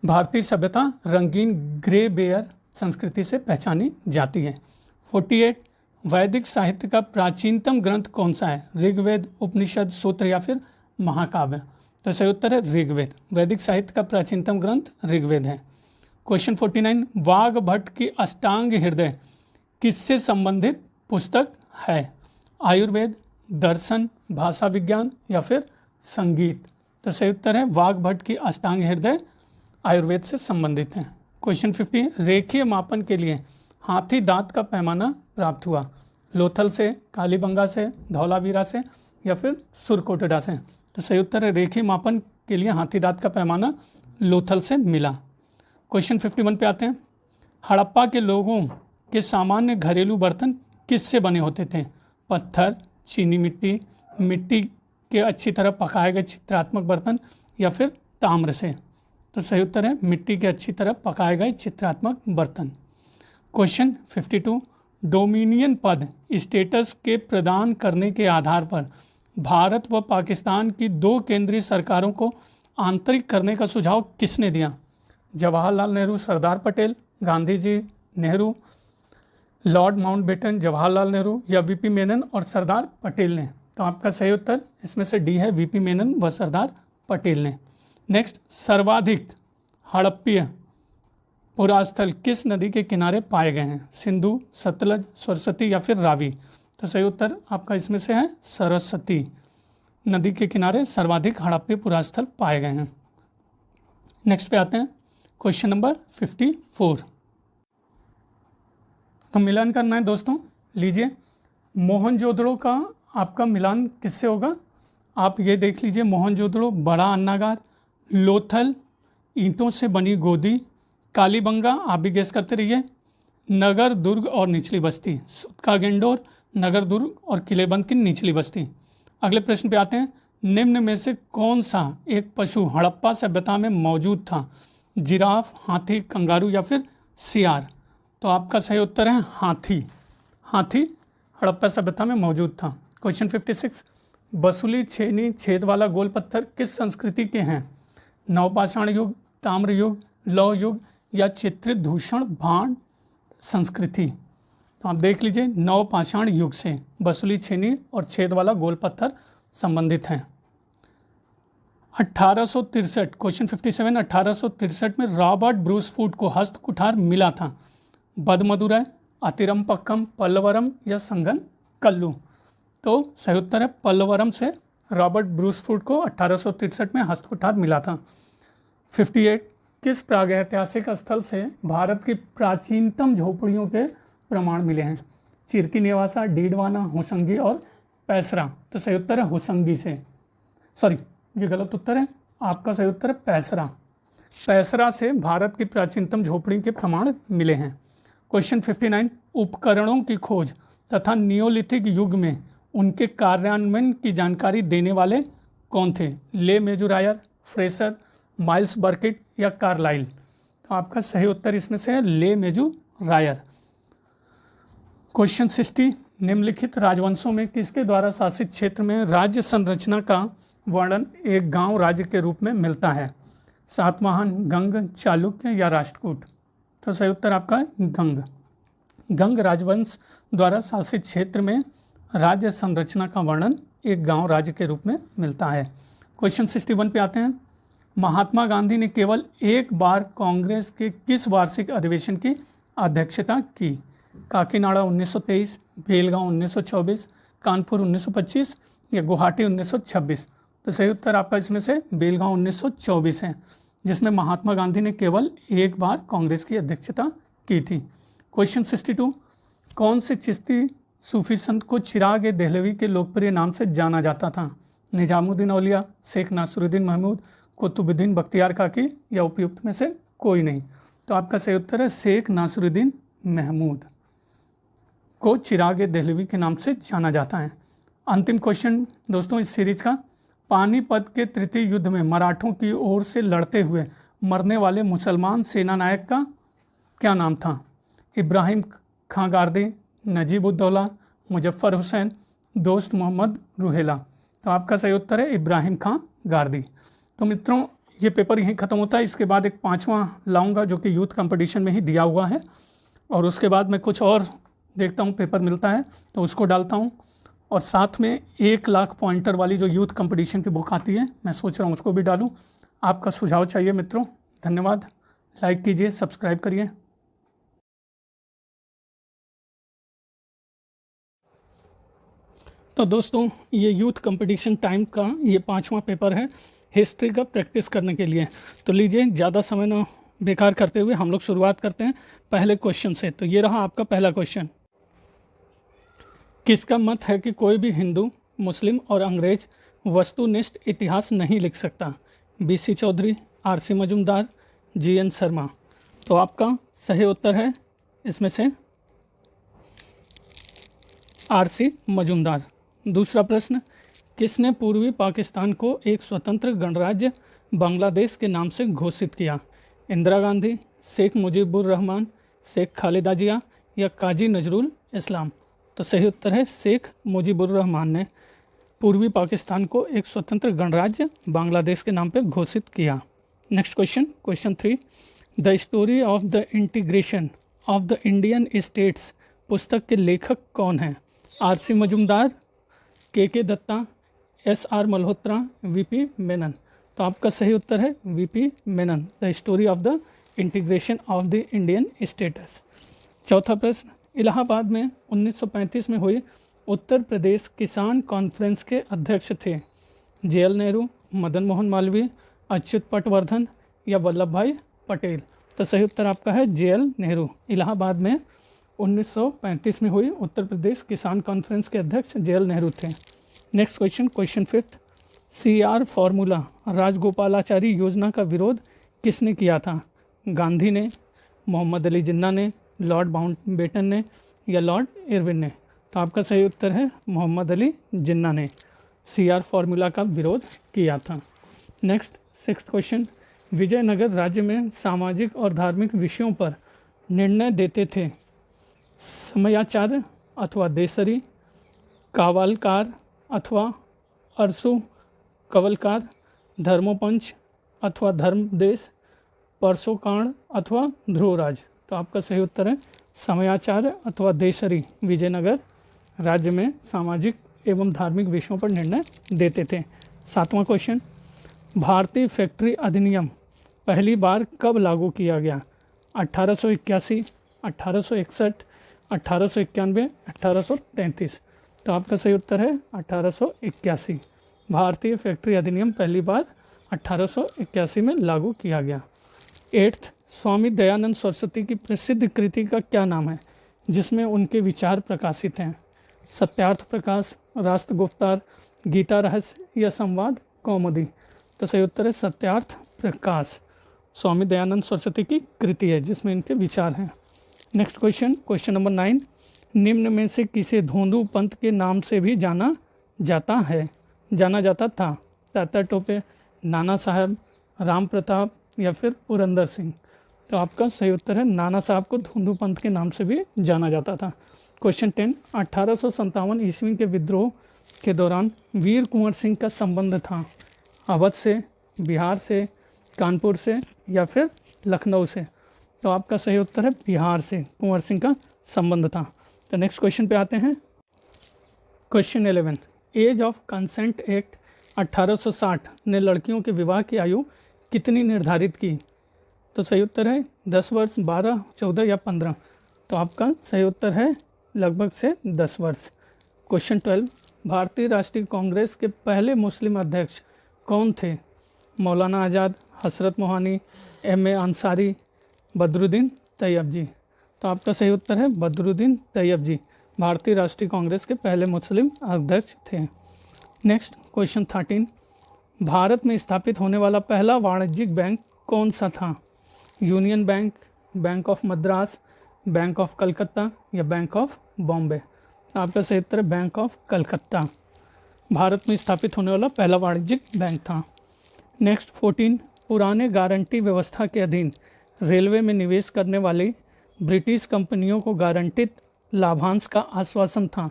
भारतीय सभ्यता रंगीन ग्रे बेयर संस्कृति से पहचानी जाती है। 48, वैदिक साहित्य का प्राचीनतम ग्रंथ कौन सा है? ऋग्वेद, उपनिषद, सूत्र या फिर महाकाव्य? तो सही उत्तर है ऋग्वेद। वैदिक साहित्य का प्राचीनतम ग्रंथ ऋग्वेद है। क्वेश्चन 49, वाग्भट की अष्टांग हृदय किससे संबंधित पुस्तक है? आयुर्वेद, दर्शन, भाषा विज्ञान या फिर संगीत? तो सही उत्तर है वाग्भट की अष्टांग हृदय आयुर्वेद से संबंधित है। क्वेश्चन 50, रेखीय मापन के लिए हाथी दांत का पैमाना प्राप्त हुआ? लोथल से, कालीबंगा से, धौलावीरा से या फिर सुरकोटड़ा से? तो सही उत्तर है रेखीय मापन के लिए हाथी दांत का पैमाना लोथल से मिला। क्वेश्चन 51 पे आते हैं, हड़प्पा के लोगों के सामान्य घरेलू बर्तन किससे बने होते थे? पत्थर, चीनी मिट्टी, मिट्टी के अच्छी तरह पकाए गए चित्रात्मक बर्तन या फिर ताम्र से? तो सही उत्तर है मिट्टी के अच्छी तरह पकाए गए चित्रात्मक बर्तन। क्वेश्चन 52, डोमिनियन पद स्टेटस के प्रदान करने के आधार पर भारत व पाकिस्तान की दो केंद्रीय सरकारों को आंतरिक करने का सुझाव किसने दिया? जवाहरलाल नेहरू, सरदार पटेल, गांधी जी, नेहरू, लॉर्ड माउंटबेटन, जवाहरलाल नेहरू या वीपी मेनन और सरदार पटेल ने? तो आपका सही उत्तर इसमें से डी है, वीपी मेनन व सरदार पटेल ने। नेक्स्ट, सर्वाधिक हड़प्पीय पुरास्थल किस नदी के किनारे पाए गए हैं? सिंधु, सतलज, सरस्वती या फिर रावी? तो सही उत्तर आपका इसमें से है सरस्वती नदी के किनारे सर्वाधिक हड़प्पीय पुरास्थल पाए गए हैं। नेक्स्ट पे आते हैं, क्वेश्चन नंबर 54। तो मिलान करना है दोस्तों। लीजिए, मोहनजोदड़ो का आपका मिलान किससे होगा? आप ये देख लीजिए, मोहनजोदड़ो बड़ा अन्नागार, लोथल ईंटों से बनी गोदी, कालीबंगा आप भी गेस करते रहिए, नगर दुर्ग और निचली बस्ती, सुतका गेंडोर, नगर दुर्ग और किलेबंद की निचली बस्ती। अगले प्रश्न पे आते हैं, निम्न में से कौन सा एक पशु हड़प्पा सभ्यता में मौजूद था? जिराफ, हाथी, कंगारू या फिर सियार? तो आपका सही उत्तर है हाथी। हाथी हड़प्पा सभ्यता में मौजूद था। क्वेश्चन 56, बसुली छेनी छेद वाला गोल पत्थर किस संस्कृति के हैं? नवपाषाण युग, ताम्र युग, लौह युग या चित्रित दूषण भांड संस्कृति? तो आप देख लीजिए, नवपाषाण युग से बसुली छेनी और छेद वाला गोल पत्थर संबंधित हैं। 1863, क्वेश्चन 57, 1863 में रॉबर्ट ब्रूस फूड को हस्त कुठार मिला था? बदमदुरै, अतिरमपक्कम, पल्लवरम या संगन कल्लू? तो सही उत्तर है पल्लवरम से रॉबर्ट ब्रूस फूड को 1863 में हस्त कुठार मिला था। 58, किस प्रागैतिहासिक स्थल से भारत की प्राचीनतम झोपड़ियों के प्रमाण मिले हैं? चिरकी निवासा, डीडवाना, होसंगी और पैसरा? तो सही उत्तर है होसंगी से, सॉरी ये गलत उत्तर है, आपका सही उत्तर है पैसरा। पैसरा से भारत की प्राचीनतम झोपड़ी के प्रमाण मिले हैं। क्वेश्चन 59, उपकरणों की खोज तथा नियोलिथिक युग में उनके कार्यान्वयन की जानकारी देने वाले कौन थे? ले मेजुरायर, फ्रेसर, माइल्स बर्किट या कार्लाइल? तो आपका सही उत्तर इसमें से है ले मेजुरायर। क्वेश्चन 60, निम्नलिखित राजवंशों में किसके द्वारा शासित क्षेत्र में राज्य संरचना का वर्णन एक गांव राज्य के रूप में मिलता है? सातवाहन, गंग, चालुक्य या राष्ट्रकूट? तो सही उत्तर आपका है गंग। गंग राजवंश द्वारा शासित क्षेत्र में राज्य संरचना का वर्णन एक गांव राज्य के रूप में मिलता है। क्वेश्चन 61 पे आते हैं, महात्मा गांधी ने केवल एक बार कांग्रेस के किस वार्षिक अधिवेशन की अध्यक्षता की? काकीनाडा 1923, बेलगांव 1924, कानपुर 1925 या गुवाहाटी 1926? तो सही उत्तर आपका इसमें से बेलगांव 1924 है, जिसमें महात्मा गांधी ने केवल एक बार कांग्रेस की अध्यक्षता की थी। क्वेश्चन 62, कौन से चिश्ती सूफी संत को चिराग देहलवी के लोकप्रिय नाम से जाना जाता था? निजामुद्दीन औलिया, शेख नासरुद्दीन महमूद, कुतुबुद्दीन बख्तियार काकी या उपयुक्त में से कोई नहीं? तो आपका सही उत्तर है शेख नासरुद्दीन महमूद को चिराग देहलवी के नाम से जाना जाता है। अंतिम क्वेश्चन दोस्तों इस सीरीज का, पानीपत के तृतीय युद्ध में मराठों की ओर से लड़ते हुए मरने वाले मुसलमान सेना नायक का क्या नाम था? इब्राहिम खां गारदी, नजीब उद्दौला, मुजफ्फर हुसैन, दोस्त मोहम्मद रुहेला? तो आपका सही उत्तर है इब्राहिम खां गारदी। तो मित्रों ये पेपर यहीं ख़त्म होता है। इसके बाद एक 5वां लाऊंगा जो कि यूथ कंपटीशन में ही दिया हुआ है, और उसके बाद मैं कुछ और देखता हूँ पेपर मिलता है तो उसको डालता हूँ, और साथ में 1 लाख पॉइंटर वाली जो यूथ कंपटीशन की बुक आती है मैं सोच रहा हूँ उसको भी डालूँ। आपका सुझाव चाहिए मित्रों। धन्यवाद। लाइक कीजिए, सब्सक्राइब करिए। तो दोस्तों ये यूथ कंपटीशन टाइम का ये 5वां पेपर है हिस्ट्री का प्रैक्टिस करने के लिए। तो लीजिए ज़्यादा समय ना बेकार करते हुए हम लोग शुरुआत करते हैं पहले क्वेश्चन से। तो ये रहा आपका पहला क्वेश्चन, किसका मत है कि कोई भी हिंदू, मुस्लिम और अंग्रेज वस्तुनिष्ठ इतिहास नहीं लिख सकता? BC Chaudhary, RC Majumdar, GN Sharma? तो आपका सही उत्तर है इसमें से RC मजुमदार। दूसरा प्रश्न, किसने पूर्वी पाकिस्तान को एक स्वतंत्र गणराज्य बांग्लादेश के नाम से घोषित किया? इंदिरा गांधी, शेख मुजीबुर रहमान, शेख खालिदा जिया या काजी नजरुल इस्लाम? तो सही उत्तर है शेख मुजीबुर रहमान ने पूर्वी पाकिस्तान को एक स्वतंत्र गणराज्य बांग्लादेश के नाम पर घोषित किया? Next question, question 3, the story of the integration of the Indian states पुस्तक के लेखक कौन हैं? आर.सी. मजूमदार, के दत्ता, एस.आर. मल्होत्रा, वी.पी. मेनन। तो आपका सही उत्तर है VP. Menon, the story of the integration of the Indian states. चौथा प्रश्न, इलाहाबाद में 1935 में हुई उत्तर प्रदेश किसान कॉन्फ्रेंस के अध्यक्ष थे? जे.एल. नेहरू, मदन मोहन मालवीय, अच्युत पटवर्धन या वल्लभ भाई पटेल? तो सही उत्तर आपका है जे.एल. नेहरू। इलाहाबाद में 1935 में हुई उत्तर प्रदेश किसान कॉन्फ्रेंस के अध्यक्ष जे.एल. नेहरू थे। Next question, question 5, CR formula Rajagopalachari योजना का विरोध किसने किया था? गांधी ने, मोहम्मद अली जिन्ना ने, लॉर्ड माउंटबेटन ने या लॉर्ड इरविन ने? तो आपका सही उत्तर है मोहम्मद अली जिन्ना ने CR फार्मूला का विरोध किया था। नेक्स्ट 6th क्वेश्चन, विजयनगर राज्य में सामाजिक और धार्मिक विषयों पर निर्णय देते थे? समयाचार्य अथवा देसरी, कावालकार अथवा अरसू कवलकार, धर्मोपंच अथवा धर्मदेश, परसोकाण अथवा ध्रुवराज? तो आपका सही उत्तर है समयाचार्य अथवा देसरी विजयनगर राज्य में सामाजिक एवं धार्मिक विषयों पर निर्णय देते थे। 7वां क्वेश्चन, भारतीय फैक्ट्री अधिनियम पहली बार कब लागू किया गया? 1881, 1861, 1891, 1833? तो आपका सही उत्तर है 1881। भारतीय फैक्ट्री अधिनियम पहली बार 1881 में लागू किया गया। 8th, स्वामी दयानंद सरस्वती की प्रसिद्ध कृति का क्या नाम है जिसमें उनके विचार प्रकाशित हैं? सत्यार्थ प्रकाश, राष्ट्र गुप्तार, गीता रहस्य या संवाद कौमुदी? तो सही उत्तर है सत्यार्थ प्रकाश, स्वामी दयानंद सरस्वती की कृति है जिसमें इनके विचार हैं। नेक्स्ट क्वेश्चन, क्वेश्चन नंबर 9, निम्न में से किसे धोंदू पंथ के नाम से भी जाना जाता था? तात्या टोपे, नाना साहब, राम प्रताप या फिर पुरंदर सिंह? तो आपका सही उत्तर है नाना साहब को धोंदू पंथ के नाम से भी जाना जाता था। क्वेश्चन 10, 1857 ईस्वी के विद्रोह के दौरान वीर कुंवर सिंह का संबंध था? अवध से, बिहार से, कानपुर से या फिर लखनऊ से? तो आपका सही उत्तर है बिहार से कुंवर सिंह का संबंध था। तो नेक्स्ट क्वेश्चन पे आते हैं। Question 11, age of consent act 1860 ने लड़कियों के विवाह की आयु कितनी निर्धारित की? तो सही उत्तर है 10 वर्ष, 12, 14 या 15? तो आपका सही उत्तर है लगभग से 10 वर्ष। क्वेश्चन 12, भारतीय राष्ट्रीय कांग्रेस के पहले मुस्लिम अध्यक्ष कौन थे? मौलाना आज़ाद, हसरत मोहानी, M.A. अंसारी, बदरुद्दीन तैयब जी? तो आपका सही उत्तर है बदरुद्दीन तैयब जी भारतीय राष्ट्रीय कांग्रेस के पहले मुस्लिम अध्यक्ष थे। नेक्स्ट क्वेश्चन 13, भारत में स्थापित होने वाला पहला वाणिज्यिक बैंक कौन सा था? Union bank, bank of Madras, bank of Calcutta या बैंक ऑफ बॉम्बे? आपका सही उत्तर है बैंक ऑफ कलकत्ता भारत में स्थापित होने वाला पहला वाणिज्यिक बैंक था। नेक्स्ट 14, पुराने गारंटी व्यवस्था के अधीन रेलवे में निवेश करने वाली ब्रिटिश कंपनियों को गारंटित लाभांश का आश्वासन था?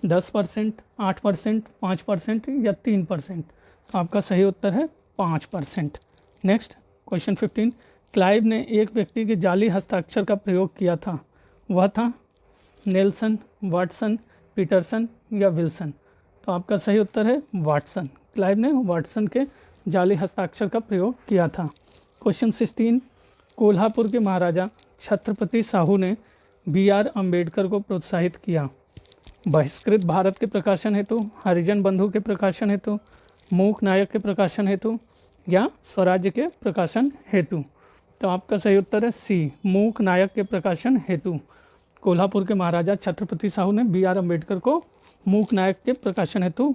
10%, 8%, 5% या 3%? तो आपका सही उत्तर है 5%। नेक्स्ट क्वेश्चन 15, क्लाइव ने एक व्यक्ति के जाली हस्ताक्षर का प्रयोग किया था, वह था नेल्सन, वाटसन, पीटरसन या विल्सन? तो आपका सही उत्तर है वाटसन। क्लाइव ने वाटसन के जाली हस्ताक्षर का प्रयोग किया था। क्वेश्चन 16, कोल्हापुर के महाराजा छत्रपति साहू ने B.R. अम्बेडकर को प्रोत्साहित किया? बहिष्कृत भारत के प्रकाशन हेतु, हरिजन बंधु के प्रकाशन हेतु, मूक नायक के प्रकाशन हेतु या स्वराज्य के प्रकाशन हेतु? तो आपका सही उत्तर है सी, मूक नायक के प्रकाशन हेतु। कोल्हापुर के महाराजा छत्रपति साहू ने B.R. अम्बेडकर को मूक नायक के प्रकाशन हेतु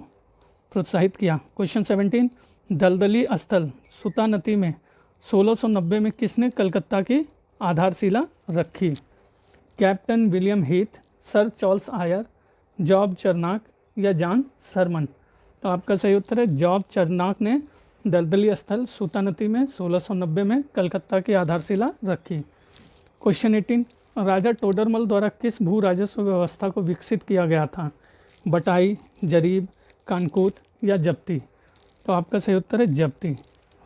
प्रोत्साहित किया। क्वेश्चन 17, दलदली स्थल सुता नदी में 1690 में किसने कलकत्ता की आधारशिला रखी? Captain William Heath, sir Charles Eyre, Job Charnock या जॉन सरमन? तो आपका सही उत्तर है जॉब चरनाक ने दलदली स्थल सूता नदी में 1690 में कलकत्ता की आधारशिला रखी। क्वेश्चन 18, राजा टोडरमल द्वारा किस भू राजस्व व्यवस्था को विकसित किया गया था? बटाई, जरीब, कानकूत या जप्ती? तो आपका सही उत्तर है जप्ती।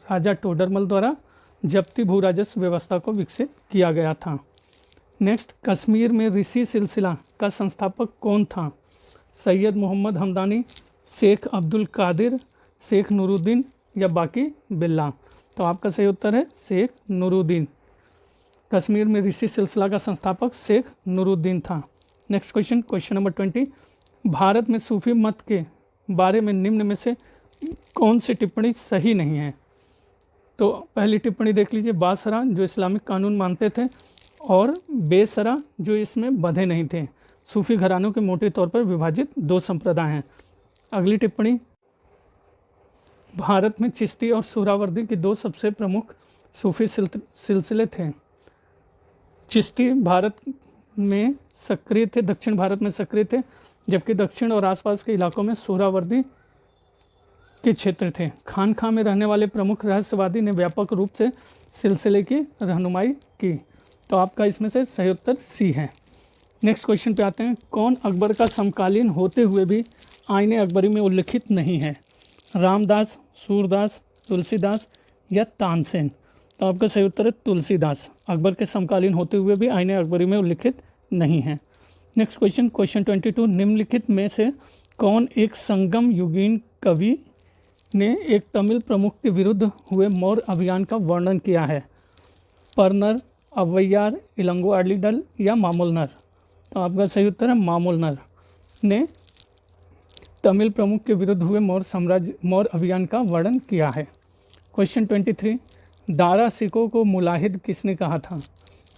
राजा टोडरमल द्वारा जप्ती भू राजस्व व्यवस्था को विकसित किया गया था। नेक्स्ट, कश्मीर में ऋषि सिलसिला का संस्थापक कौन था? सैयद मोहम्मद हमदानी, शेख अब्दुल कादिर, शेख नूरुद्दीन या बाकी बिल्ला? तो आपका सही उत्तर है शेख नूरुद्दीन। कश्मीर में ऋषि सिलसिला का संस्थापक शेख नूरुद्दीन था। Next question, question number 20, Bharat में सूफी मत के बारे में निम्न में से कौन सी टिप्पणी सही नहीं है? तो पहली टिप्पणी देख लीजिए, बासरा जो इस्लामिक कानून मानते थे और बेसरा जो इसमें बंधे नहीं थे। सूफी घरानों के मोटे तौर पर विभाजित दो संप्रदाय हैं। अगली टिप्पणी, भारत में चिश्ती और सुहरावर्दी के दो सबसे प्रमुख सूफी सिलसिले थे। चिश्ती भारत में सक्रिय थे, दक्षिण भारत में सक्रिय थे, जबकि दक्षिण और आसपास के इलाकों में सुहरावर्दी के क्षेत्र थे। खानखा में रहने वाले प्रमुख रहस्यवादी ने व्यापक रूप से सिलसिले की रहनुमाई की। तो आपका इसमें से सही उत्तर सी है। नेक्स्ट क्वेश्चन पे आते हैं, कौन अकबर का समकालीन होते हुए भी आईने अकबरी में उल्लिखित नहीं है? रामदास, सूरदास, तुलसीदास या तानसेन? तो आपका सही उत्तर है तुलसीदास। अकबर के समकालीन होते हुए भी आईने अकबरी में उल्लिखित नहीं है। नेक्स्ट क्वेश्चन, क्वेश्चन 22, निम्नलिखित में से कौन एक संगम युगीन कवि ने एक तमिल प्रमुख के विरुद्ध हुए मौर्य अभियान का वर्णन किया है? परनर, अव्वैयार, इलंगो अडिगल या मामूलनर? तो आपका सही उत्तर है मामूलनर ने तमिल प्रमुख के विरुद्ध हुए मौर्य अभियान का वर्णन किया है। क्वेश्चन 23, दारा सिकों को मुलाहिद किसने कहा था?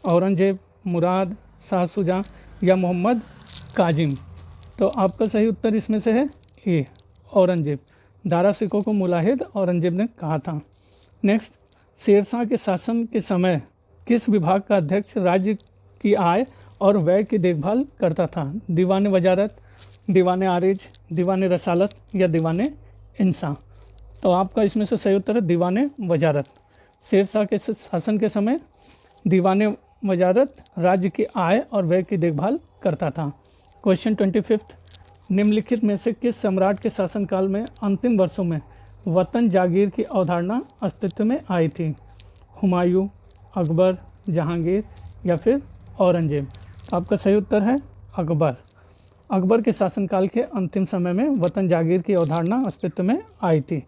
औरंगजेब, मुराद, शाह सुजा या मोहम्मद काजिम? तो आपका सही उत्तर इसमें से है ए, औरंगजेब। दारा सिकों को मुलाहिद औरंगजेब ने कहा था। नेक्स्ट, शेरशाह के शासन के समय किस विभाग का अध्यक्ष राज्य की आय और व्यय की देखभाल करता था? दीवान वजारत, दीवान आरिज, दीवान रसालत या दीवान इंसा? तो आपका इसमें से सही उत्तर है दीवान वजारत। शेरशाह के शासन के समय दीवान वजारत राज्य की आय और व्यय की देखभाल करता था। क्वेश्चन 25, निम्नलिखित में से किस सम्राट के शासनकाल में अंतिम वर्षों में वतन जागीर की अवधारणा अस्तित्व में आई थी? हुमायूं, अकबर, जहांगीर या फिर औरंगजेब? तो आपका सही उत्तर है अकबर। अकबर के शासनकाल के अंतिम समय में वतन जागीर की अवधारणा अस्तित्व में आई थी।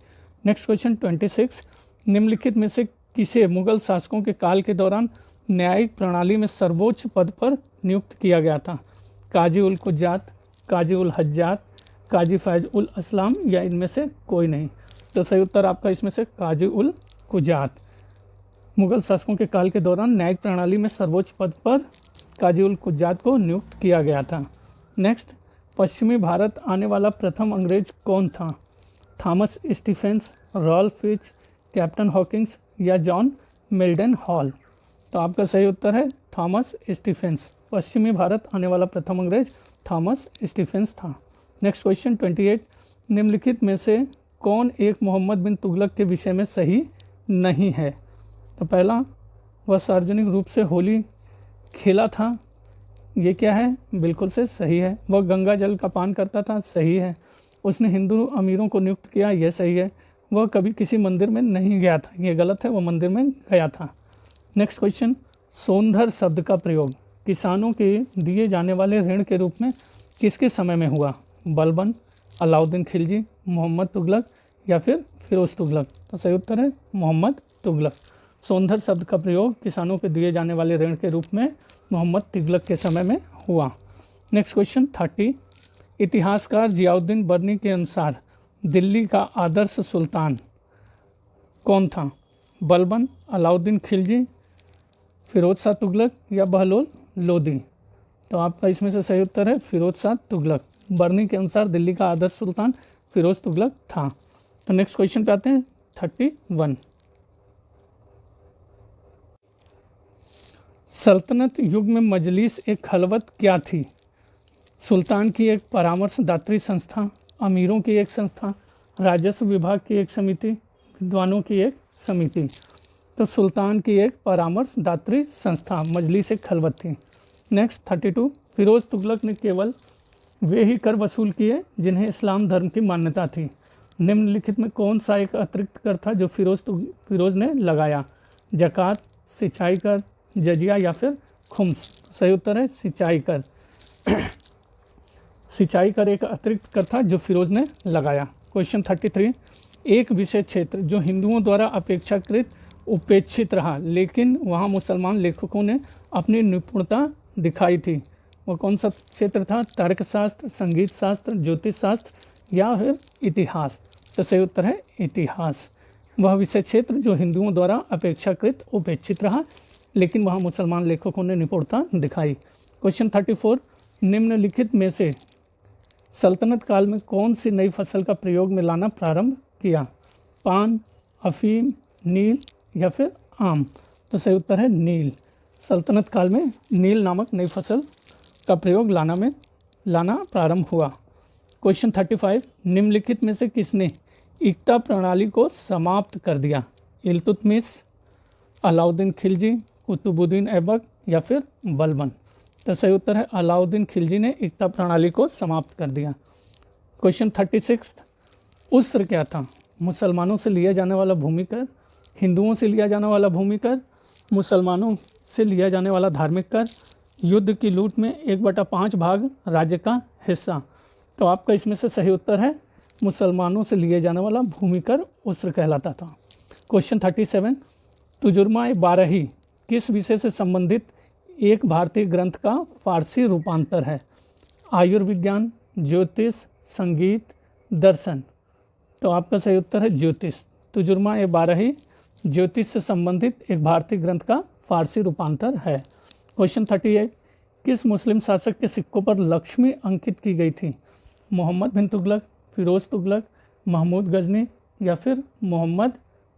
नेक्स्ट क्वेश्चन 26, निम्नलिखित में से किसे मुगल शासकों के काल के दौरान न्यायिक प्रणाली में सर्वोच्च पद पर नियुक्त किया गया था? काजी उल कुज्जात, काजी उल हज्जात, काजी फैज उल अस्लाम या इनमें से कोई नहीं? तो सही उत्तर आपका इसमें से काजी उल कुज्जात। मुगल शासकों के काल के दौरान न्यायिक प्रणाली में सर्वोच्च पद पर काजी उल कुज्जात को नियुक्त किया गया था। नेक्स्ट, पश्चिमी भारत आने वाला प्रथम अंग्रेज कौन था? Thomas Stephens, Ralph Fitch, Captain Hawkins या जॉन मिल्डन हॉल? तो आपका सही उत्तर है थॉमस स्टीफेंस। पश्चिमी भारत आने वाला प्रथम अंग्रेज थॉमस स्टीफेंस था। नेक्स्ट क्वेश्चन 28, निम्नलिखित में से कौन एक मोहम्मद बिन तुगलक के विषय में सही नहीं है? तो पहला, वह सार्वजनिक रूप से होली खेला था, ये क्या है? बिल्कुल से सही है। वह गंगा जल का पान करता था, सही है। उसने हिंदू अमीरों को नियुक्त किया, यह सही है। वह कभी किसी मंदिर में नहीं गया था, ये गलत है, वह मंदिर में गया था। नेक्स्ट क्वेश्चन, सोनधर शब्द का प्रयोग किसानों के दिए जाने वाले ऋण के रूप में किसके समय में हुआ? बलबन, अलाउद्दीन खिलजी, मोहम्मद तुगलक या फिर फिरोज तुगलक? तो सही उत्तर है मोहम्मद तुगलक। सोनधर शब्द का प्रयोग किसानों के दिए जाने वाले ऋण के रूप में मोहम्मद तुगलक के समय में हुआ। नेक्स्ट क्वेश्चन 30, इतिहासकार जियाउद्दीन बर्नी के अनुसार दिल्ली का आदर्श सुल्तान कौन था? बलबन, अलाउद्दीन खिलजी, फिरोज शाह तुगलक या बहलोल लोदी? तो आपका इसमें से सही उत्तर है फिरोज शाह तुगलक। बर्नी के अनुसार दिल्ली का आदर्श सुल्तान फिरोज तुगलक था। तो नेक्स्ट क्वेश्चन पे आते हैं 31, सल्तनत युग में मजलिस एक खलवत क्या थी? सुल्तान की एक परामर्शदात्री संस्था, अमीरों की एक संस्था, राजस्व विभाग की एक समिति, विद्वानों की एक समिति? तो सुल्तान की एक परामर्शदात्री संस्था, मजलिस एक खलवत थी। नेक्स्ट 32, फिरोज तुगलक ने केवल वे ही कर वसूल किए जिन्हें इस्लाम धर्म की मान्यता थी। निम्नलिखित में कौन सा एक अतिरिक्त कर था जो फिरोज़ ने लगाया? ज़कात, सिंचाई कर, जजिया या फिर खुम्स? सही उत्तर है सिंचाई कर। सिंचाई कर एक अतिरिक्त कर था जो फिरोज़ ने लगाया। क्वेश्चन 33, एक विषय क्षेत्र जो हिंदुओं द्वारा अपेक्षाकृत उपेक्षित रहा लेकिन वहाँ मुसलमान लेखकों ने अपनी निपुणता दिखाई थी, वो कौन सा क्षेत्र था? तर्कशास्त्र, संगीत शास्त्र, ज्योतिष शास्त्र या फिर इतिहास? तो सही उत्तर है इतिहास। वह विषय क्षेत्र जो हिंदुओं द्वारा अपेक्षाकृत उपेक्षित रहा लेकिन वहाँ मुसलमान लेखकों ने निपुणता दिखाई। क्वेश्चन 34, निम्नलिखित में से सल्तनत काल में कौन सी नई फसल का प्रयोग में लाना प्रारंभ किया? पान, अफीम, नील या फिर आम? तो सही उत्तर है नील। सल्तनत काल में नील नामक नई फसल का प्रयोग लाना प्रारंभ हुआ। क्वेश्चन 35, निम्नलिखित में से किसने इक्ता प्रणाली को समाप्त कर दिया? इल्तुतमिश, अलाउद्दीन खिलजी, कुतुबुद्दीन ऐबक या फिर बलबन? तो सही उत्तर है अलाउद्दीन खिलजी ने इक्ता प्रणाली को समाप्त कर दिया। क्वेश्चन 36, उस्र क्या था? मुसलमानों से लिया जाने वाला भूमि कर, हिंदुओं से लिया जाने वाला भूमि कर, मुसलमानों से लिया जाने वाला धार्मिक कर, युद्ध की लूट में 1/5 भाग राज्य का हिस्सा? तो आपका इसमें से सही उत्तर है मुसलमानों से लिए जाने वाला भूमि कर उस्र कहलाता था। क्वेश्चन 37, तुजुर्मा बारही किस विषय से संबंधित एक भारतीय ग्रंथ का फारसी रूपांतर है? आयुर्विज्ञान, ज्योतिष, संगीत, दर्शन? तो आपका सही उत्तर है ज्योतिष। तुजुर्मा बारही ज्योतिष से संबंधित एक भारतीय ग्रंथ का फारसी रूपांतर है। क्वेश्चन 38, किस मुस्लिम शासक के सिक्कों पर लक्ष्मी अंकित की गई थी? मोहम्मद बिन तुगलक, फिरोज़ तुगलक, महमूद गजनी या फिर मोहम्मद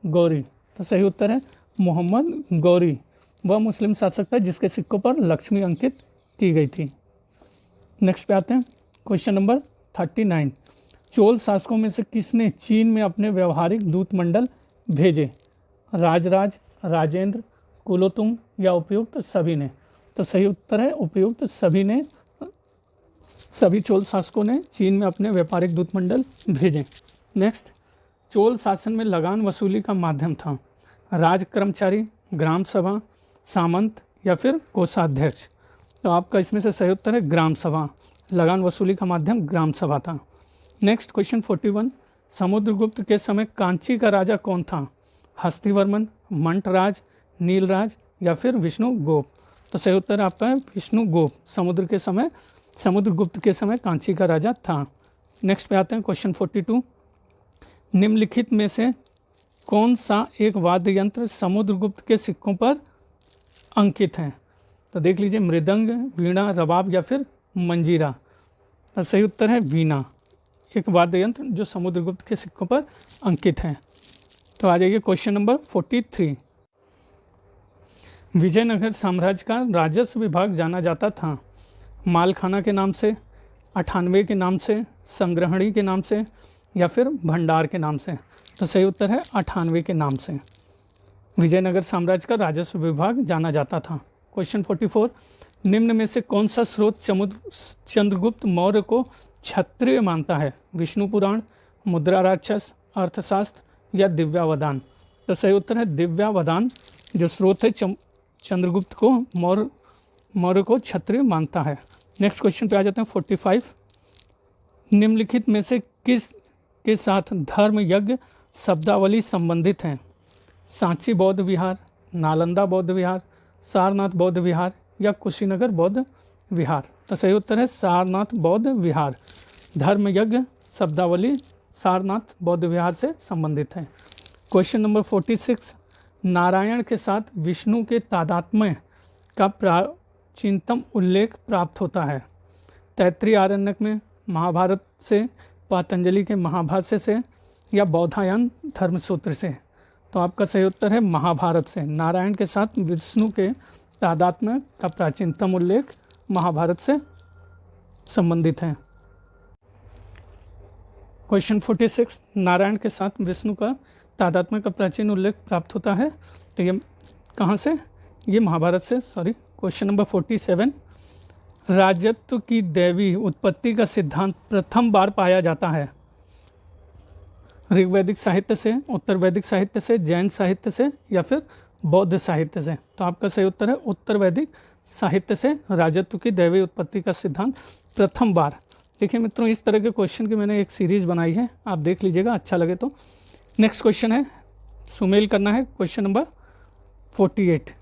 गौरी? तो सही उत्तर है मोहम्मद गौरी। वह मुस्लिम शासक था जिसके सिक्कों पर लक्ष्मी अंकित की गई थी। नेक्स्ट पे आते हैं क्वेश्चन नंबर 39, चोल शासकों में से किसने चीन में अपने व्यवहारिक दूतमंडल भेजे? राजराज, राजेंद्र, कुलोतुंग या उपयुक्त सभी ने? तो सही उत्तर है उपयुक्त सभी ने। सभी चोल शासकों ने चीन में अपने व्यापारिक दूतमंडल भेजे। नेक्स्ट, चोल शासन में लगान वसूली का माध्यम था? राज कर्मचारी, ग्राम सभा, सामंत या फिर कोषाध्यक्ष? तो आपका इसमें से सही उत्तर है ग्राम सभा। लगान वसूली का माध्यम ग्राम सभा था। नेक्स्ट क्वेश्चन 41, समुद्रगुप्त के समय कांची का राजा कौन था? हस्तिवर्मन, मंटराज, नीलराज या फिर विष्णुगुप्त? तो सही उत्तर आपका है विष्णुगुप्त। समुद्रगुप्त के समय कांची का राजा था। नेक्स्ट पे आते हैं क्वेश्चन 42, निम्नलिखित में से कौन सा एक वाद्य यंत्र समुद्रगुप्त के सिक्कों पर अंकित है? तो देख लीजिए, मृदंग, वीणा, रबाब या फिर मंजीरा? तो सही उत्तर है वीणा, एक वाद्य यंत्र जो समुद्रगुप्त के सिक्कों पर अंकित है। तो आ जाइए क्वेश्चन नंबर 43, विजयनगर साम्राज्य का राजस्व विभाग जाना जाता था? मालखाना के नाम से, 98 के नाम से, संग्रहणी के नाम से या फिर भंडार के नाम से? तो सही उत्तर है 98 के नाम से विजयनगर साम्राज्य का राजस्व विभाग जाना जाता था। क्वेश्चन 44, निम्न में से कौन सा स्रोत चंद्रगुप्त मौर्य को क्षत्रिय मानता है? विष्णु पुराण, मुद्रा राक्षस, अर्थशास्त्र या दिव्यावदान? तो सही उत्तर है दिव्यावदान जो स्रोत है चंद्रगुप्त को मौर्य को क्षत्रिय मानता है। नेक्स्ट क्वेश्चन पे आ जाते हैं 45, निम्नलिखित में से किस के साथ धर्म यज्ञ शब्दावली संबंधित हैं? सांची बौद्ध विहार, नालंदा बौद्ध विहार, सारनाथ बौद्ध विहार या कुशीनगर बौद्ध विहार? तो सही उत्तर है सारनाथ बौद्ध विहार। धर्म यज्ञ शब्दावली सारनाथ बौद्ध विहार से संबंधित है। क्वेश्चन नंबर 46, नारायण के साथ विष्णु के तादात्म्य का प्राचीनतम उल्लेख प्राप्त होता है? तैत्रीय आरण्यक में, महाभारत से, पतंजलि के महाभाष्य से या बौधायन धर्मसूत्र से? तो आपका सही उत्तर है महाभारत से। नारायण के साथ विष्णु के तादात्म्य का प्राचीनतम उल्लेख महाभारत से संबंधित है। क्वेश्चन 46, नारायण के साथ विष्णु का तादात्म्य का प्राचीन उल्लेख प्राप्त होता है, तो ये कहाँ से? ये महाभारत से। क्वेश्चन नंबर 47, राजत्व की दैवी उत्पत्ति का सिद्धांत प्रथम बार पाया जाता है? ऋग्वैदिक साहित्य से, उत्तर वैदिक साहित्य से, जैन साहित्य से या फिर बौद्ध साहित्य से? तो आपका सही उत्तर है उत्तर वैदिक साहित्य से राजत्व की दैवी उत्पत्ति का सिद्धांत प्रथम बार। देखिए मित्रों, इस तरह के क्वेश्चन की मैंने एक सीरीज बनाई है, आप देख लीजिएगा अच्छा लगे तो। नेक्स्ट क्वेश्चन है, सुमेल करना है, क्वेश्चन नंबर 48।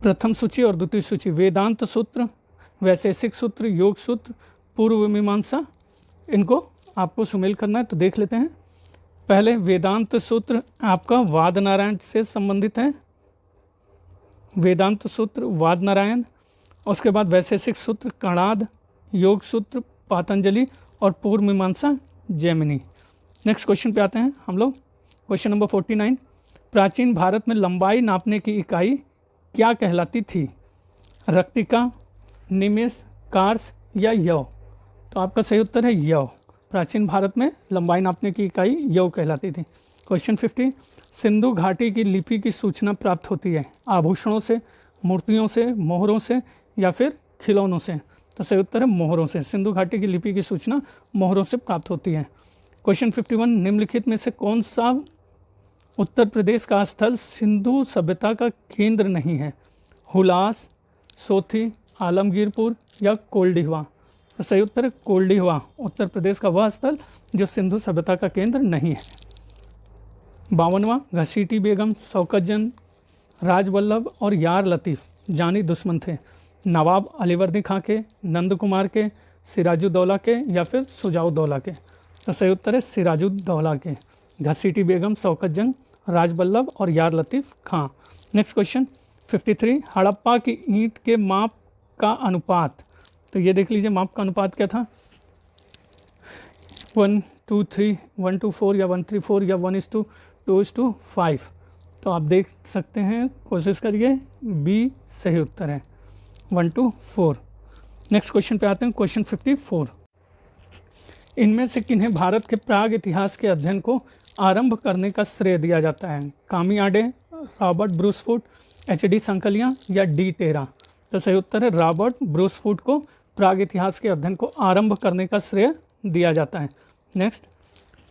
प्रथम सूची और द्वितीय सूची, वेदांत सूत्र, वैशेषिक सूत्र, योग सूत्र, पूर्व मीमांसा, इनको आपको सुमेल करना है। तो देख लेते हैं। पहले वेदांत सूत्र आपका वाद नारायण से संबंधित है, वेदांत सूत्र वाद नारायण। उसके बाद वैशेषिक सूत्र कणाद, योग सूत्र पातंजलि और पूर्व मीमांसा जैमिनी। नेक्स्ट क्वेश्चन पे आते हैं हम लोग, क्वेश्चन नंबर 49। प्राचीन भारत में लंबाई नापने की इकाई क्या कहलाती थी? रक्तिका, निमेष, कार्स या यव? तो आपका सही उत्तर है यव। प्राचीन भारत में लंबाई नापने की इकाई यव कहलाती थी। क्वेश्चन 50। सिंधु घाटी की लिपि की सूचना प्राप्त होती है आभूषणों से, मूर्तियों से, मोहरों से या फिर खिलौनों से? तो सही उत्तर है मोहरों से। सिंधु घाटी की लिपि की सूचना मोहरों से प्राप्त होती है। क्वेश्चन 51। निम्नलिखित में से कौन सा उत्तर प्रदेश का स्थल सिंधु सभ्यता का केंद्र नहीं है? हुलास, सोथी, आलमगीरपुर या कोल्डिहवा? तो सही उत्तर है कोल्डिहवा, उत्तर प्रदेश का वह स्थल जो सिंधु सभ्यता का केंद्र नहीं है। 52वां, घसीटी बेगम, शौकतजंग, राजवल्लभ और यार लतीफ़ जानी दुश्मन थे? नवाब अलीवर्दी खां के, नंद कुमार के, सिराजुद्दौला के या फिर सुजाउद्दौला के? तो सही उत्तर है सिराजुद्दौला के। घसीटी बेगम, शौकतजंग, राजवल्लभ और यार लतीफ़ खां। Next question 53। हड़प्पा की ईंट के माप का अनुपात, तो ये देख लीजिए माप का अनुपात क्या था? 1:3, 1:4 या 1:4 या 1:2:5? तो आप देख सकते हैं, कोशिश करिए, बी सही उत्तर है 1:4। नेक्स्ट क्वेश्चन पे आते हैं, क्वेश्चन 54। इनमें से किन्हें भारत के प्राग इतिहास के अध्ययन को आरंभ करने का श्रेय दिया जाता है? कामियाडे, रॉबर्ट ब्रूसफुट, एच.डी. संकलिया या डी. टेरा? तो सही उत्तर है रॉबर्ट ब्रूसफुट को प्राग इतिहास के अध्ययन को आरंभ करने का श्रेय दिया जाता है। नेक्स्ट,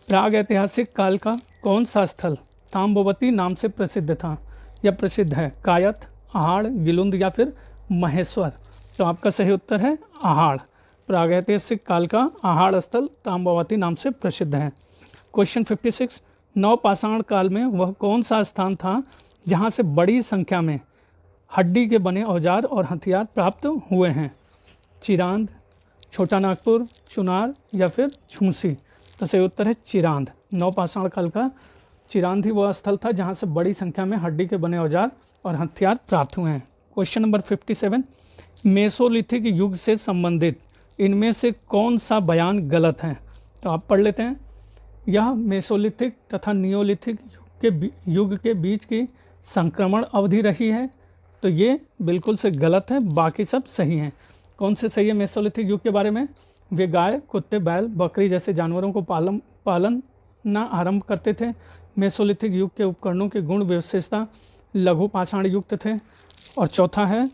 प्राग ऐतिहासिक काल का कौन सा स्थल ताम्रवती नाम से प्रसिद्ध था या प्रसिद्ध है? कायथ, आहाड़, गिलुंद या फिर महेश्वर? तो आपका सही उत्तर है आहाड़। प्रागैतिहासिक काल का आहाड़ स्थल ताम्रवती नाम से प्रसिद्ध है। क्वेश्चन 56। नवपाषाण काल में वह कौन सा स्थान था जहाँ से बड़ी संख्या में हड्डी के बने औजार और हथियार प्राप्त हुए हैं? चिरांद, छोटा नागपुर, चुनार या फिर झूंसी? तो सही उत्तर है चिरांद। नवपाषाण काल का चिरांद ही वह स्थल था जहाँ से बड़ी संख्या में हड्डी के बने औजार और हथियार प्राप्त हुए हैं। Question number 57। मेसोलिथिक युग से संबंधित इनमें से कौन सा बयान गलत है? तो आप पढ़ लेते हैं। यह मेसोलिथिक तथा नियोलिथिक युग के बीच की संक्रमण अवधि रही है, तो ये बिल्कुल से गलत है, बाकी सब सही हैं। कौन से सही है मेसोलिथिक युग के बारे में? वे गाय, कुत्ते, बैल, बकरी जैसे जानवरों को पालना आरंभ करते थे। मेसोलिथिक युग के उपकरणों के गुण विशेषता लघु पाषाण युक्त थे। और चौथा है,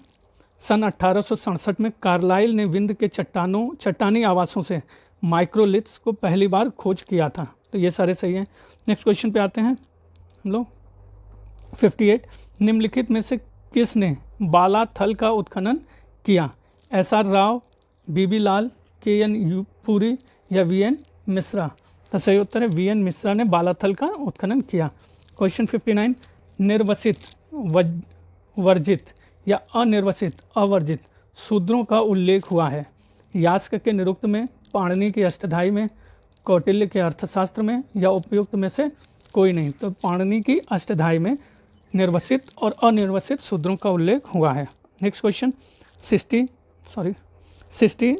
सन 1867 में कार्लाइल ने विंध्य के चट्टानी आवासों से माइक्रोलिथ्स को पहली बार खोज किया था। तो ये सारे सही हैं। नेक्स्ट क्वेश्चन पे आते हैं हम लोग। 58। निम्नलिखित में से किसने बालाथल का उत्खनन किया? एस.आर. राव, बी.बी. लाल, के.एन. पुरी या वी.एन. मिश्रा? तो सही उत्तर है वी.एन. मिश्रा ने बालाथल का उत्खनन किया। क्वेश्चन 59। निर्वसित, वर्जित या अनिर्वसित, अवर्जित शूद्रों का उल्लेख हुआ है? यास्क के निरुक्त में, पाणिनि के अष्टाध्यायी में, कौटिल्य के अर्थशास्त्र में या उपयुक्त में से कोई नहीं? तो पाणिनि की अष्टाध्यायी में निर्वसित और अनिर्वसित शूद्रों का उल्लेख हुआ है। Next question 60।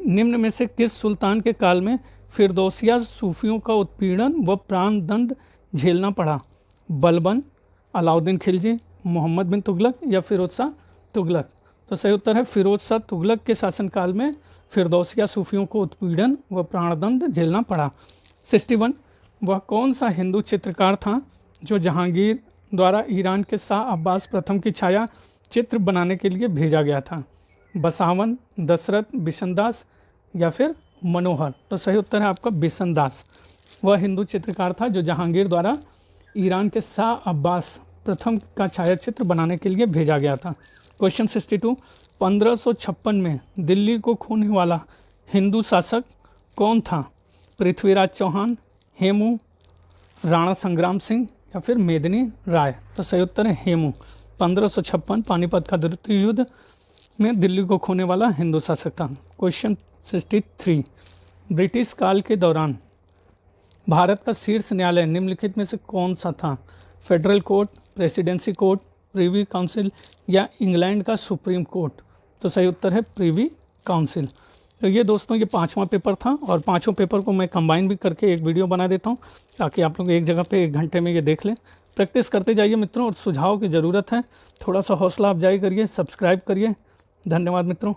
निम्न में से किस सुल्तान के काल में फिरदौसिया सूफियों का उत्पीड़न व प्राण दंड झेलना पड़ा? बलबन, अलाउद्दीन खिलजी, मोहम्मद बिन तुगलक या फिरोज शाह तुगलक? तो सही उत्तर है फिरोज शाह तुगलक के शासनकाल में फिरदौसिया सूफियों को उत्पीड़न व प्राणदंड झेलना पड़ा। 61। वह कौन सा हिंदू चित्रकार था जो जहांगीर द्वारा ईरान के शाह अब्बास प्रथम की छाया चित्र बनाने के लिए भेजा गया था? बसावन, दशरथ, बिशनदास या फिर मनोहर। तो सही उत्तर है आपका बिशनदास। वह हिंदू चित्रकार था जो जहांगीर द्वारा ईरान के शाह अब्बास प्रथम का छायाचित्र बनाने के लिए भेजा गया था। क्वेश्चन 62, 1556 में दिल्ली को खोने वाला हिंदू शासक कौन था? पृथ्वीराज चौहान, हेमू, राणा संग्राम सिंह या फिर मेदिनी राय। तो सही उत्तर है हेमू। 1556 पानीपत का द्वितीय युद्ध में दिल्ली को खोने वाला हिंदू शासक था। क्वेश्चन 63, ब्रिटिश काल के दौरान भारत का शीर्ष न्यायालय निम्नलिखित में से कौन सा था? Federal court, presidency court, Privi council या इंग्लैंड का सुप्रीम कोर्ट। तो सही उत्तर है प्रीवी काउंसिल। तो ये दोस्तों ये 5वां पेपर था और 5 पेपर को मैं कंबाइन भी करके एक वीडियो बना देता हूँ ताकि आप लोग एक जगह पे 1 घंटे में ये देख लें। प्रैक्टिस करते जाइए मित्रों, और सुझाव की ज़रूरत है, थोड़ा सा हौसला अफजाई करिए, सब्सक्राइब करिए। धन्यवाद मित्रों।